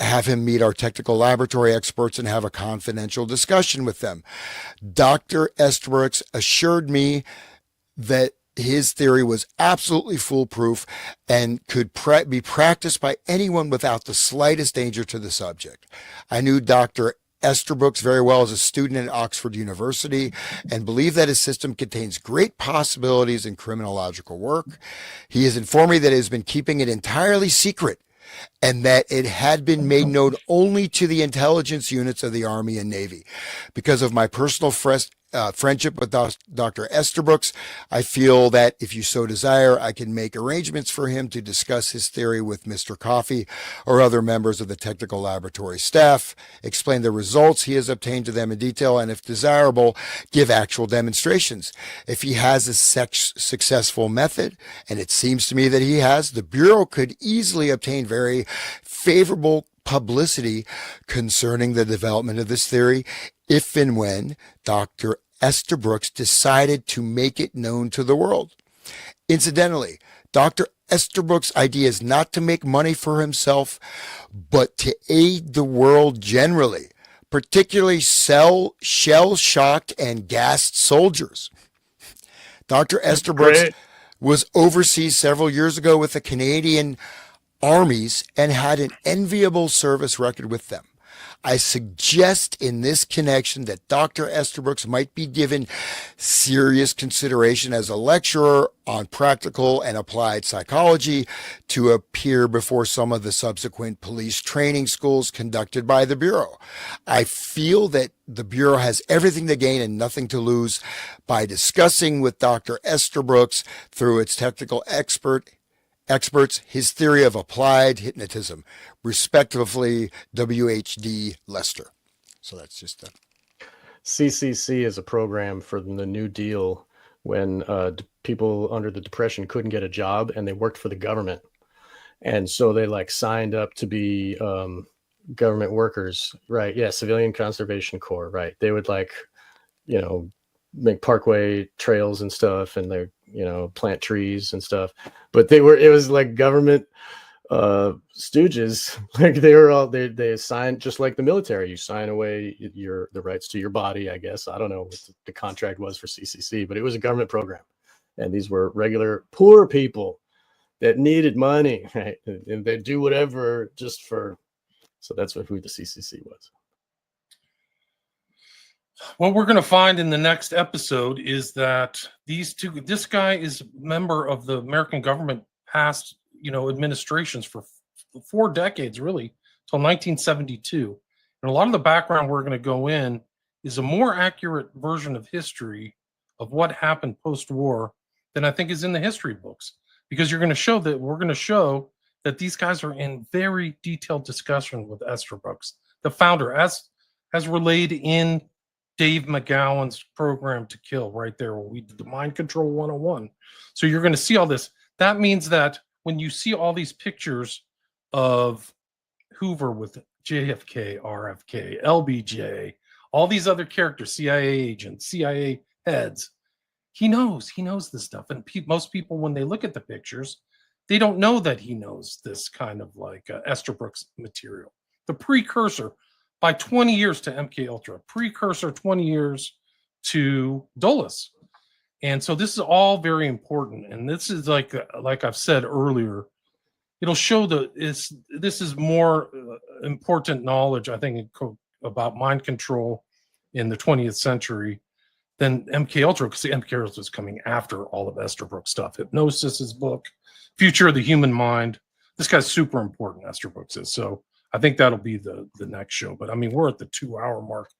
Speaker 2: have him meet our technical laboratory experts and have a confidential discussion with them. Dr. Estabrooks assured me that his theory was absolutely foolproof and could be practiced by anyone without the slightest danger to the subject. I knew Dr. Estabrooks very well as a student at Oxford University and believe that his system contains great possibilities in criminological work. He has informed me that he has been keeping it entirely secret and that it had been made known only to the intelligence units of the Army and Navy. Because of my personal friendship with Dr. Estabrooks, I feel that if you so desire, I can make arrangements for him to discuss his theory with Mr. Coffey or other members of the technical laboratory staff, explain the results he has obtained to them in detail, and if desirable, give actual demonstrations. If he has a successful method, and it seems to me that he has, the Bureau could easily obtain very favorable publicity concerning the development of this theory if and when Dr. Estabrooks decided to make it known to the world. Incidentally, Dr. Estabrooks' idea is not to make money for himself, but to aid the world generally, particularly shell-shocked and gassed soldiers. Dr. Estabrooks was overseas several years ago with the Canadian armies and had an enviable service record with them. I suggest in this connection that Dr. Estabrooks might be given serious consideration as a lecturer on practical and applied psychology to appear before some of the subsequent police training schools conducted by the Bureau. I feel that the Bureau has everything to gain and nothing to lose by discussing with Dr. Estabrooks through its technical experts his theory of applied hypnotism, respectively WHD Lester. So that's just
Speaker 1: CCC is a program for the New Deal when people under the Depression couldn't get a job and they worked for the government. And so they like signed up to be government workers, right? Yeah, Civilian Conservation Corps, right? They would like, make parkway trails and stuff, and they, plant trees and stuff. But it was like government stooges. Like they signed, just like the military, you sign away the rights to your body, I guess. I don't know what the contract was for CCC, but it was a government program. And these were regular poor people that needed money, right? And they'd do whatever just for, so that's who the CCC was.
Speaker 3: What we're going to find in the next episode is that this guy is a member of the American government past, administrations for 4 decades, really, till 1972. And a lot of the background we're going to go in is a more accurate version of history of what happened post-war than I think is in the history books, because we're going to show that these guys are in very detailed discussion with Estabrooks, the founder, as relayed in Dave McGowan's Program to Kill, right there, where we did the Mind Control 101. So you're going to see all this. That means that when you see all these pictures of Hoover with JFK, RFK, LBJ, all these other characters, CIA agents, CIA heads, he knows this stuff. And most people, when they look at the pictures, they don't know that he knows this kind of like Estabrooks material. The precursor by 20 years to MK Ultra, precursor 20 years to Dulles. And so this is all very important. And this is like I've said earlier, it'll show this is more important knowledge, I think, about mind control in the 20th century than MK Ultra, because the MK Ultra is coming after all of Estabrooks stuff. Hypnosis, his book, Future of the Human Mind. This guy's super important, Estabrooks is. So I think that'll be the next show. But I mean, we're at the 2-hour mark.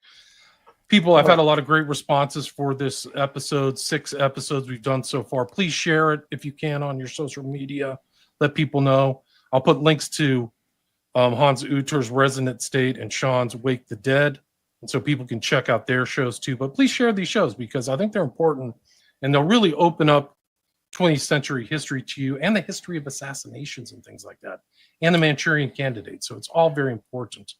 Speaker 3: People, I've had a lot of great responses for this episode, 6 episodes we've done so far. Please share it if you can on your social media. Let people know. I'll put links to Hans Uter's Resonant State and Sean's Wake the Dead, and so people can check out their shows too. But please share these shows, because I think they're important, and they'll really open up 20th century history to you, and the history of assassinations and things like that, and the Manchurian Candidate. So it's all very important.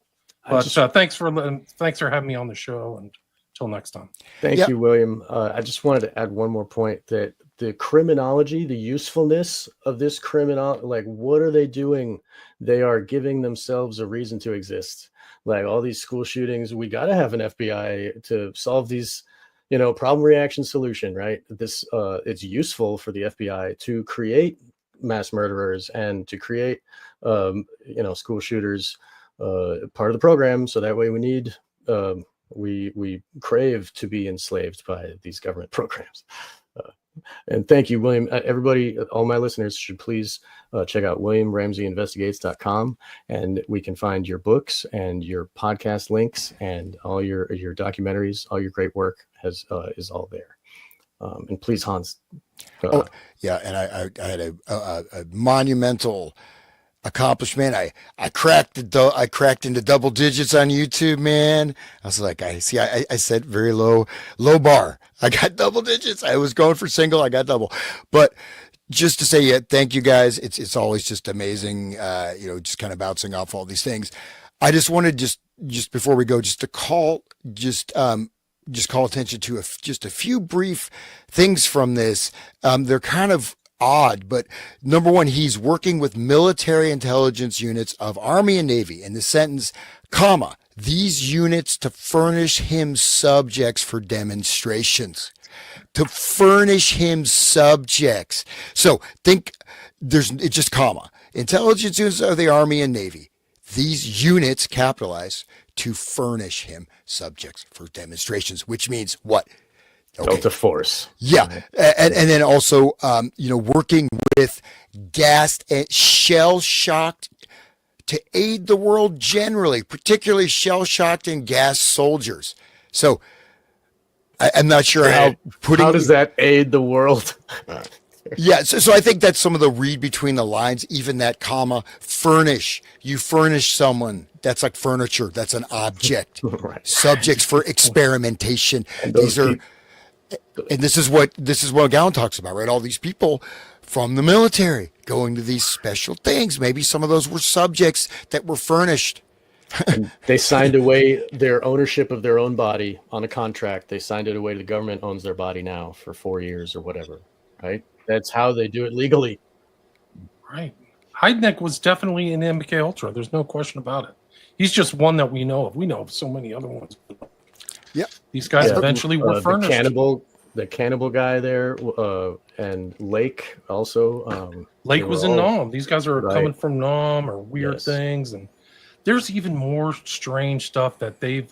Speaker 3: But thanks for having me on the show, and until next time.
Speaker 1: Thank you, William. I just wanted to add one more point, that the criminology, the usefulness of this criminal, like, what are they doing? They are giving themselves a reason to exist. Like all these school shootings, we got to have an FBI to solve these, problem reaction solution, right? This it's useful for the FBI to create mass murderers and to create, school shooters, part of the program. So that way we need, we crave to be enslaved by these government programs. And thank you, William. Everybody, all my listeners should please check out WilliamRamseyInvestigates.com, and we can find your books and your podcast links and all your documentaries. All your great work is all there. And please, Hans.
Speaker 2: And I had a monumental accomplishment. I cracked into double digits on YouTube, man. I was like, I set very low bar. I got double digits. I was going for single. I got double. But just to say, thank you guys. It's always just amazing. Just kind of bouncing off all these things. I just wanted just before we go, just to call attention to just a few brief things from this. They're kind of odd, but number one, he's working with military intelligence units of Army and Navy, in the sentence, comma, these units to furnish him subjects for demonstrations. To furnish him subjects. So think it's just comma. Intelligence units of the Army and Navy. these units capitalize to furnish him subjects for demonstrations, which means what?
Speaker 1: To force.
Speaker 2: Yeah. And then also, working with gassed and shell-shocked to aid the world generally, particularly shell-shocked and gassed soldiers. So I'm not sure how
Speaker 1: does that aid the world?
Speaker 2: Yeah, so I think that's some of the read between the lines, even that comma, furnish. You furnish someone. That's like furniture. That's an object.
Speaker 1: Right.
Speaker 2: Subjects for experimentation. These are, and this is what Gowan talks about, right? All these people from the military going to these special things. Maybe some of those were subjects that were furnished.
Speaker 1: And they signed away their ownership of their own body on a contract. They signed it away. The government owns their body now for 4 years or whatever, right? That's how they do it legally.
Speaker 3: Right. Heidnik was definitely in MK Ultra. There's no question about it. He's just one that we know of. We know of so many other ones.
Speaker 2: Yeah.
Speaker 3: These guys eventually were furnished.
Speaker 1: The cannibal guy there, and Lake also.
Speaker 3: Lake was in Nam. These guys are coming from Nam or weird things. And there's even more strange stuff that they've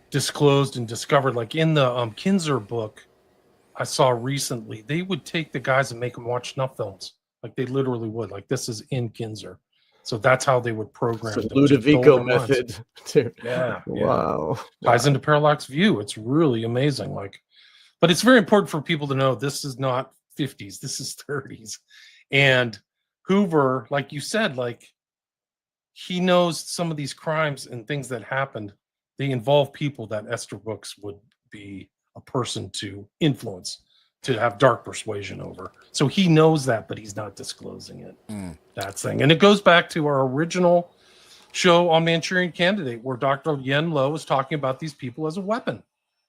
Speaker 3: disclosed and discovered. Like in the Kinzer book I saw recently, they would take the guys and make them watch snuff films. Like they literally would. Like this is in Kinzer. So that's how they would program.
Speaker 1: The Ludovico method.
Speaker 3: Yeah.
Speaker 1: Wow.
Speaker 3: Ties into Parallax View. It's really amazing. But it's very important for people to know this is not 50s. This is 30s. And Hoover, like you said, he knows some of these crimes and things that happened. They involve people that Esther Brooks would be a person to influence, to have dark persuasion over. So he knows that, but he's not disclosing it. That thing. And it goes back to our original show on Manchurian Candidate, where Dr. Yen Lo is talking about these people as a weapon.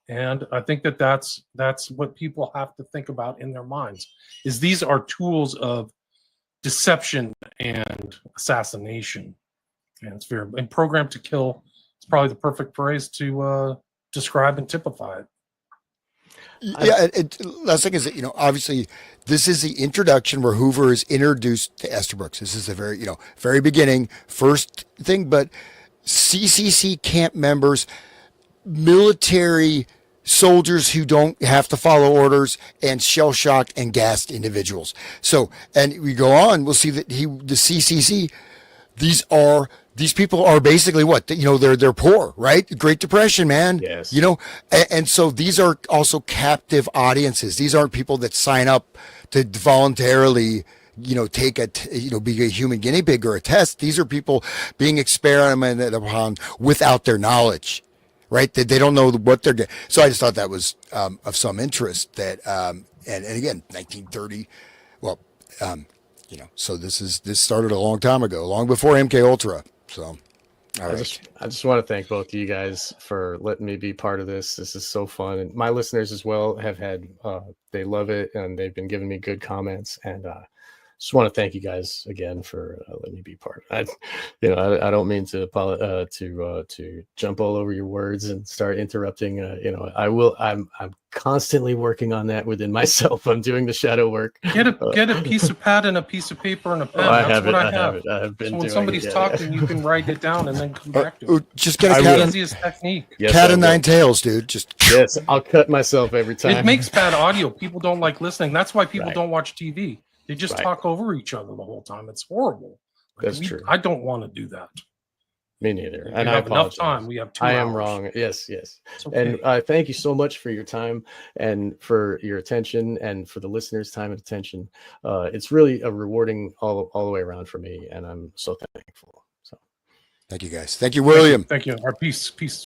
Speaker 3: And I think that's what people have to think about in their minds, is these are tools of deception and assassination. And it's and programmed to kill. It's probably the perfect phrase to describe and typify it.
Speaker 2: Yeah, last thing is that, obviously this is the introduction where Hoover is introduced to Esther Brooks. This is the very beginning, first thing, but CCC camp members, military soldiers who don't have to follow orders, and shell-shocked and gassed individuals. So, and we go on, we'll see that the CCC, these people are basically what, they're poor, right? Great Depression, man.
Speaker 1: Yes.
Speaker 2: And so these are also captive audiences. These aren't people that sign up to voluntarily, be a human guinea pig or a test. These are people being experimented upon without their knowledge, right? They don't know what they're getting. So I just thought that was of some interest that, and again, 1930, well, so this started a long time ago, long before MK Ultra. So, all right.
Speaker 1: I just want to thank both of you guys for letting me be part of this. This is so fun, and my listeners as well have had. They love it, and they've been giving me good comments. And just want to thank you guys again for letting me be part. I don't mean to jump all over your words and start interrupting. I will. I'm constantly working on that within myself. I'm doing the shadow work.
Speaker 3: Get a piece of pad and a piece of paper and a pen.
Speaker 1: I have it. I have been.
Speaker 3: So when somebody's talking, you can write it down and then come back to it.
Speaker 2: Just get a cat.
Speaker 3: Easiest technique.
Speaker 1: Yes,
Speaker 2: cat of nine tails, dude.
Speaker 1: Yes, I'll cut myself every time.
Speaker 3: It makes bad audio. People don't like listening. That's why people don't watch TV. They just talk over each other the whole time. It's horrible.
Speaker 1: That's true.
Speaker 3: I don't want to do that.
Speaker 1: Me neither.
Speaker 3: And I have enough time. We have 2 hours.
Speaker 1: I am wrong. Yes. Okay. And thank you so much for your time and for your attention, and for the listeners' time and attention. It's really a rewarding all the way around for me, and I'm so thankful. So,
Speaker 2: thank you guys. Thank you, William.
Speaker 3: Thank you. Our peace.